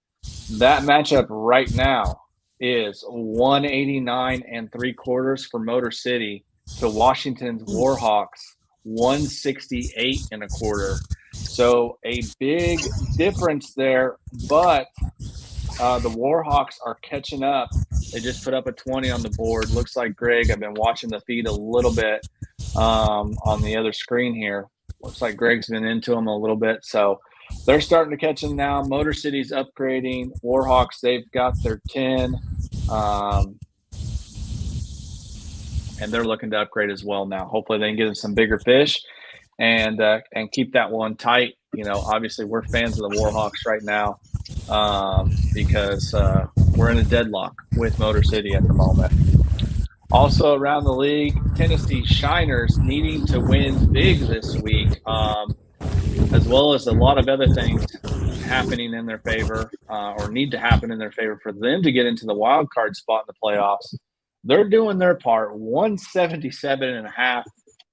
A: That matchup right now is 189 3/4 for Motor City to Washington's Warhawks 168 1/4. So a big difference there, but the Warhawks are catching up. They just put up a 20 on the board. Looks like Greg, I've been watching the feed a little bit on the other screen here. Looks like Greg's been into them a little bit. So they're starting to catch them now. Motor City's upgrading. Warhawks, they've got their 10. and they're looking to upgrade as well now. Hopefully they can get some bigger fish and keep that one tight. Obviously we're fans of the Warhawks right now because we're in a deadlock with Motor City at the moment. Also around the league, Tennessee Shiners needing to win big this week, as well as a lot of other things happening in their favor or need to happen in their favor for them to get into the wild card spot in the playoffs. They're doing their part, 177.5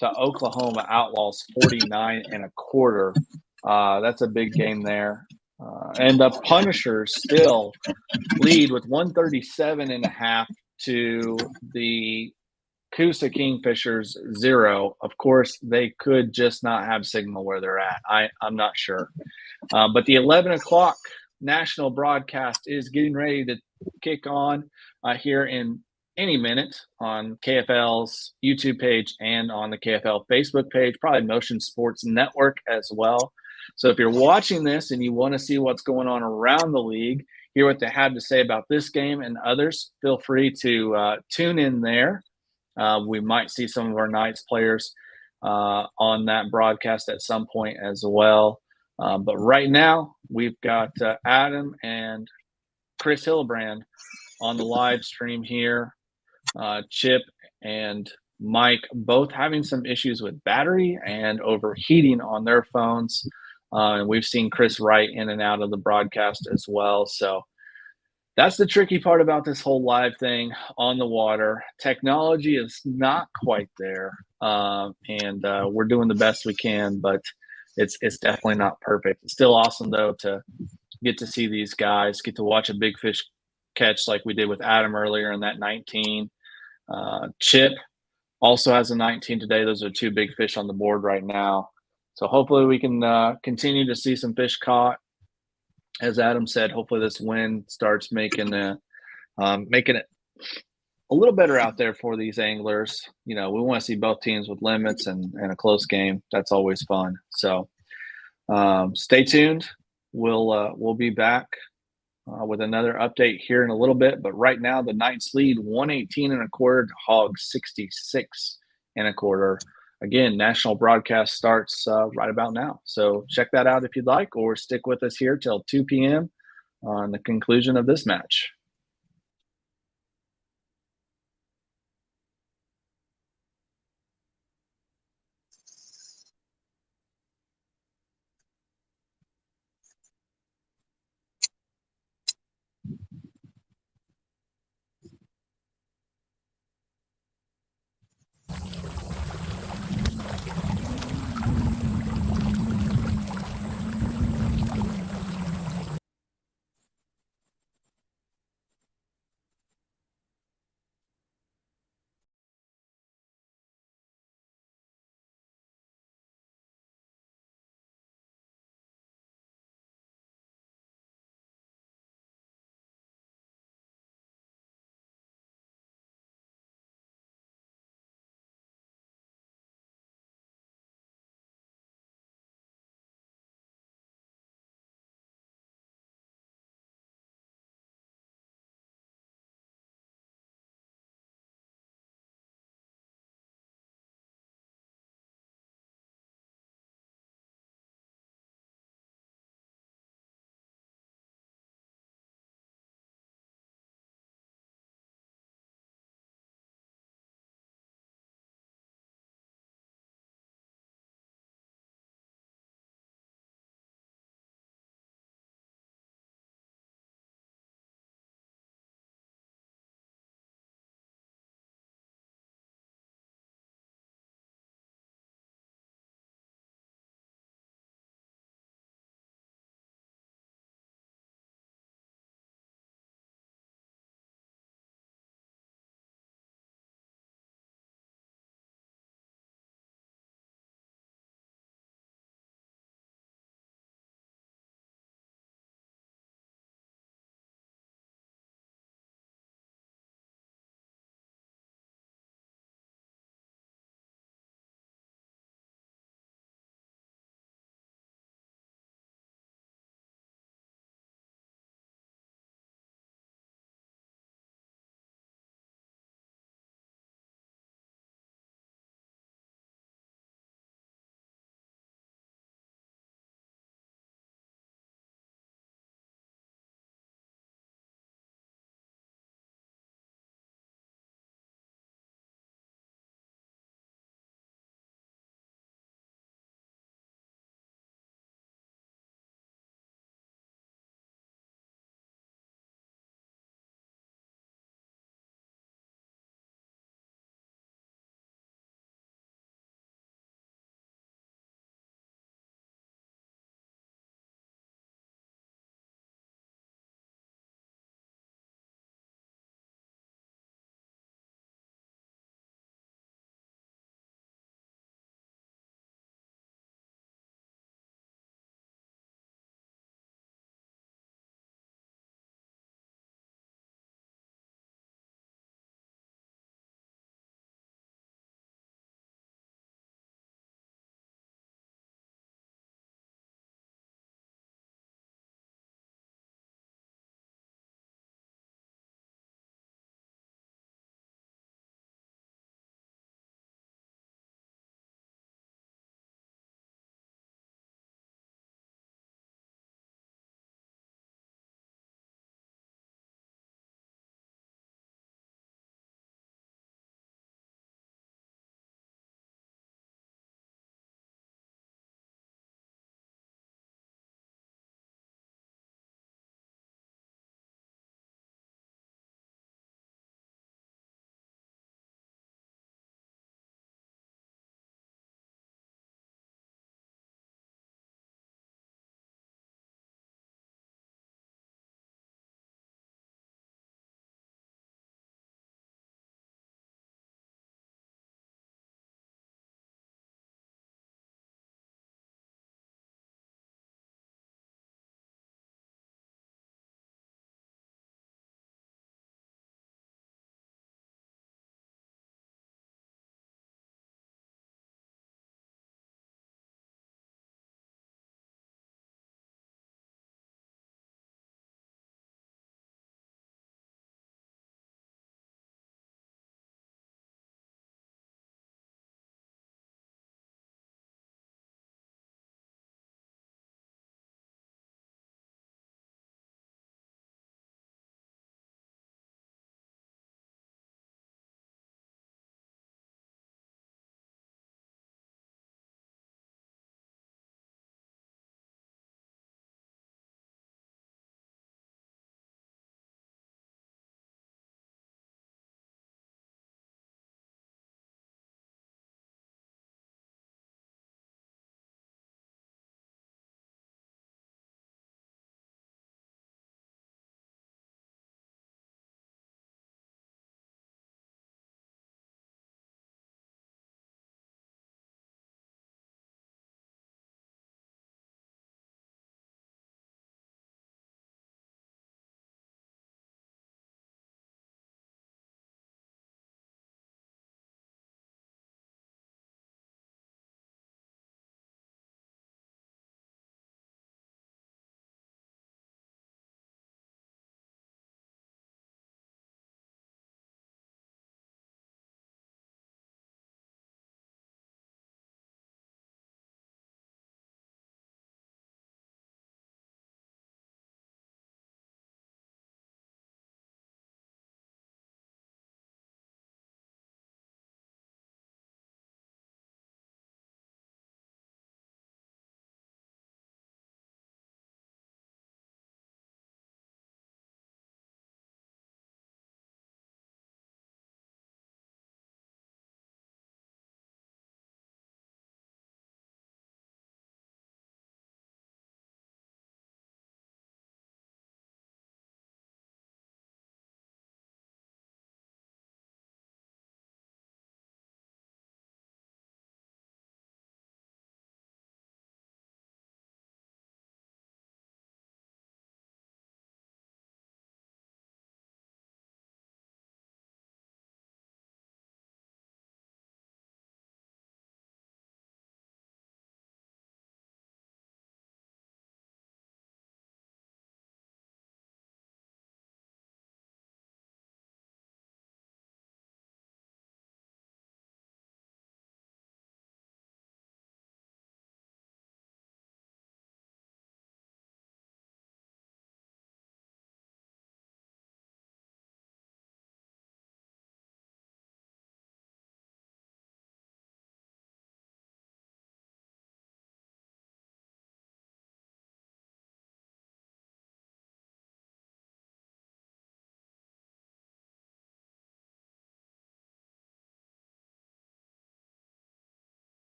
A: to Oklahoma Outlaws 49.25. That's a big game there. And the Punishers still lead with 137.5 to the Coosa Kingfishers 0. Of course, they could just not have signal where they're at. I'm not sure. But the 11 o'clock national broadcast is getting ready to kick on here in any minute on KFL's YouTube page and on the KFL Facebook page, probably Motion Sports Network as well. So if you're watching this and you want to see what's going on around the league, hear what they have to say about this game and others, feel free to tune in there. We might see some of our Knights players on that broadcast at some point as well. But right now, we've got Adam and Chris Hillebrand on the live stream here. Chip and Mike both having some issues with battery and overheating on their phones. And we've seen Chris Wright in and out of the broadcast as well. So that's the tricky part about this whole live thing on the water. Technology is not quite there, and we're doing the best we can, but it's definitely not perfect. It's still awesome, though, to get to see these guys, get to watch a big fish catch like we did with Adam earlier in that 19. Chip also has a 19 today. Those are two big fish on the board right now. So hopefully we can continue to see some fish caught. As Adam said, hopefully this wind starts making it a little better out there for these anglers. We want to see both teams with limits and a close game. That's always fun. So stay tuned. We'll be back with another update here in a little bit. But right now, the Knights lead 118.25 to Hawgs 66.25. Again, national broadcast starts right about now. So check that out if you'd like, or stick with us here till 2 p.m. on the conclusion of this match.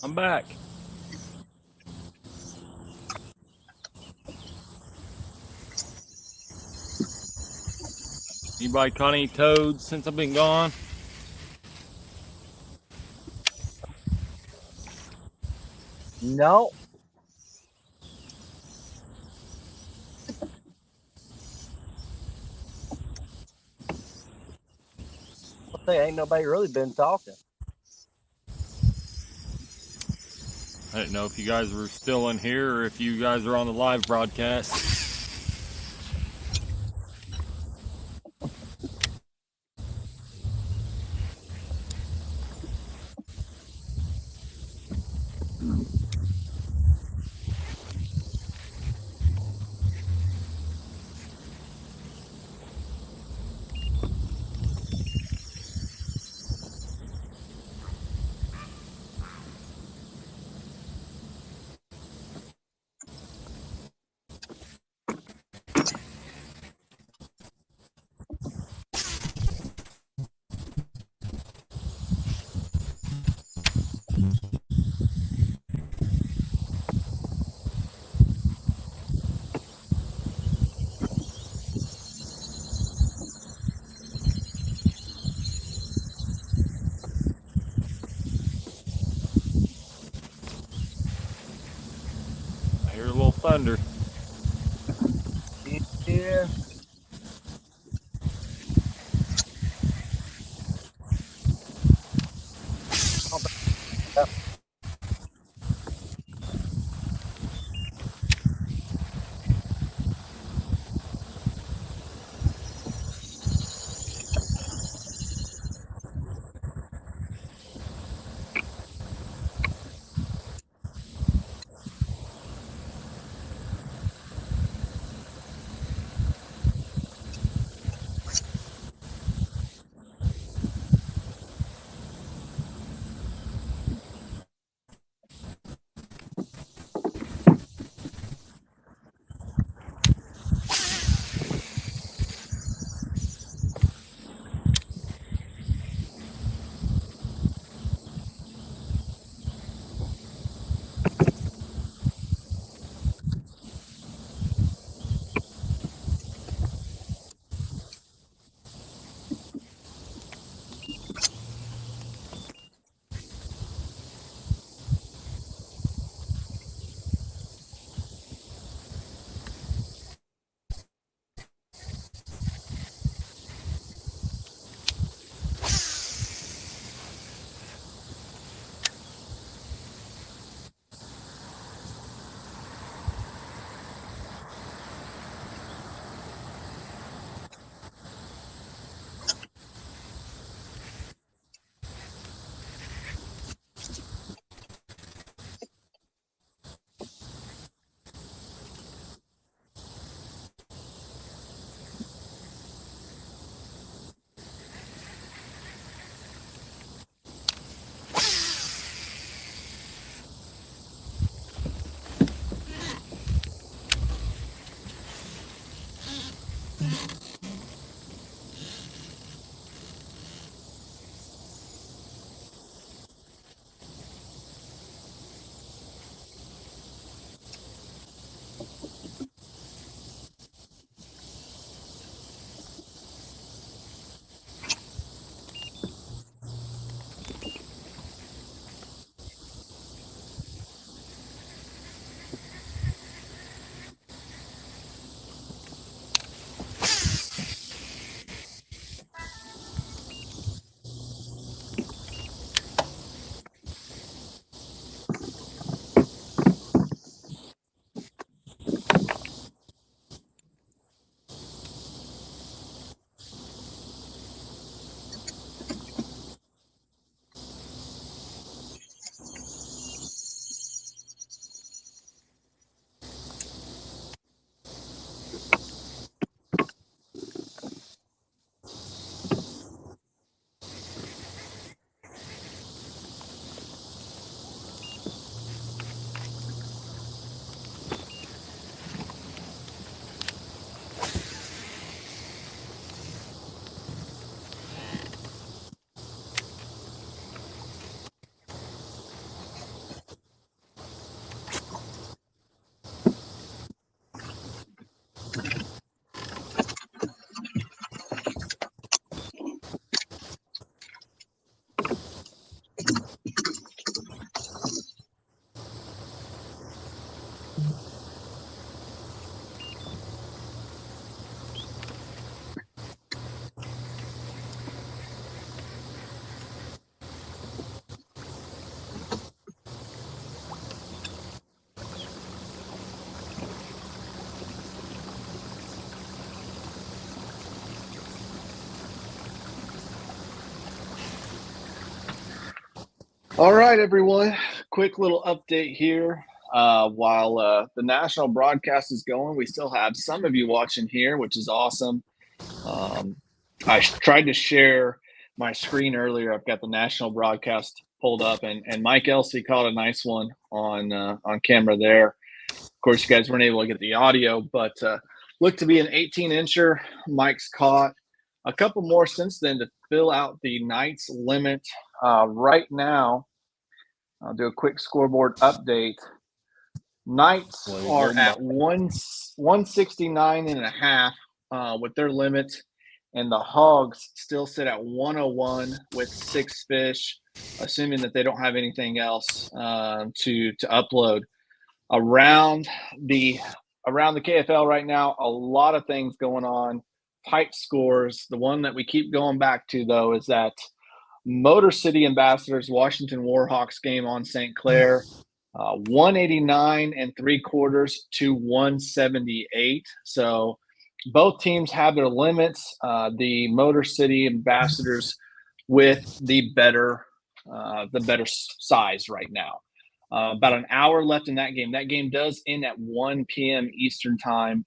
C: I'm back. Anybody caught any toads since I've been gone?
G: No. I think ain't nobody really been talking.
C: I didn't know if you guys were still in here or if you guys are on the live broadcast. I hear a little thunder.
G: Yeah.
A: All right, everyone. Quick little update here. While the national broadcast is going, we still have some of you watching here, which is awesome. I tried to share my screen earlier. I've got the national broadcast pulled up, and Mike Elsey caught a nice one on camera there. Of course, you guys weren't able to get the audio, but looked to be an 18-incher. Mike's caught a couple more since then to fill out the Knights limit. Right now, I'll do a quick scoreboard update. Knights are at 169 and a half with their limit, and the Hogs still sit at 101 with 6 fish, assuming that they don't have anything else to upload. Around the KFL right now, a lot of things going on. Tight scores. The one that we keep going back to, though, is that Motor City Ambassadors Washington Warhawks game on St. Clair, 189 3/4 to 178. So both teams have their limits. The Motor City Ambassadors with the better size right now. About an hour left in that game. That game does end at 1 p.m. Eastern time.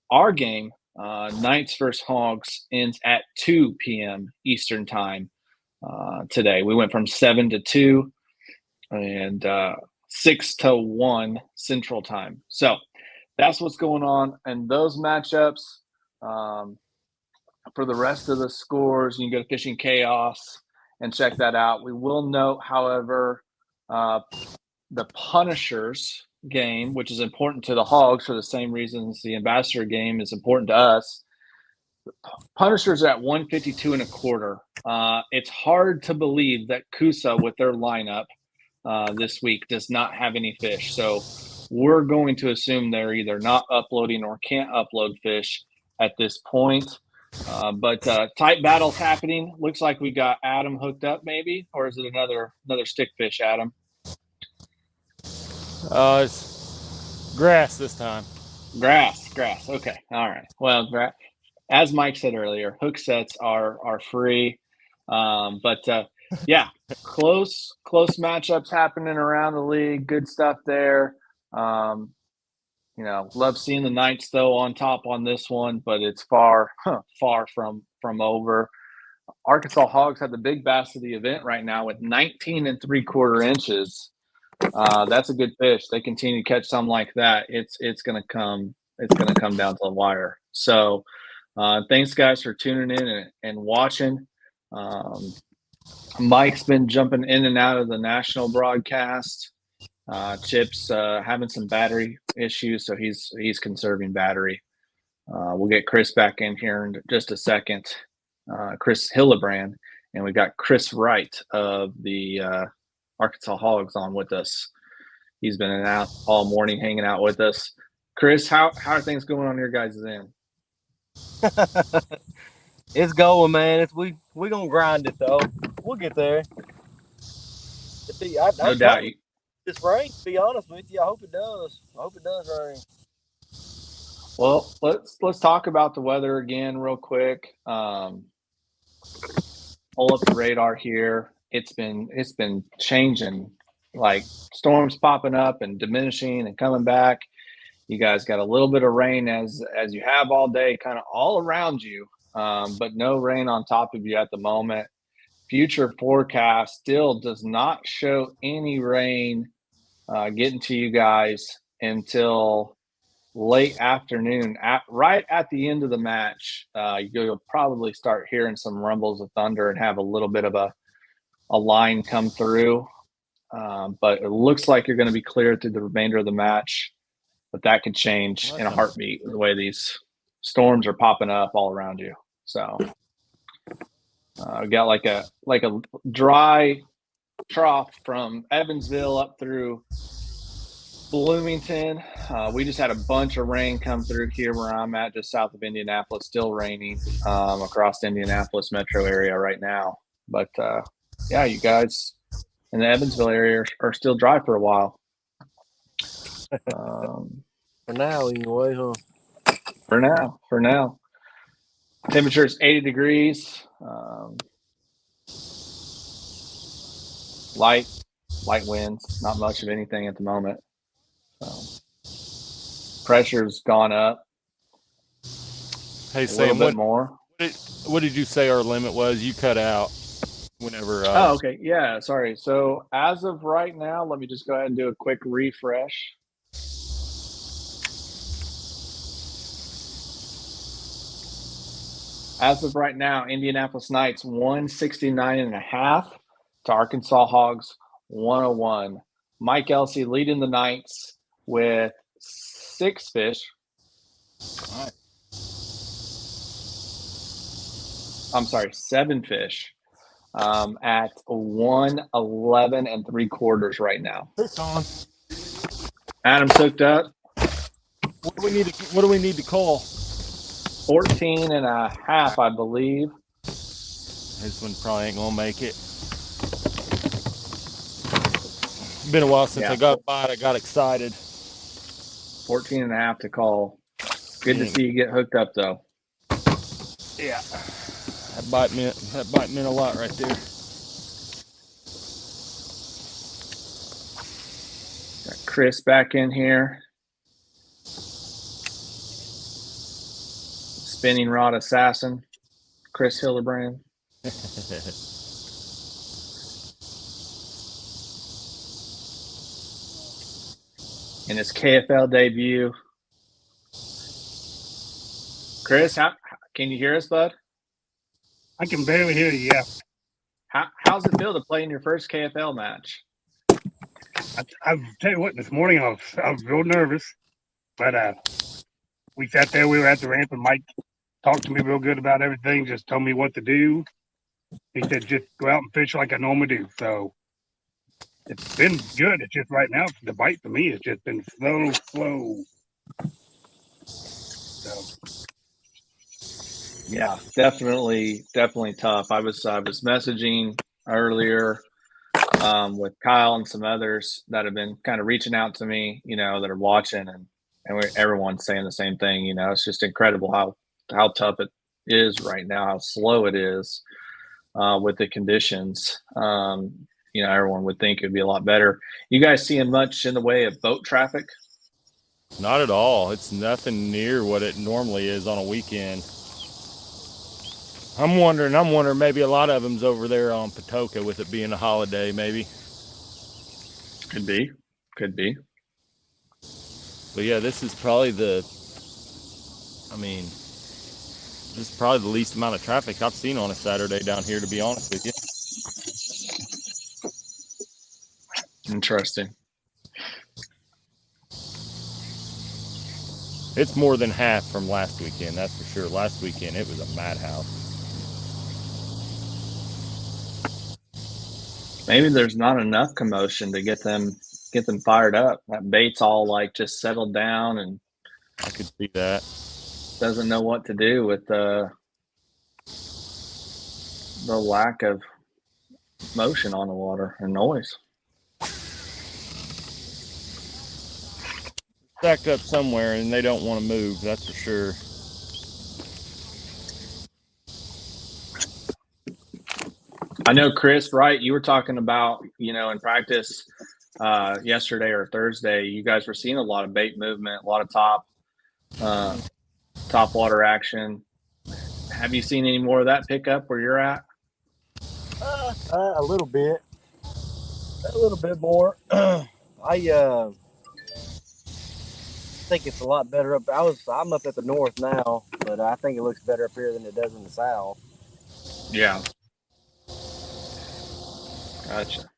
A: Our game, Knights versus Hogs, ends at 2 p.m. Eastern time today. We went from 7 to 2 and 6 to 1 Central time. So that's what's going on. And those matchups, for the rest of the scores, you can go to Fishing Chaos and check that out. We will note, however, the Punishers game, which is important to the Hogs for the same reasons the Ambassador game is important to us. Punishers are at 152 1/4. It's hard to believe that Coosa with their lineup this week does not have any fish. So we're going to assume they're either not uploading or can't upload fish at this point. But tight battles happening. Looks like we got Adam hooked up, maybe, or is it another stick fish, Adam?
C: It's grass this time.
A: Grass. Okay, all right. Well, as Mike said earlier, hook sets are free. But yeah, close matchups happening around the league. Good stuff there. Love seeing the Knights though on top on this one, but it's far from over. Arkansas Hogs had the big bass of the event right now with 19 3/4 inches. That's a good fish. They continue to catch some like that. It's gonna come down to the wire. So thanks guys for tuning in and watching. Mike's been jumping in and out of the national broadcast. Chip's having some battery issues, so he's conserving battery. We'll get Chris back in here in just a second. Chris Hillebrand, and we got Chris Wright of the Arkansas Hogs on with us. He's been in and out all morning, hanging out with us. Chris, how are things going on your guys' end?
G: It's going, man. We gonna grind it though. We'll get there.
A: No doubt.
G: This rain, to be honest with you, I hope it does. I hope it does rain.
A: Well, let's talk about the weather again real quick. Pull up the radar here. It's been changing, like storms popping up and diminishing and coming back. You guys got a little bit of rain as you have all day, kind of all around you, but no rain on top of you at the moment. Future forecast still does not show any rain getting to you guys until late afternoon. Right at the end of the match, you'll probably start hearing some rumbles of thunder and have a little bit of a line come through. But it looks like you're going to be clear through the remainder of the match. But that could change in a heartbeat the way these storms are popping up all around you. So we got like a dry trough from Evansville up through Bloomington. We just had a bunch of rain come through here where I'm at, just south of Indianapolis. Still raining across the Indianapolis metro area right now. But yeah, you guys in the Evansville area are still dry for a while.
G: For now, anyway, huh?
A: For now. Temperature is 80 degrees. Light light winds, not much of anything at the moment. Pressure's gone up
C: Hey,
A: a little
C: Sam,
A: bit more.
C: what did you say our limit was? You cut out whenever.
A: Oh, okay. Yeah, sorry. So as of right now, let me just go ahead and do a quick refresh. As of right now, Indianapolis Knights 169.5 to Arkansas Hawgs 101. Mike Elsey leading the Knights with 6 fish.
C: All right.
A: I'm sorry, 7 fish at 111 3/4 right now.
C: It's on.
A: Adam's hooked up.
C: What do we need to call?
A: 14.5, I believe.
C: This one probably ain't gonna make it. Been a while since I got by it. I got excited.
A: 14.5 to call. Good to see you get hooked up, though.
C: Yeah, that bite meant a lot right there.
A: Got Chris back in here. Spinning rod assassin, Chris Hildebrand. In his KFL debut. Chris, can you hear us, bud?
F: I can barely hear you. Yeah.
A: How's it feel to play in your first KFL match?
F: I'll tell you what. This morning I was real nervous, but we sat there. We were at the ramp, and Mike talked to me real good about everything. Just told me what to do. He said, just go out and fish like I normally do. So it's been good. It's just right now, the bite for me has just been slow. So.
A: Yeah, definitely tough. I was messaging earlier with Kyle and some others that have been kind of reaching out to me, that are watching, and everyone's saying the same thing. It's just incredible how tough it is right now, how slow it is with the conditions. Everyone would think it'd be a lot better. You guys seeing much in the way of boat traffic?
C: Not at all. It's nothing near what it normally is on a weekend. I'm wondering maybe a lot of them's over there on Patoka with it being a holiday, maybe.
A: Could be.
C: But yeah, this is probably the least amount of traffic I've seen on a Saturday down here, to be honest with you.
A: Interesting.
C: It's more than half from last weekend, that's for sure. Last weekend, it was a madhouse.
A: Maybe there's not enough commotion to get them fired up. That bait's all just settled down, and
C: I could see that.
A: Doesn't know what to do with the lack of motion on the water and noise.
C: Stacked up somewhere, and they don't want to move, that's for sure.
A: I know, Chris, right? You were talking about, in practice yesterday or Thursday, you guys were seeing a lot of bait movement, a lot of top water action. Have you seen any more of that pick up where you're at?
G: A little bit more. I think it's a lot better up. I'm up at the north now, but I think it looks better up here than it does in the south.
A: Yeah. Gotcha.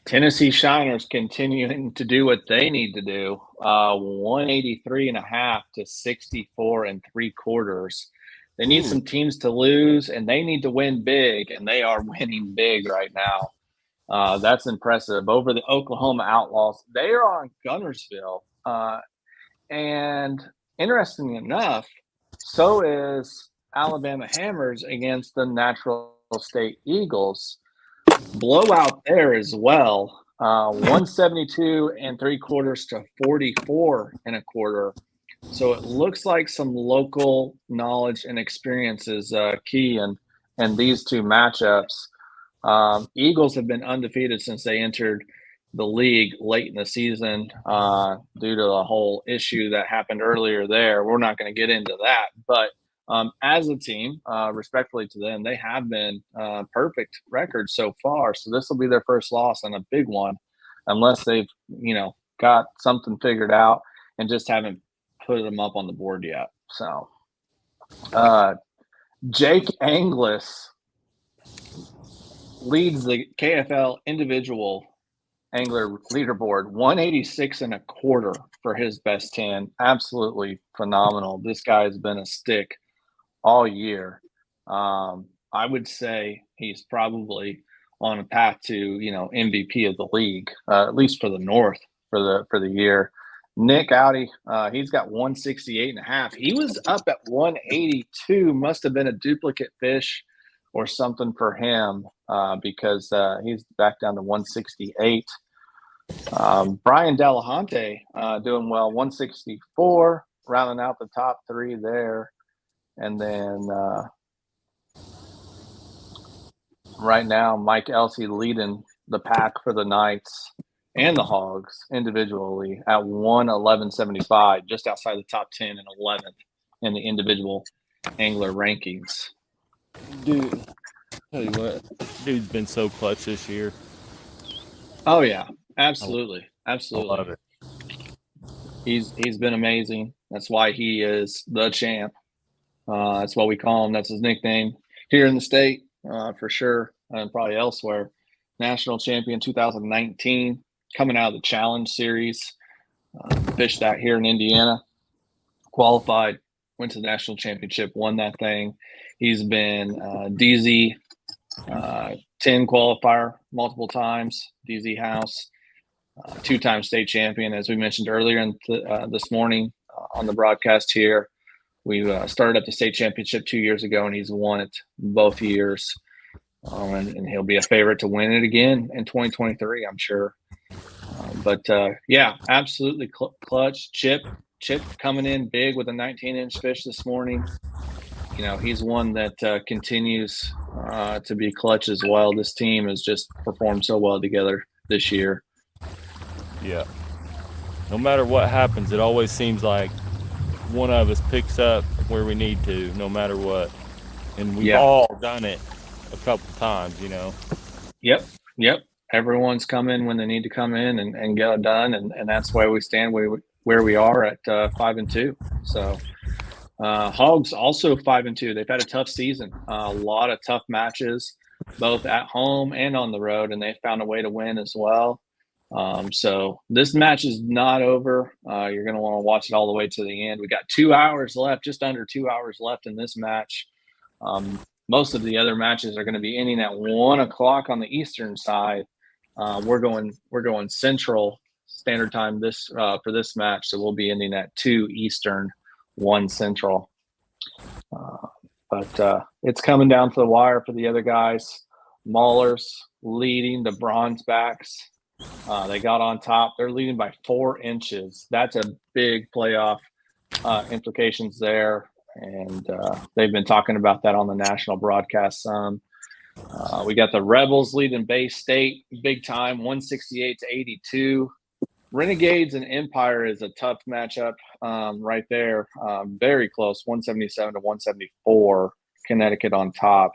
A: Tennessee Shiners continuing to do what they need to do. 183.5 to 64 3/4. They need some teams to lose, and they need to win big, and they are winning big right now. That's impressive. Over the Oklahoma Outlaws, they are on Gunnersville. And interestingly enough, so is Alabama Hammers against the Natural State Eagles. Blowout there as well. 172 3/4 to 44 1/4. So it looks like some local knowledge and experience is key in these two matchups. Eagles have been undefeated since they entered the league late in the season due to the whole issue that happened earlier there. We're not going to get into that, but as a team, respectfully to them, they have been perfect records so far. So this will be their first loss and a big one, unless they've got something figured out and just haven't put them up on the board yet. So Jake Anglis leads the KFL individual angler leaderboard, 186 1/4 for his best 10. Absolutely phenomenal. This guy has been a stick all year. I would say he's probably on a path to MVP of the league, at least for the North for the year. Nick Audi, he's got 168 1/2. He was up at 182. Must have been a duplicate fish or something for him because he's back down to 168. Brian Delahunty doing well, 164, rounding out the top three there. And then right now, Mike Elsey leading the pack for the Knights and the Hogs individually at 111.75, just outside the top 10 and 11th in the individual angler rankings.
C: Dude, tell you what, dude's been so clutch this year.
A: Oh yeah, absolutely, absolutely.
C: I love it.
A: He's been amazing. That's why he is the champ. That's what we call him. That's his nickname here in the state, for sure, and probably elsewhere. National champion 2019, coming out of the Challenge Series. Fished that here in Indiana. Qualified, went to the national championship, won that thing. He's been DZ 10 qualifier multiple times, DZ House, two-time state champion, as we mentioned earlier this morning on the broadcast here. We started up the state championship 2 years ago, and he's won it both years. And he'll be a favorite to win it again in 2023, I'm sure. But yeah, absolutely clutch. Chip coming in big with a 19-inch fish this morning. He's one that continues to be clutch as well. This team has just performed so well together this year.
C: Yeah. No matter what happens, it always seems like one of us picks up where we need to, no matter what. And we've all done it a couple times,
A: Yep. Everyone's come in when they need to come in and get it done, and that's why we stand where we are at 5-2. So Hogs also 5-2. They've had a tough season, a lot of tough matches, both at home and on the road, and they found a way to win as well. So this match is not over. You're going to want to watch it all the way to the end. We got 2 hours left, just under 2 hours left in this match. Most of the other matches are going to be ending at 1 o'clock on the Eastern side. We're going Central Standard Time for this match, so we'll be ending at 2 Eastern, 1 Central. But it's coming down to the wire for the other guys. Maulers leading the Bronzebacks. They got on top. They're leading by 4 inches. That's a big playoff implications there. And they've been talking about that on the national broadcast some. We got the Rebels leading Bay State big time, 168-82. Renegades and Empire is a tough matchup right there. Very close, 177-174. Connecticut on top.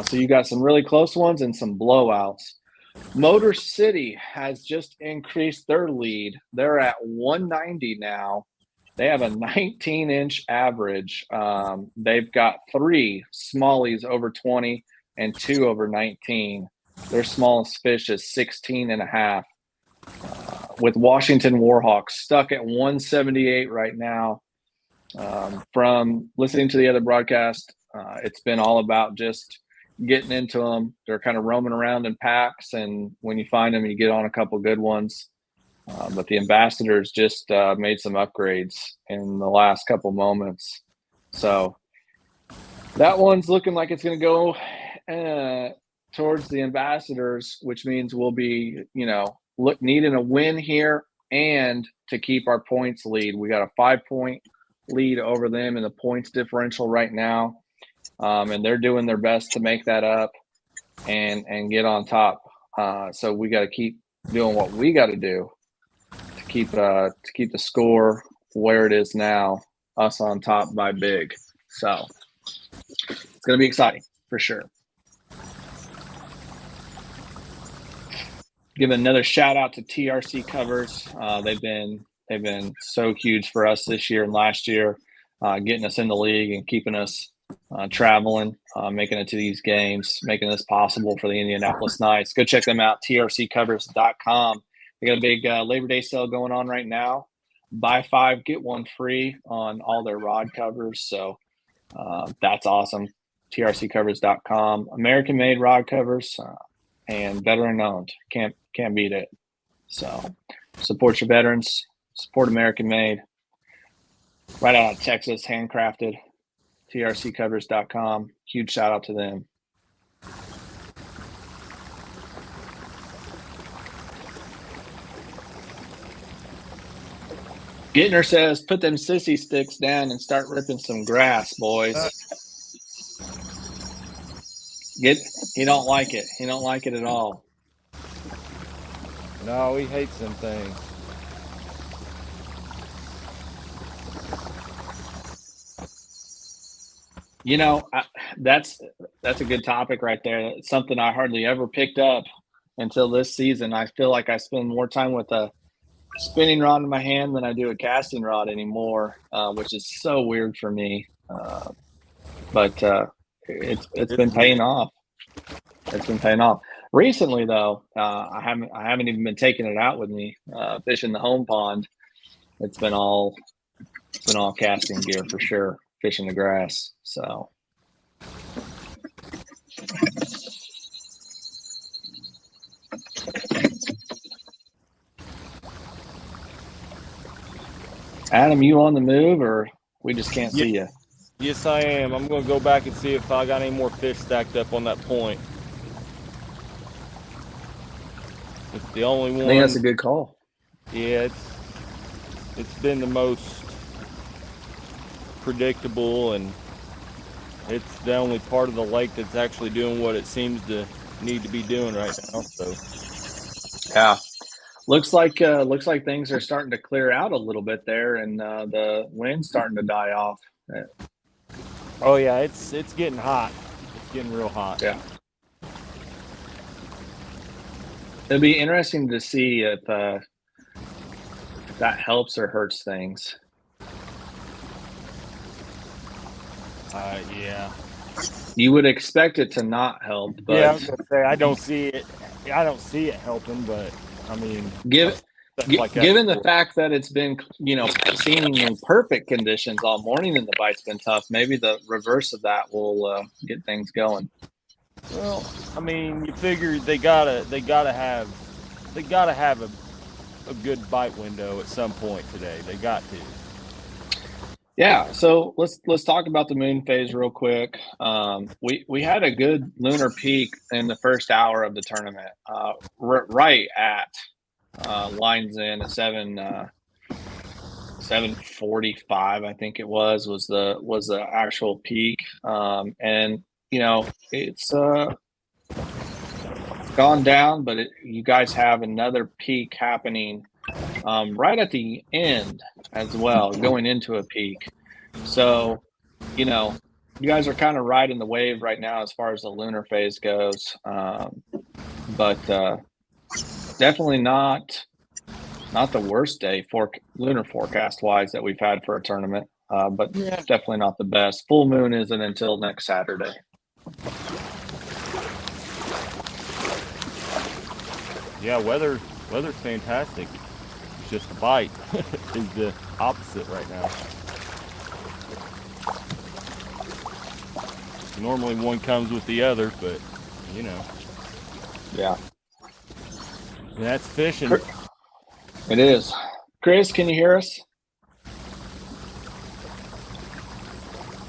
A: So you got some really close ones and some blowouts. Motor City has just increased their lead. They're at 190 now. They have a 19-inch average. They've got 3 smallies over 20 and 2 over 19. Their smallest fish is 16.5. With Washington Warhawks stuck at 178 right now. From listening to the other broadcast, it's been all about just getting into them. They're kind of roaming around in packs, and when you find them, you get on a couple good ones. But the ambassadors just made some upgrades in the last couple moments. So that one's looking like it's going to go towards the ambassadors, which means we'll be, needing a win here and to keep our points lead. We got a 5-point lead over them in the points differential right now. And they're doing their best to make that up and get on top. So we got to keep doing what we got to do to keep the score where it is now, us on top by big. So it's going to be exciting for sure. Give another shout out to TRC Covers. They've been so huge for us this year and last year, getting us in the league and keeping us traveling, making it to these games, making this possible for the Indianapolis Knights. Go check them out, trccovers.com. They got a big Labor Day sale going on right now. Buy 5, get 1 free on all their rod covers. So that's awesome. trccovers.com. American-made rod covers and veteran-owned. Can't beat it. So support your veterans. Support American-made. Right out of Texas, handcrafted. trccovers.com. Huge shout out to them. Gittner says, put them sissy sticks down and start ripping some grass, boys. He don't like it. He don't like it at all.
C: No, he hates them things.
A: That's a good topic right there. It's something I hardly ever picked up until this season. I feel like I spend more time with a spinning rod in my hand than I do a casting rod anymore, which is so weird for me. But it's been paying off. It's been paying off. Recently, though, I haven't even been taking it out with me fishing the home pond. It's been all casting gear for sure, fishing the grass. So. Adam, you on the move, or we just can't see you?
C: Yes, I am. I'm going to go back and see if I got any more fish stacked up on that point. It's the only one.
A: I think that's a good call.
C: Yeah, it's been the most predictable, and it's the only part of the lake that's actually doing what it seems to need to be doing right now. So,
A: yeah. Looks like things are starting to clear out a little bit there, and the wind's starting to die off.
C: Oh yeah, it's getting hot. It's getting real hot.
A: Yeah. It'll be interesting to see if that helps or hurts things.
C: Yeah.
A: You would expect it to not help, but
C: yeah, I was gonna say I don't see it helping, but I mean,
A: given the fact that it's been, seemingly perfect conditions all morning and the bite's been tough, maybe the reverse of that will get things going.
C: Well, I mean, you figure they gotta have a good bite window at some point today. They got to.
A: Yeah, so let's talk about the moon phase real quick. We had a good lunar peak in the first hour of the tournament, right at lines in at 7:45, I think it was the actual peak, and it's gone down, but you guys have another peak happening right at the end as well, going into a peak. So, you guys are kind of riding the wave right now as far as the lunar phase goes, but definitely not the worst day for lunar forecast wise that we've had for a tournament, but definitely not the best. Full moon isn't until next Saturday.
C: Yeah, weather's fantastic. It's just the bite is the opposite right now. Normally one comes with the other, but you know.
A: Yeah.
C: That's fishing.
A: It is. Chris, can you hear us?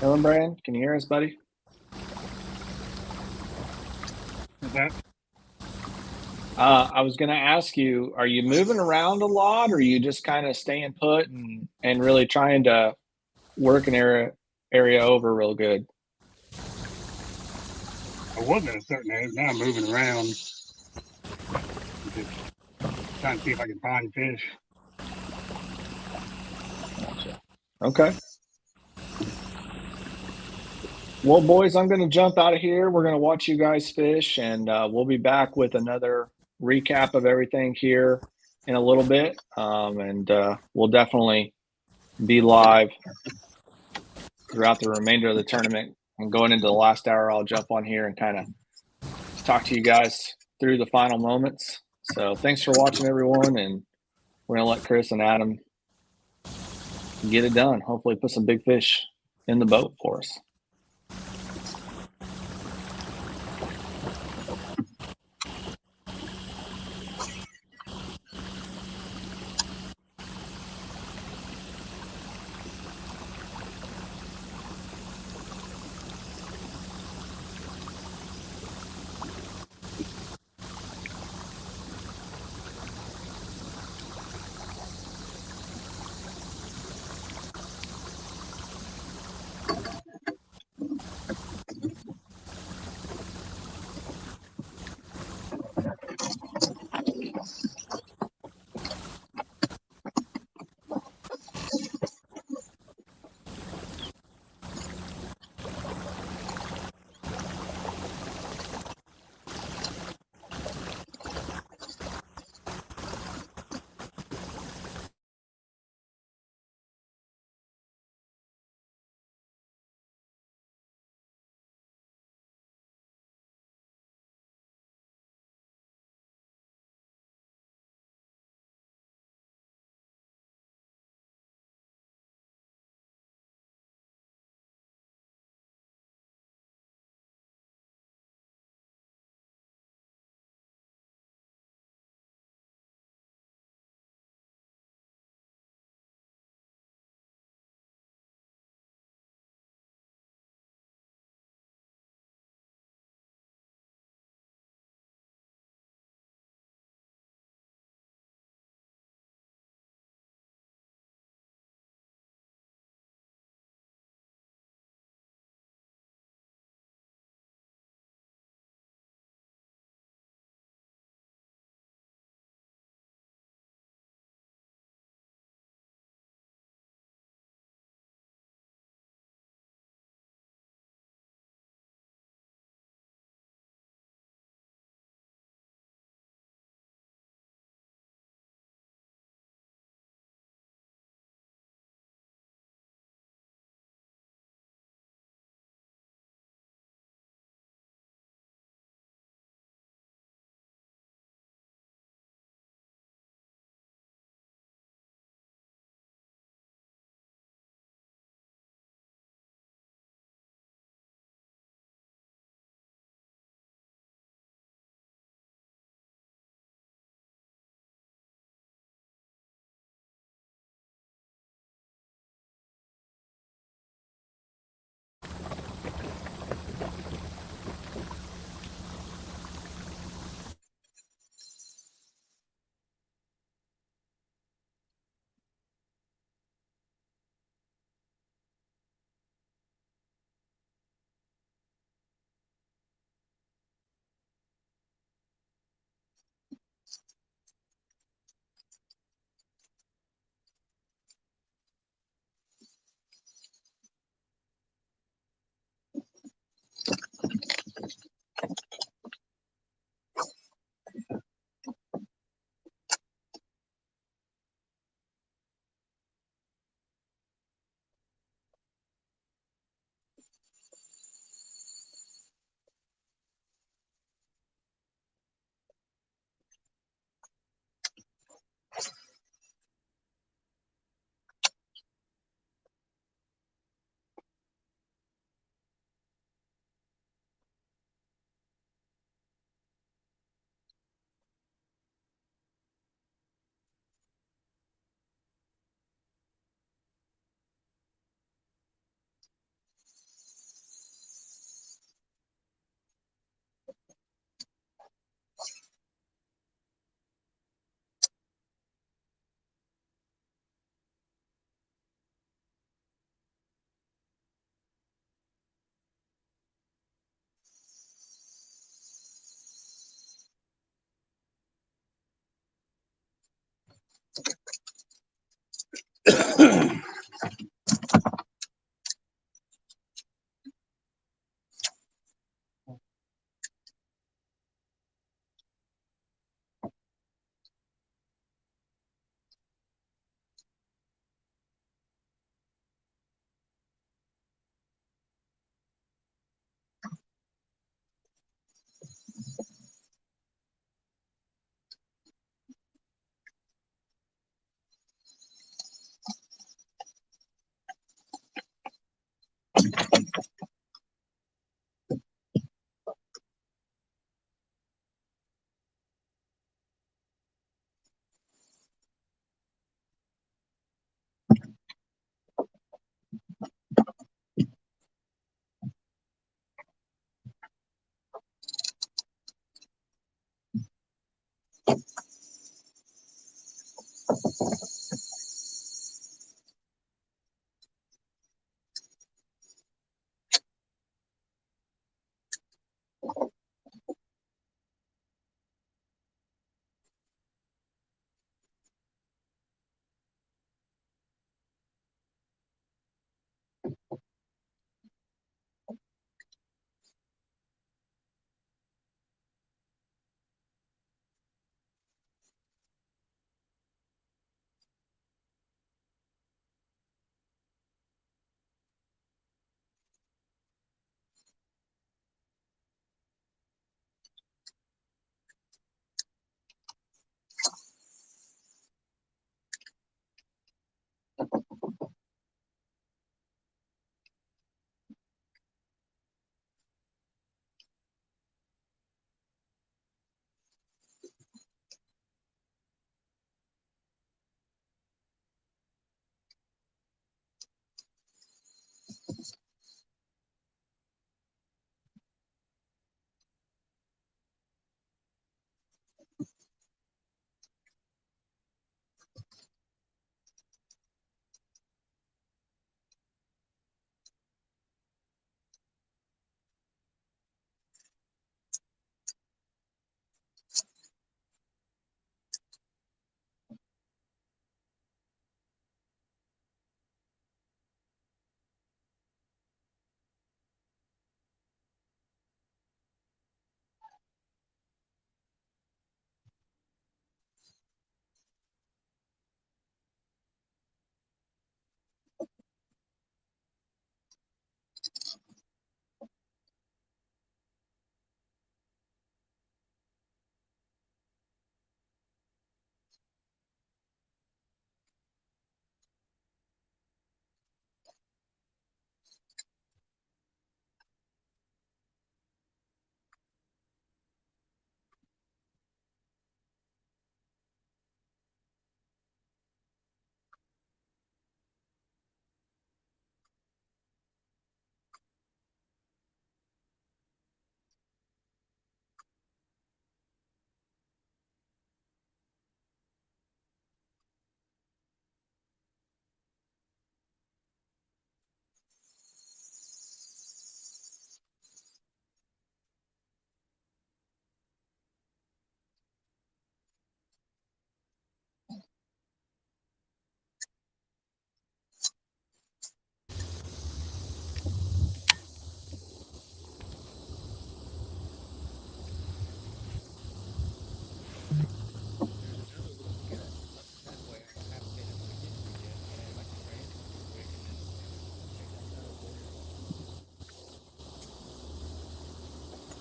A: Hillenbrand, can you hear us, buddy?
F: Is that
A: I was going to ask you, are you moving around a lot, or are you just kind of staying put and really trying to work an area over real good?
F: I was in a certain area. Now I'm moving around. Just trying to see if I can find fish.
A: Gotcha. Okay. Well, boys, I'm going to jump out of here. We're going to watch you guys fish, and we'll be back with another recap of everything here in a little bit. And we'll definitely be live throughout the remainder of the tournament. And going into the last hour, I'll jump on here and kind of talk to you guys through the final moments. So thanks for watching, everyone. And we're going to let Chris and Adam get it done. Hopefully put some big fish in the boat for us.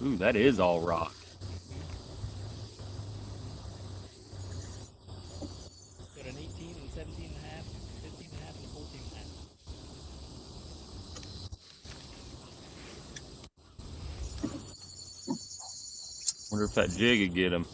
C: Ooh, that is all rock.
H: Got an 18 and 17 and a half, 15 and a half, and 14 and a half.
C: Wonder if that jig would get him.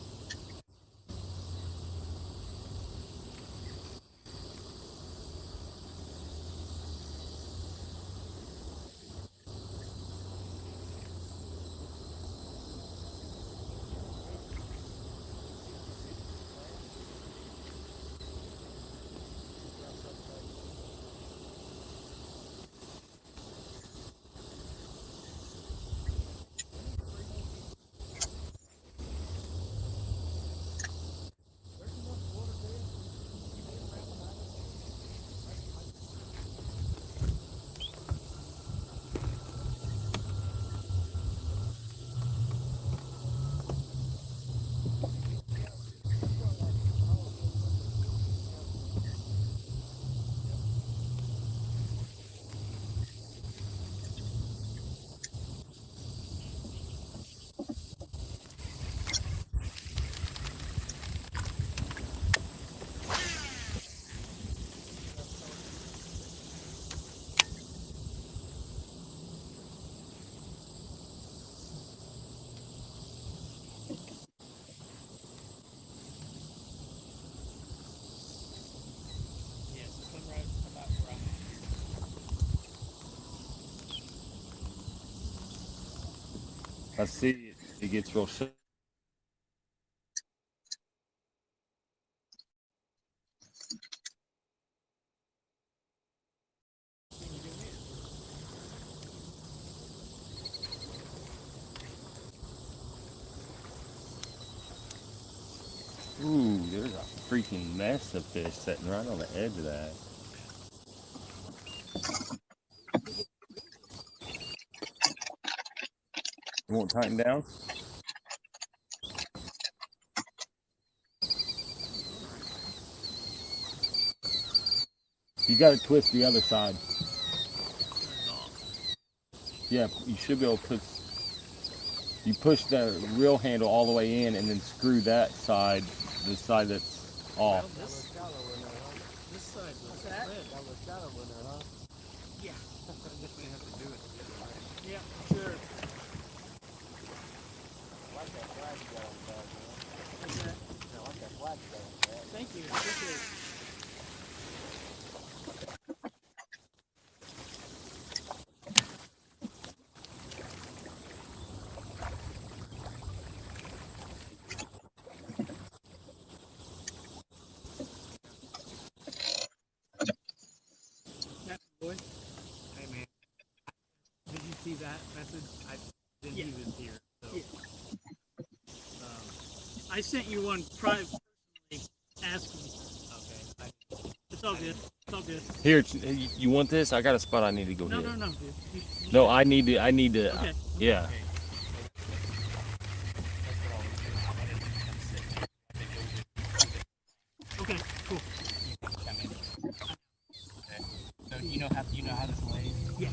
H: Yeah, so come right about where I'm at.
C: I see it. It gets real sharp. Ooh, there's a freaking mess of fish sitting right on the edge of that. You won't tighten down? You got to twist the other side. Yeah, you should be able to push. You push the reel handle all the way in and then screw that side, the side that's off.
H: This side was red. Yeah. Yeah, sure. Thank you. Appreciate it. Boy.
I: Hey man, did you see that message? I didn't
H: Yeah.
I: he was here. So.
H: Yeah. I sent you one personally asking.
I: Okay.
H: It's all good. It's all good.
C: Here, you want this? I got a spot I need to go
H: No,
C: hit.
H: no, dude.
C: No, I need to.
H: Okay.
C: Yeah.
H: Okay, cool.
I: So you know how this lays?
H: Yeah.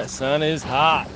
C: That sun is hot.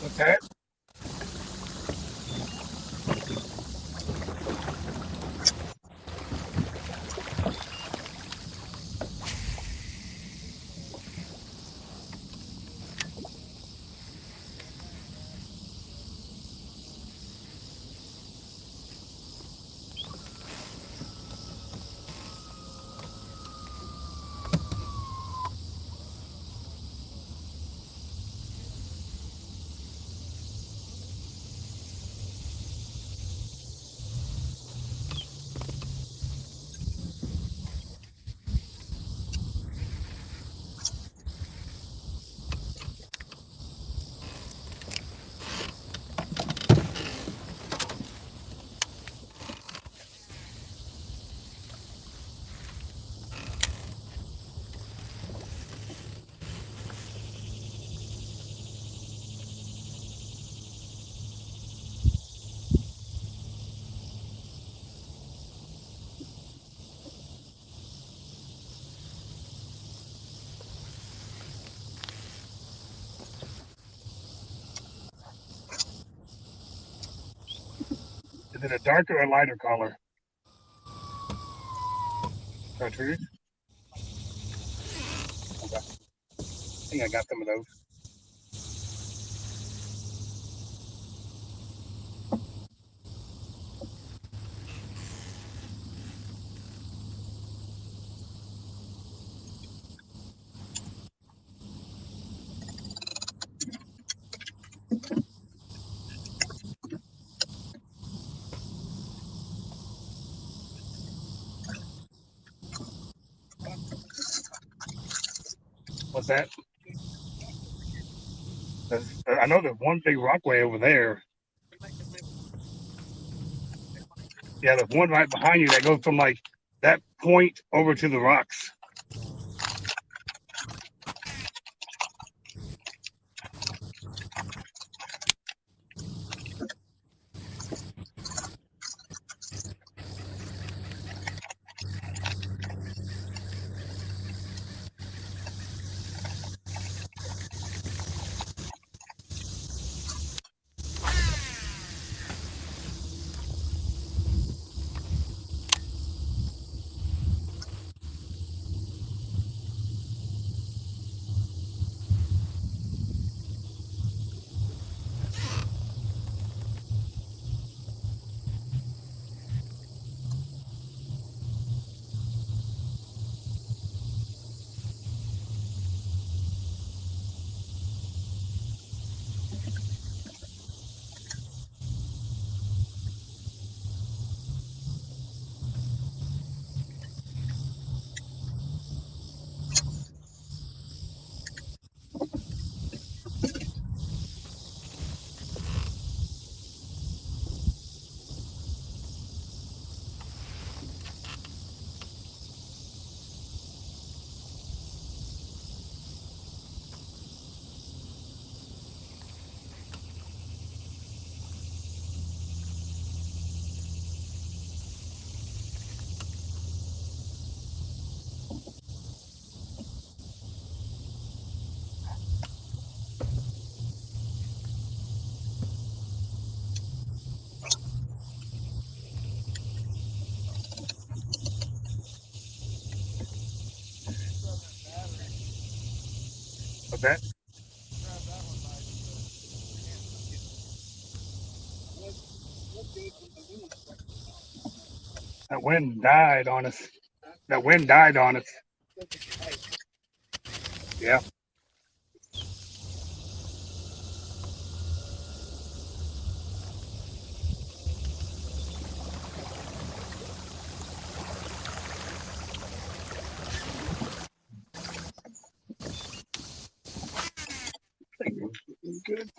F: What's that? Is it a darker or lighter color? Chartreuse? Okay. I think I got some of those. What's that? I know there's one big rockway over there. Yeah, there's one right behind you that goes from like that point over to the rocks. What's that? That wind died on us. That wind died on us. Yeah. Good.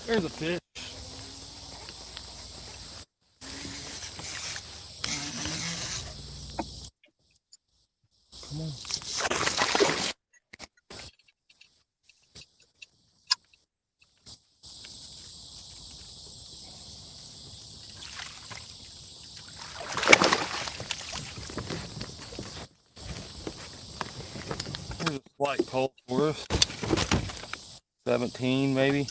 C: There's a fish. Come on. There's a slight cold for us. 17 maybe.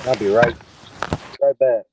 G: I'll be right back.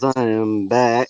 G: I am back.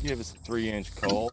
C: Give us a 3-inch colt.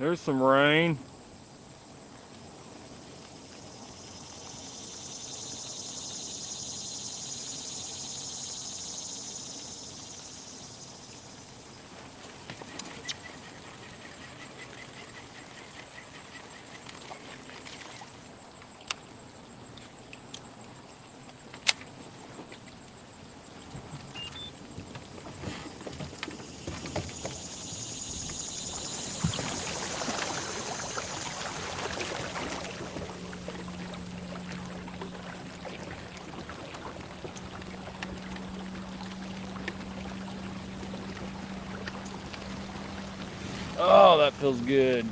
C: There's some rain. Oh, that feels good.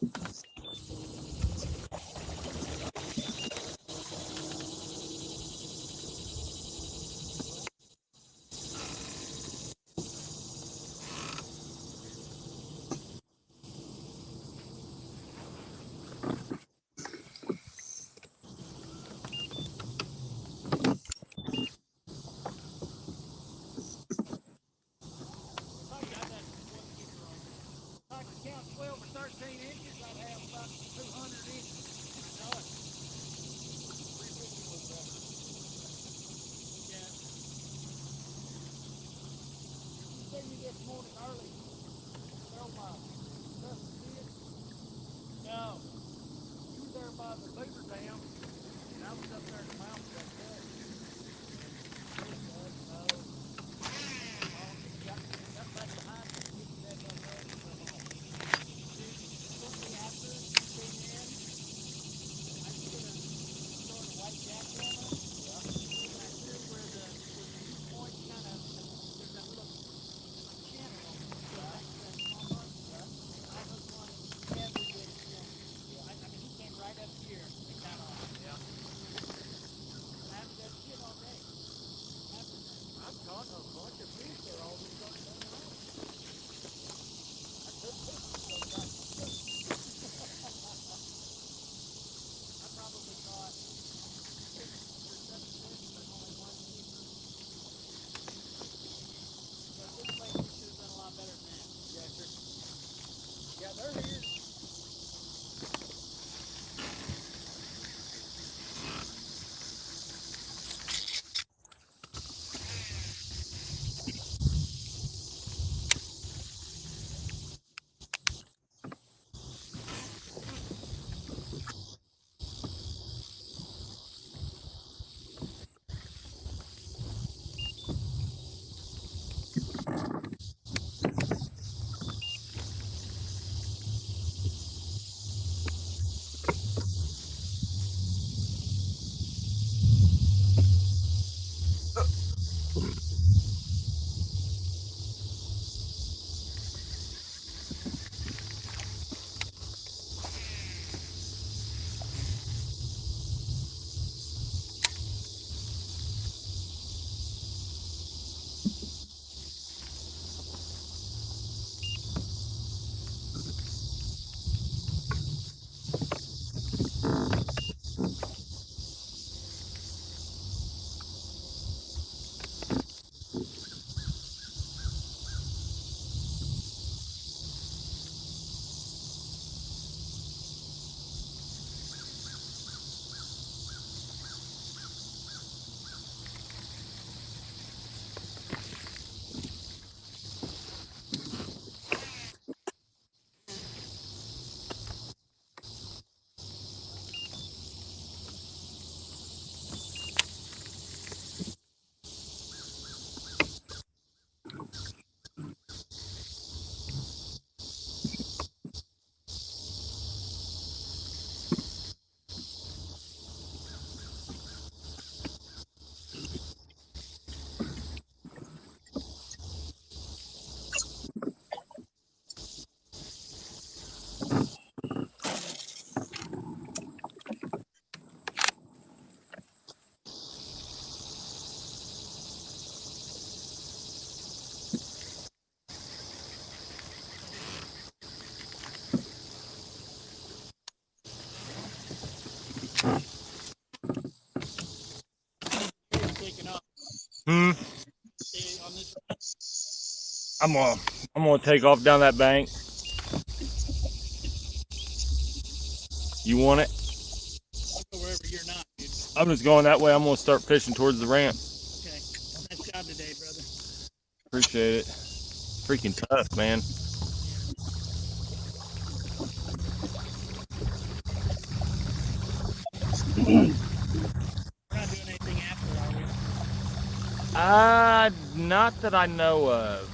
I: If I got that one keeper on there, if I could count 12 or 13 inches, I'd have about 200 inches. Done. 350 was better. Yeah. You seen me this morning early. Tell my cousin kid. No. You were there by the beaver dam, and I was up there at the mouth of that cut. No. Got back behind me and hit your head like that and come off. Dude, shortly after you came in, I should have thrown a white jackhammer. Yeah. Back there where the viewpoint kind of, there's that little channel on it. Back to that small mark. I hooked one heavy with him. I mean, he came right up here and got off. Yeah. I haven't done shit all day. I've caught a bunch of fish there all this afternoon. I could fish sometimes. I probably caught 6 or 7 fish, but only one keeper. So at this place, we should have done a lot better than that. Yeah, sure. Yeah, they're here. Taking off.
C: Hmm.
I: On this.
C: I'm gonna take off down that bank. You want it?
I: I'll go wherever you're not, dude.
C: I'm just going that way. I'm gonna start fishing towards the ramp.
I: Okay. Nice job today, brother.
C: Appreciate it. Freaking tough, man.
I: We're not doing anything after, are we?
C: Not that I know of.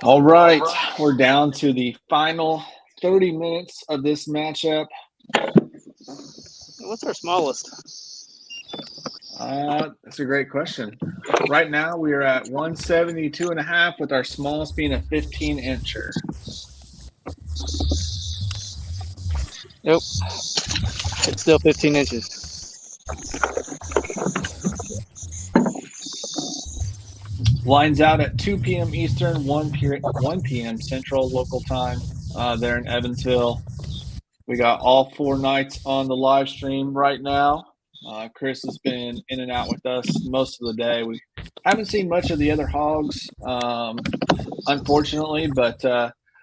A: All right, we're down to the final 30 minutes of this matchup.
B: What's our smallest?
A: That's a great question. Right now, we are at 172.5 with our smallest being a 15-incher.
B: Nope. It's still 15 inches.
A: Lines out at 2 p.m. Eastern, 1 p.m. Central local time there in Evansville. We got all 4 nights on the live stream right now. Chris has been in and out with us most of the day. We haven't seen much of the other Hogs, unfortunately, but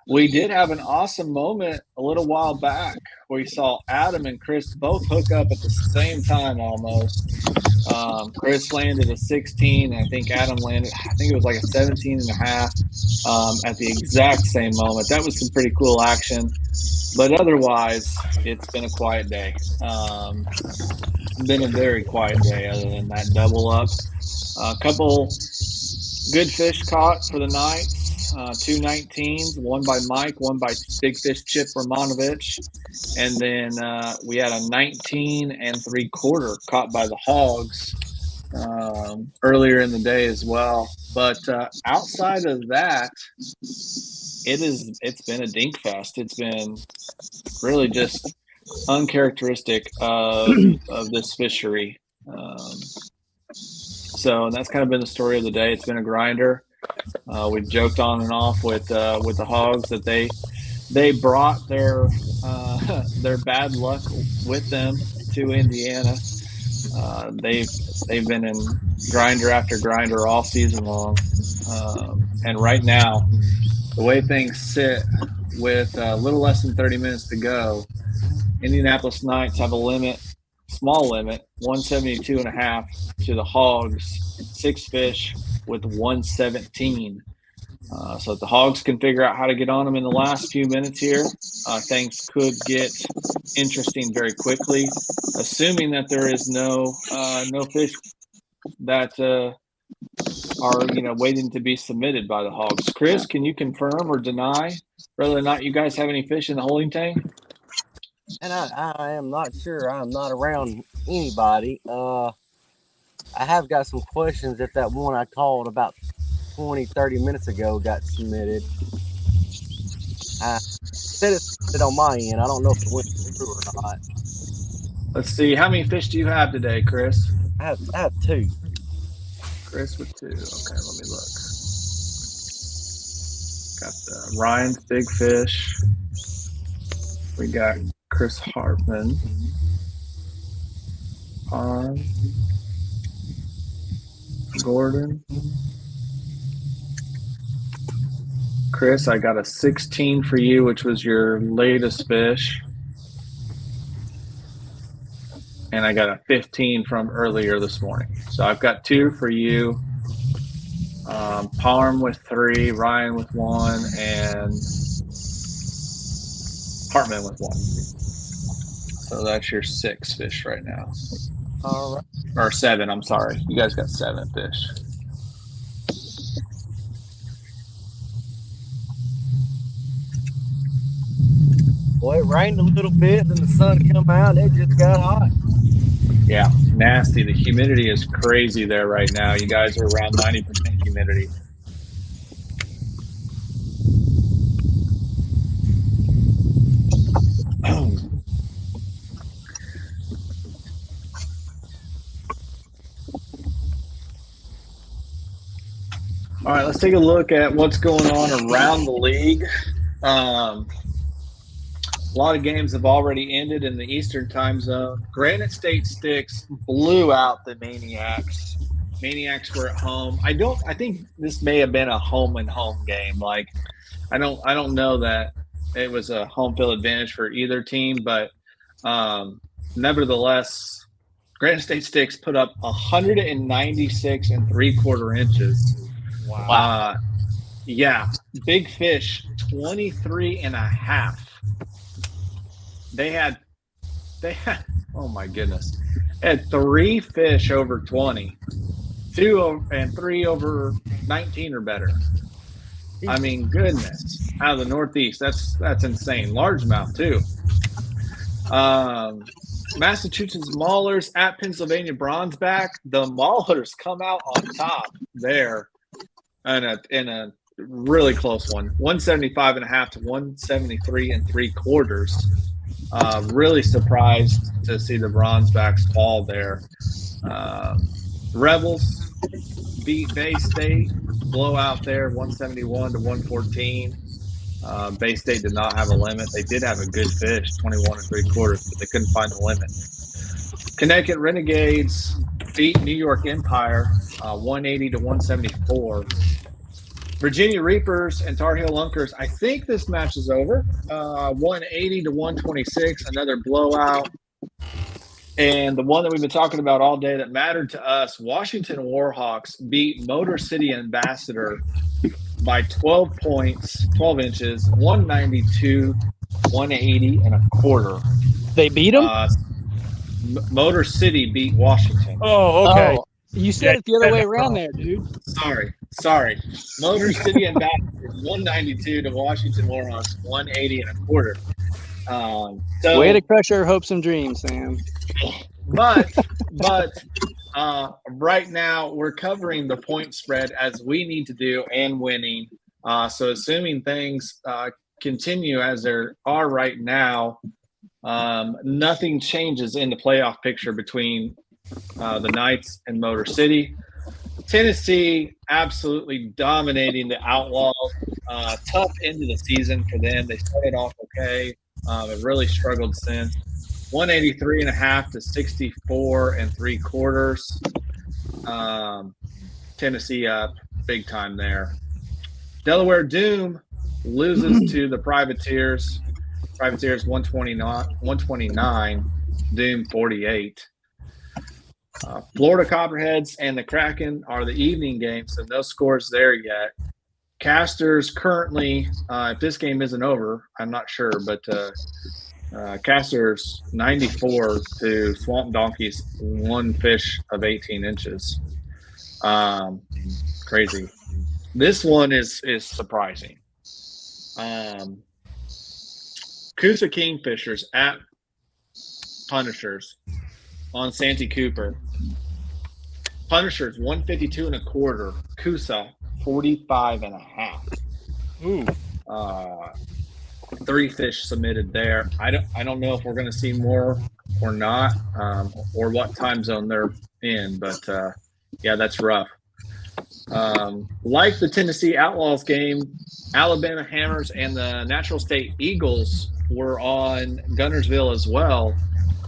A: we did have an awesome moment a little while back where you saw Adam and Chris both hook up at the same time almost. Chris landed a 16, and I think Adam landed, I think it was like a 17.5 at the exact same moment. That was some pretty cool action. But otherwise, it's been a quiet day. Been a very quiet day other than that double up. A couple good fish caught for the night. 2 19s, one by Mike, one by Big Fish Chip Romanovich. And then we had a 19 3/4 caught by the Hogs earlier in the day as well. But outside of that, it's been a dink fest. It's been really just uncharacteristic of this fishery. So that's kind of been the story of the day. It's been a grinder. We've joked on and off with the Hogs that they brought their bad luck with them to Indiana. They've been in grinder after grinder all season long, and right now, the way things sit, with a little less than 30 minutes to go, Indianapolis Knights have a small limit, 172.5 to the Hogs, 6 fish with 117. So if the Hogs can figure out how to get on them in the last few minutes here, things could get interesting very quickly, assuming that there is no fish that are waiting to be submitted by the Hogs. Chris, can you confirm or deny whether or not you guys have any fish in the holding tank?
G: And I am not sure. I'm not around anybody. I have got some questions if that one I called about 20, 30 minutes ago got submitted. I said it's on my end. I don't know if it went through or not.
A: Let's see. How many fish do you have today, Chris?
G: I have 2.
A: Chris with 2. Okay, let me look. Got the Ryan's Big Fish. We got Chris Hartman. Gordon. Chris, I got a 16 for you, which was your latest fish. And I got a 15 from earlier this morning. So I've got 2 for you. Parm with 3, Ryan with 1, and Hartman with 1. So that's your 6 fish right now.
G: All right.
A: Or 7, I'm sorry. You guys got 7 fish.
G: Boy, it rained a little bit, then the sun come out, and it just got hot.
A: Yeah, nasty. The humidity is crazy there right now. You guys are around 90% humidity. All right, let's take a look at what's going on around the league. A lot of games have already ended in the Eastern time zone. Granite State Sticks blew out the Maniacs. Maniacs were at home. I think this may have been a home and home game. Like, I don't know that it was a home field advantage for either team, but nevertheless, Granite State Sticks put up 196 3/4 inches.
C: Wow.
A: Yeah, Big Fish 23.5. They had oh my goodness. They had 3 fish over 20. 2 and 3 over 19 or better. I mean, goodness. Out of the Northeast. That's insane. Largemouth too. Massachusetts Maulers at Pennsylvania Bronzeback. The Maulers come out on top there in a really close one. 175.5 to 173 3/4. Really surprised to see the Bronzebacks fall there. Rebels beat Bay State, blowout there, 171 to 114. Bay State did not have a limit. They did have a good fish, 21 3/4, but they couldn't find the limit. Connecticut Renegades beat New York Empire, 180 to 174. Virginia Reapers and Tar Heel Unkers, I think this match is over. 180 to 126, another blowout. And the one that we've been talking about all day that mattered to us, Washington Warhawks beat Motor City Ambassador by 12 points, 12 inches, 192, 180 1/4.
B: They beat them?
A: Motor City beat Washington.
C: Oh, okay.
B: Oh, you said it the other way around there, dude.
A: Sorry. Motor City Ambassador 192 to Washington Warhawks 180 1/4. So,
B: way to crush our hopes and dreams, Sam.
A: But right now we're covering the point spread as we need to do and winning. So assuming things continue as they are right now, nothing changes in the playoff picture between the Knights and Motor City. Tennessee absolutely dominating the Outlaws. Tough end of the season for them. They started off okay. Have really struggled since. 183.5 to 64 3/4. Tennessee up big time there. Delaware Doom loses to the Privateers. Privateers 129, Doom 48. Florida Copperheads and the Kraken are the evening games, so no scores there yet. Casters currently, if this game isn't over, I'm not sure, but Casters 94 to Swamp Donkeys, 1 fish of 18 inches. Crazy. This one is surprising. Coosa Kingfishers at Punishers on Santee Cooper. Punishers 152 1/4. Coosa 45.5.
C: Ooh.
A: 3 fish submitted there. I don't know if we're going to see more or not, or what time zone they're in, but yeah, that's rough. Like the Tennessee Outlaws game, Alabama Hammers and the Natural State Eagles were on Gunnersville as well.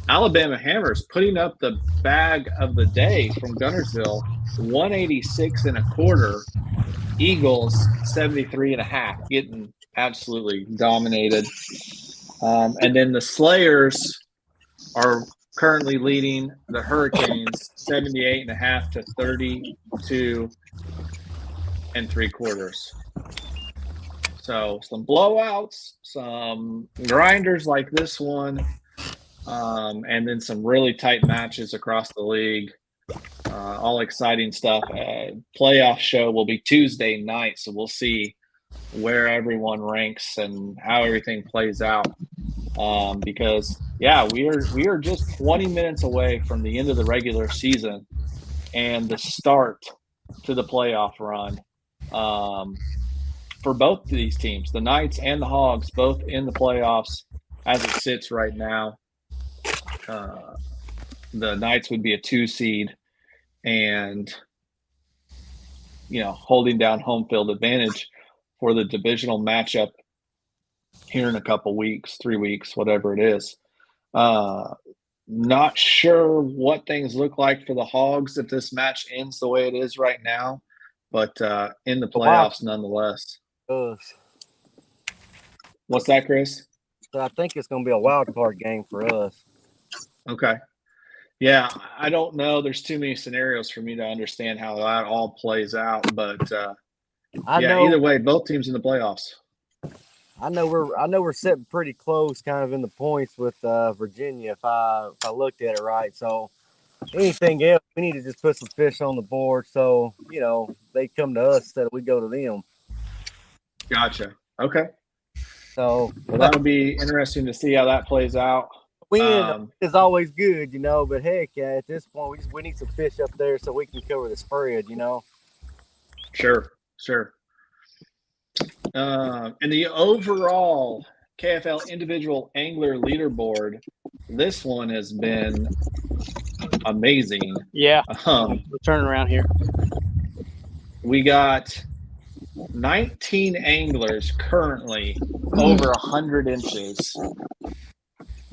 A: Alabama Hammers putting up the bag of the day from Gunnersville, 186 and a quarter. Eagles 73 and a half, getting absolutely dominated. And then the Slayers are currently leading the Hurricanes 78 and a half to 32 and three quarters. So some blowouts, some grinders like this one, and then some really tight matches across the league. All exciting stuff. Playoff show will be Tuesday night, so we'll see where everyone ranks and how everything plays out. Because we are just 20 minutes away from the end of the regular season and the start to the playoff run. For both of these teams, the Knights and the Hogs, both in the playoffs as it sits right now. The Knights would be a 2 seed and, holding down home field advantage for the divisional matchup here in a couple weeks, 3 weeks, whatever it is. Not sure what things look like for the Hogs if this match ends the way it is right now, but in the playoffs nonetheless. What's that, Chris?
G: So I think it's going to be a wild card game for us.
A: Okay. Yeah, I don't know. There's too many scenarios for me to understand how that all plays out, but either way, both teams in the playoffs.
G: I know we're sitting pretty close, kind of in the points with Virginia. If I looked at it right, so anything else, we need to just put some fish on the board, so they come to us instead of we go to them.
A: Gotcha. Okay.
G: So
A: that'll be interesting to see how that plays out.
G: Win is always good, but heck, at this point, we need some fish up there so we can cover the spread,
A: Sure. In the overall KFL individual angler leaderboard, this one has been amazing.
B: Yeah, we're turning around here.
A: We got 19 anglers currently over 100 inches.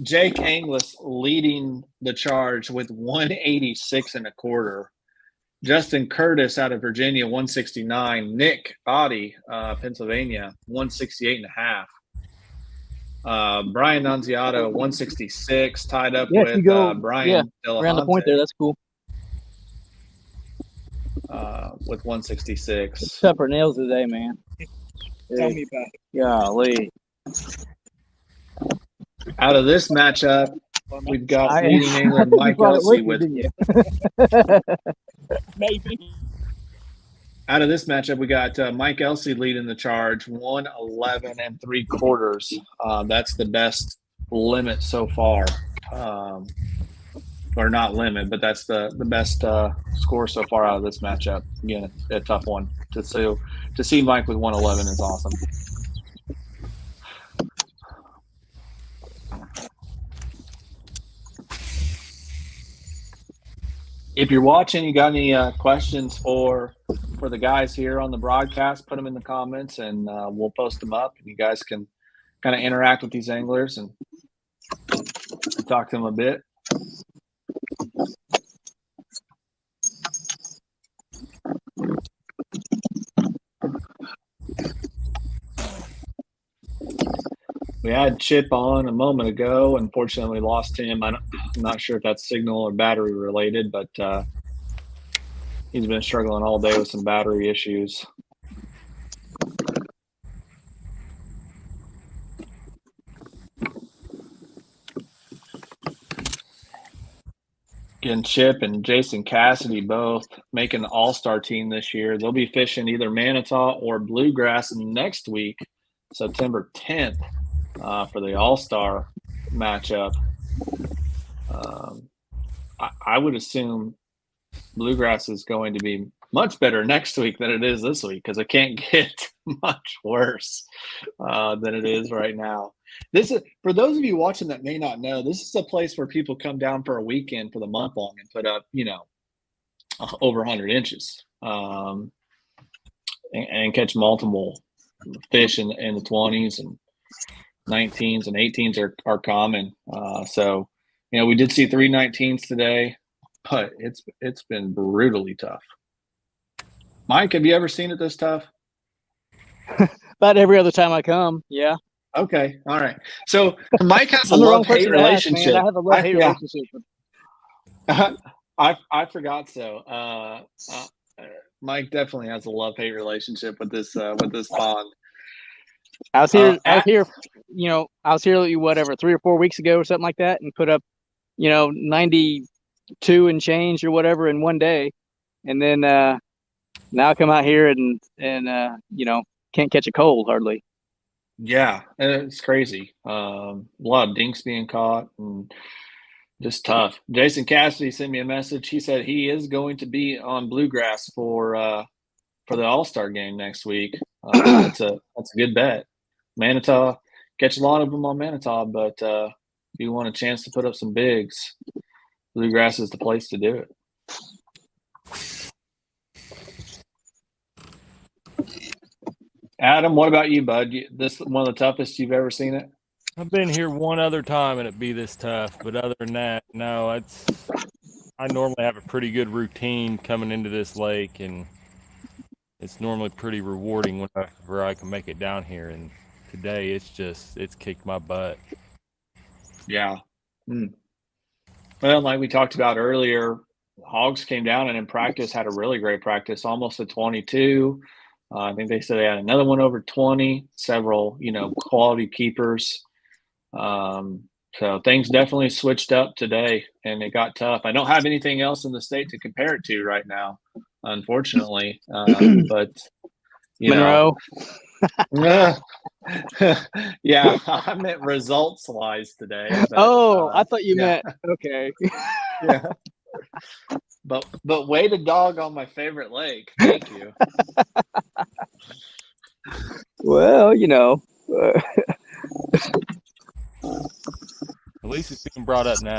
A: Jake Anglis leading the charge with 186 and a quarter. Justin Curtis out of Virginia, 169. Nick Oddie, Pennsylvania, 168 and a half. Brian Nunziato, 166, tied up with Brian Delahunty.
B: Around the point there, that's cool.
A: With 166.
B: Pepper nails today, man.
I: Tell me about it.
B: Golly.
A: Out of this matchup, we've got leading angler Mike Elsey with
I: Maybe.
A: Out of this matchup, we got Mike Elsey leading the charge, 111 and three quarters. That's the best limit so far. Or not limit, but that's the best score so far out of this matchup. Again, a tough one to see Mike with 111 is awesome. If you're watching, you got any questions for the guys here on the broadcast, put them in the comments and we'll post them up. And you guys can kind of interact with these anglers and talk to them a bit. We had Chip on a moment ago. Unfortunately, we lost him. I'm not sure if that's signal or battery related, but he's been struggling all day with some battery issues. Again, Chip and Jason Cassidy both making the all-star team this year. They'll be fishing either Manitou or Bluegrass next week, September 10th. For the all-star matchup. I would assume Bluegrass is going to be much better next week than it is this week because it can't get much worse than it is right now. This is, for those of you watching that may not know, this is a place where people come down for a weekend for the month long and put up, over 100 inches. and catch multiple fish in the 20s and 19s and 18s are common. So, we did see 3 19s today, but it's been brutally tough. Mike, have you ever seen it this tough?
B: About every other time I come, yeah.
A: Okay, all right. So Mike has a
B: I'm the wrong
A: love-hate
B: person to ask,
A: relationship.
B: man. I have a love-hate relationship.
A: I forgot so. Mike definitely has a love-hate relationship with this pond.
B: I was here, I was here, whatever, 3 or 4 weeks ago or something like that, and put up, 92 and change or whatever in one day. And then now I come out here and can't catch a cold hardly.
A: Yeah, it's crazy. A lot of dinks being caught and just tough. Jason Cassidy sent me a message. He said he is going to be on bluegrass for the All-Star game next week. That's a good bet. Manitou, catch a lot of them on Manitou, but if you want a chance to put up some bigs, bluegrass is the place to do it. Adam, what about you, bud? This one of the toughest you've ever seen it?
C: I've been here one other time and it'd be this tough, but other than that, no. I normally have a pretty good routine coming into this lake, and it's normally pretty rewarding whenever I can make it down here. And today, it's kicked my butt.
A: Yeah. Well, like we talked about earlier, Hawgs came down and in practice had a really great practice, almost a 22. I think they said they had another one over 20, several, quality keepers. So things definitely switched up today and it got tough. I don't have anything else in the state to compare it to right now, unfortunately. But,
B: Monroe.
A: Yeah, I meant results wise today.
B: But, I thought you meant, okay.
A: Yeah. But way to dog on my favorite lake. Thank you.
B: Well,
C: At least it's being brought up now.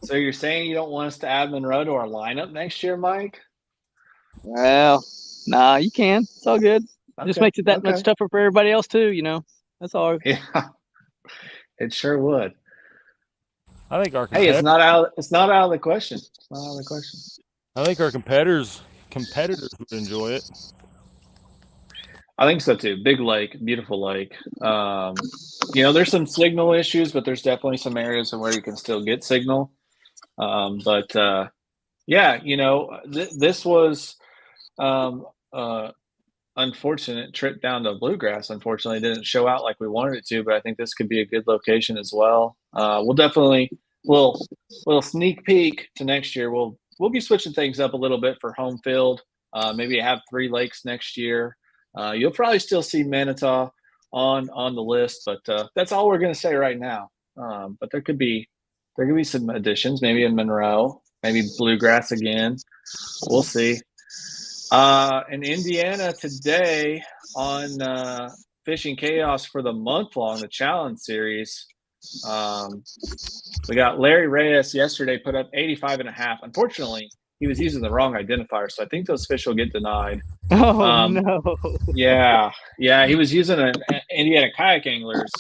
A: So you're saying you don't want us to add Monroe to our lineup next year, Mike?
B: Well, nah, you can. It's all good. Okay. Just makes it that much tougher for everybody else too, That's all.
A: Yeah, it sure would.
C: I think our
A: it's not out of the question. It's not out of the question.
C: I think our competitors would enjoy it.
A: I think so too. Big lake, beautiful lake. There's some signal issues, but there's definitely some areas where you can still get signal. This was unfortunate trip down to bluegrass. Unfortunately, it didn't show out like we wanted it to, but I think this could be a good location as well. We'll definitely little sneak peek to next year. We'll be switching things up a little bit for home field. Maybe have 3 lakes next year. You'll probably still see Manitou on the list, but that's all we're going to say right now. But there could be some additions, maybe in Monroe, maybe bluegrass again. We'll see. In Indiana today on Fishing Chaos for the month-long, the Challenge Series, we got Larry Reyes yesterday put up 85.5. Unfortunately, he was using the wrong identifier, so I think those fish will get denied.
B: Oh, no.
A: Yeah, he was using an Indiana Kayak Anglers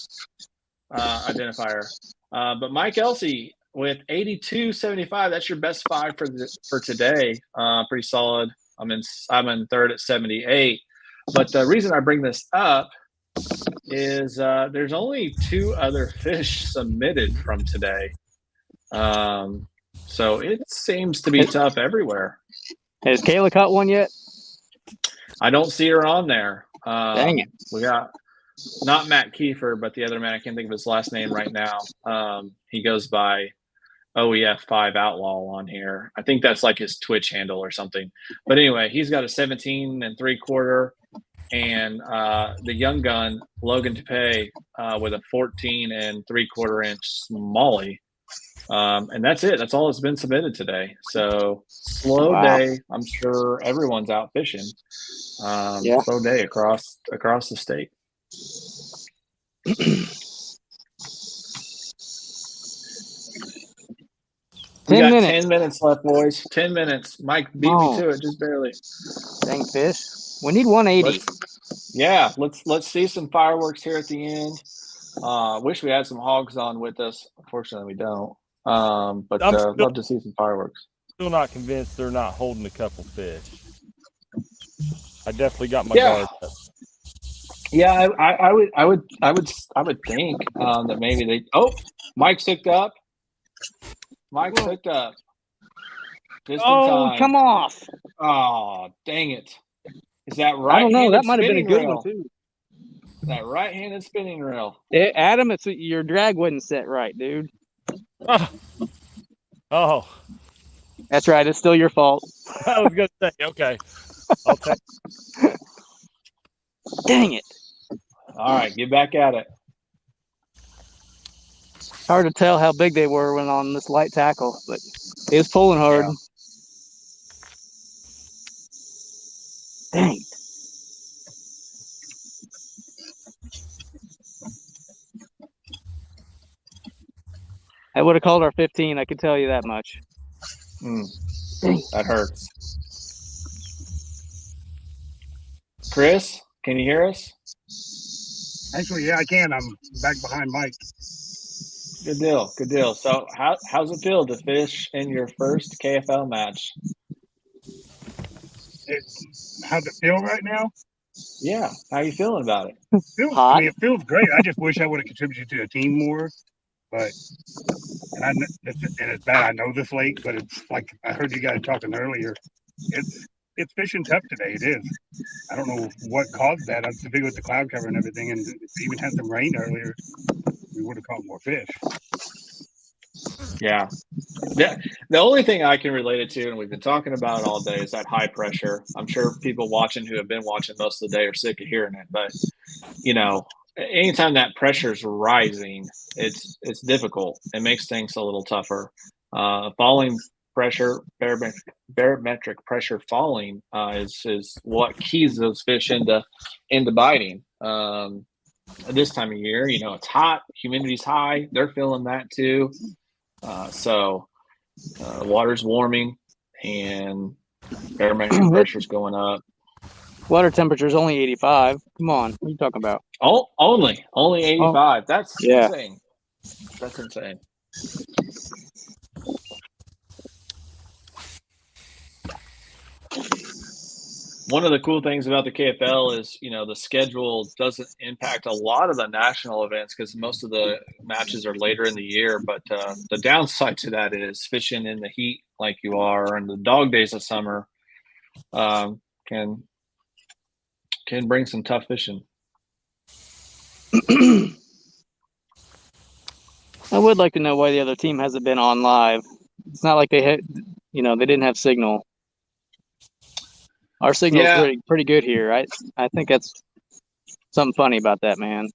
A: identifier. But Mike Elsey with 82.75, that's your best 5 for today. Pretty solid. I'm in third at 78. But the reason I bring this up is there's only 2 other fish submitted from today. So it seems to be tough everywhere.
B: Has Kayla caught one yet?
A: I don't see her on there.
B: Dang it.
A: We got not Matt Kiefer, but the other man, I can't think of his last name right now. He goes by OEF5 Outlaw on here. I think that's like his Twitch handle or something. But anyway, he's got a 17 3/4, and the young gun Logan Tepe with a 14 3/4 inch smallie. And that's it. That's all that's been submitted today. So slow day. I'm sure everyone's out fishing. Slow day across the state. We
B: 10
A: got
B: minutes.
A: 10 minutes left, boys. 10 minutes. Mike beat me to it just barely.
B: Dang fish. We need 180.
A: Let's see some fireworks here at the end. Wish we had some hogs on with us. Unfortunately, we don't. But love to see some fireworks.
C: Still not convinced they're not holding a couple fish. I definitely got my guard up.
A: Yeah, I would think that maybe they. Oh, Mike's hooked up. Mike's hooked up. Just in time.
B: Come off!
A: Oh, dang it! Is that right?
B: I don't know. That might have been a good one too.
A: That right-handed spinning reel.
B: Adam, it's your drag wasn't set right, dude.
C: Oh.
B: That's right. It's still your fault.
C: I was gonna say, okay. I'll take.
B: Dang it!
A: All right, get back at it.
B: It's hard to tell how big they were when on this light tackle, but it was pulling hard.
A: Yeah.
B: Dang. I would have called our 15. I can tell you that much.
A: That hurts. Chris, can you hear us?
F: Actually, yeah, I can. I'm back behind Mike.
A: Good deal. Good deal. So how's it feel to fish in your first KFL match?
F: How's it feel right now?
A: Yeah. How are you feeling about it?
F: I mean, it feels great. I just wish I would have contributed to the team more. But it's bad. I know this late, but it's like I heard you guys talking earlier. It's fishing tough today. It is. I don't know what caused that. I'm too big with the cloud cover and everything, and if we even had some rain earlier, we would have caught more fish.
A: Yeah. The only thing I can relate it to, and we've been talking about it all day, is that high pressure. I'm sure people watching who have been watching most of the day are sick of hearing it, but anytime that pressure is rising, it's difficult. It makes things a little tougher. Falling pressure, barometric pressure falling is what keys those fish into biting. This time of year, it's hot, humidity's high. They're feeling that too. So the water's warming and barometric pressure's going up.
B: Water temperature's only 85. Come on, what are you talking about?
A: Oh, only 85. That's insane. That's insane. One of the cool things about the KFL is, the schedule doesn't impact a lot of the national events because most of the matches are later in the year. But the downside to that is fishing in the heat like you are and the dog days of summer can bring some tough fishing.
B: I would like to know why the other team hasn't been on live. It's not like they had, they didn't have signal. Our signal's pretty good here. I think that's something funny about that, man.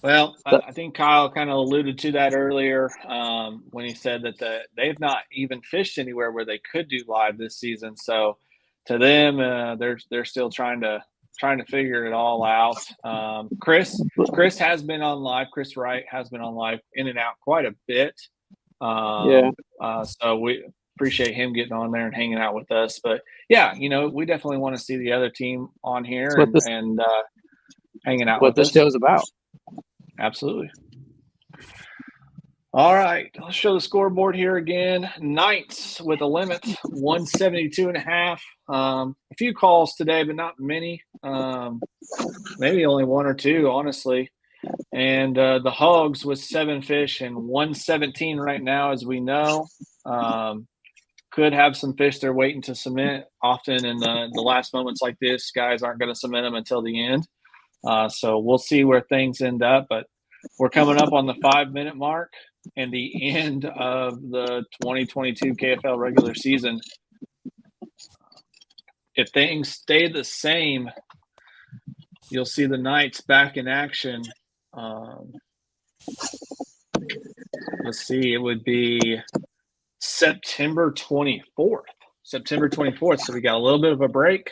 A: Well, I think Kyle kind of alluded to that earlier when he said that they've not even fished anywhere where they could do live this season. So to them, they're still trying to figure it all out. Chris has been on live. Chris Wright has been on live in and out quite a bit. So we appreciate him getting on there and hanging out with us. But yeah, we definitely want to see the other team on here and hanging out with us.
B: What this show's about.
A: Absolutely. All right, let's show the scoreboard here again. Knights with a limit, 172.5. A few calls today, but not many. Maybe only one or two, honestly. And the Hogs with 7 fish and 117 right now, as we know. Could have some fish they're waiting to submit. Often in the last moments like this, guys aren't going to submit them until the end. So we'll see where things end up. But we're coming up on the 5-minute mark and the end of the 2022 KFL regular season. If things stay the same, you'll see the Knights back in action. Let's see, it would be September 24th. September 24th. So we got a little bit of a break.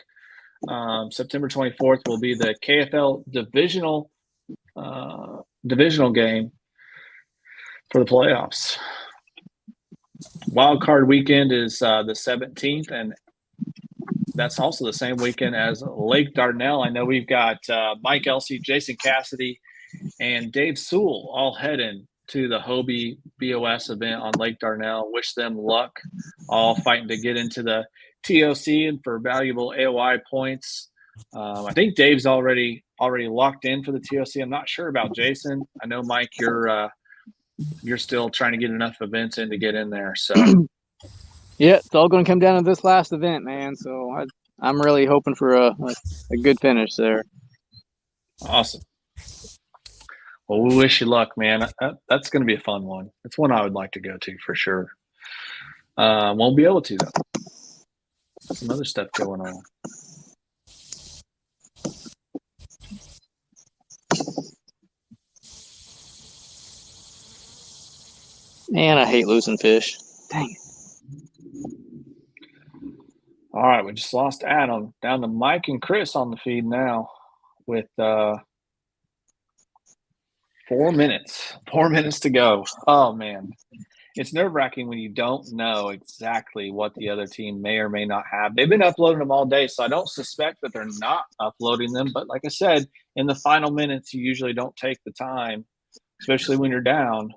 A: September 24th will be the KFL divisional game for the playoffs. Wild card weekend is the 17th, and that's also the same weekend as Lake Dardanelle. I know we've got Mike Elsey, Jason Cassidy, and Dave Sewell all heading to the Hobie BOS event on Lake Dardanelle. Wish them luck, all fighting to get into the TOC and for valuable AOI points. I think Dave's already locked in for the TOC. I'm not sure about Jason. I know, Mike, you're still trying to get enough events in to get in there. So
B: Yeah, it's all going to come down to this last event, man. So I'm really hoping for a good finish there.
A: Awesome. Well, we wish you luck, man. That's going to be a fun one. It's one I would like to go to for sure. Won't be able to, though. Some other stuff going on.
B: Man, I hate losing fish. Dang it.
A: All right, we just lost Adam. Down to Mike and Chris on the feed now with 4 minutes. 4 minutes to go. Oh, man. It's nerve-wracking when you don't know exactly what the other team may or may not have. They've been uploading them all day, so I don't suspect that they're not uploading them. But like I said, in the final minutes, you usually don't take the time, especially when you're down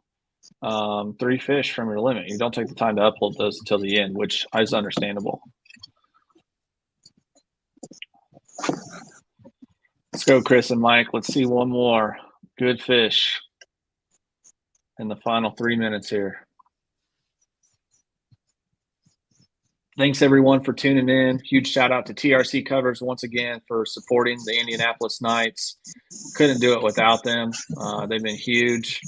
A: 3 fish from your limit. You don't take the time to upload those until the end, which is understandable. Let's go, Chris and Mike. Let's see one more good fish in the final 3 minutes here. Thanks, everyone, for tuning in. Huge shout-out to TRC Covers once again for supporting the Indianapolis Knights. Couldn't do it without them. They've been huge.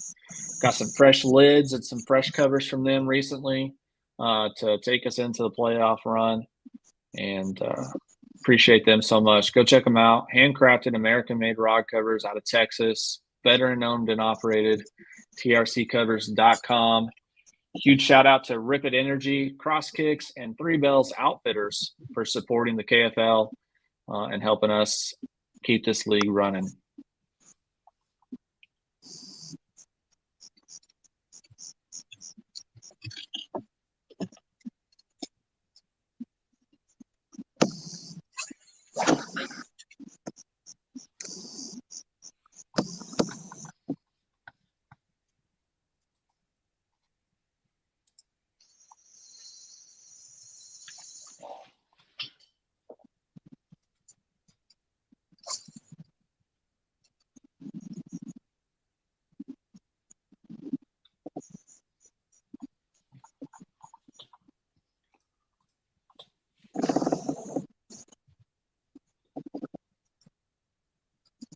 A: Got some fresh lids and some fresh covers from them recently to take us into the playoff run. And appreciate them so much. Go check them out. Handcrafted, American-made rod covers out of Texas. Veteran-owned and operated. TRCcovers.com. Huge shout out to Rip It Energy, Cross Kicks, and Three Bells Outfitters for supporting the KFL and helping us keep this league running.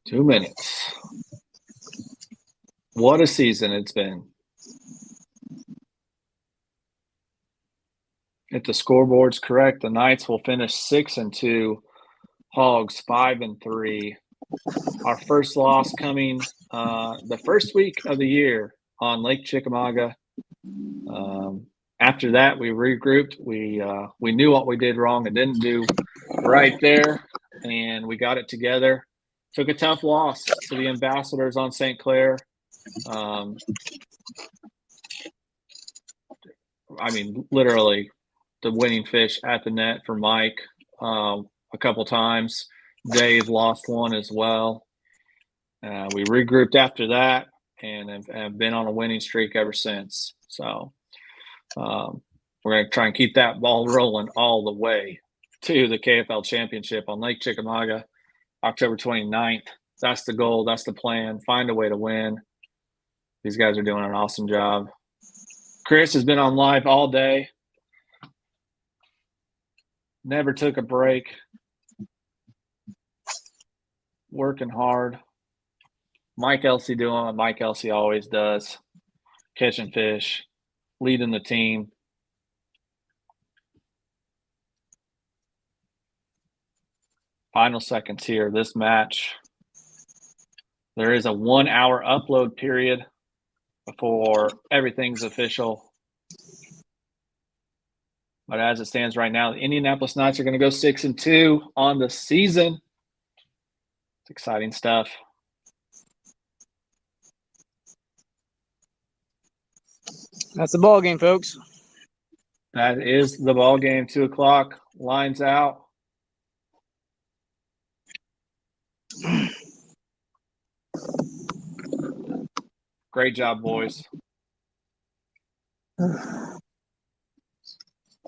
A: Two minutes. What a season it's been. If the scoreboard's correct, the Knights will finish 6-2, Hawgs 5-3. Our first loss coming the first week of the year on Lake Chickamauga. After that, we regrouped. We knew what we did wrong and didn't do right there, and we got it together. Took a tough loss to the Ambassadors on St. Clair. Literally the winning fish at the net for Mike a couple times. Dave lost one as well. We regrouped after that and have been on a winning streak ever since. So we're going to try and keep that ball rolling all the way to the KFL Championship on Lake Chickamauga, October 29th. That's the goal. That's the plan. Find a way to win. These guys are doing an awesome job. Chris has been on live all day. Never took a break. Working hard. Mike Elsey doing what Mike Elsey always does. Catching fish. Leading the team. Final seconds here. This match. There is a 1 hour upload period before everything's official. But as it stands right now, the Indianapolis Knights are going to go 6-2 on the season. It's exciting stuff.
B: That's the ball game, folks.
A: That is the ball game. 2 o'clock. Lines out. Great job, boys.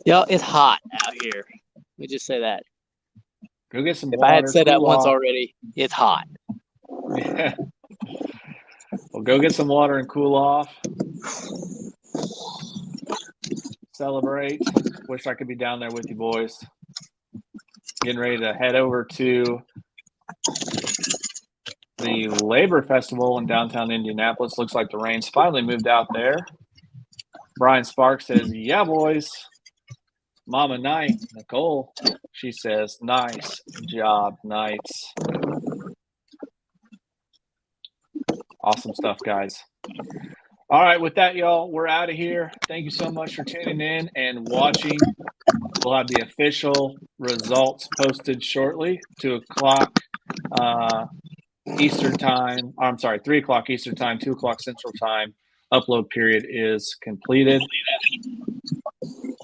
B: Yeah, it's hot out here. Let me just say that.
A: Go get some
B: If
A: water.
B: I had said that
A: cool
B: once
A: off.
B: already, it's hot.
A: Yeah. Well, go get some water and cool off. Celebrate. Wish I could be down there with you boys. Getting ready to head over to the Labor Festival in downtown Indianapolis. Looks like the rain's finally moved out there. Brian Sparks says, yeah, boys. Mama Knight, Nicole, she says, nice job, Knights. Awesome stuff, guys. All right, with that, y'all, we're out of here. Thank you so much for tuning in and watching. We'll have the official results posted shortly, 2 o'clock Eastern time. I'm sorry, 3 o'clock Eastern time, 2 o'clock Central time. Upload period is completed.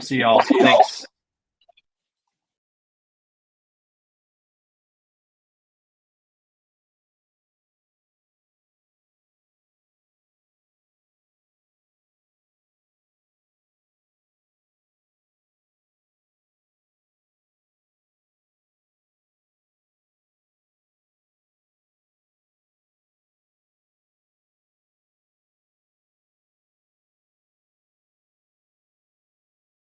A: See y'all. Thanks.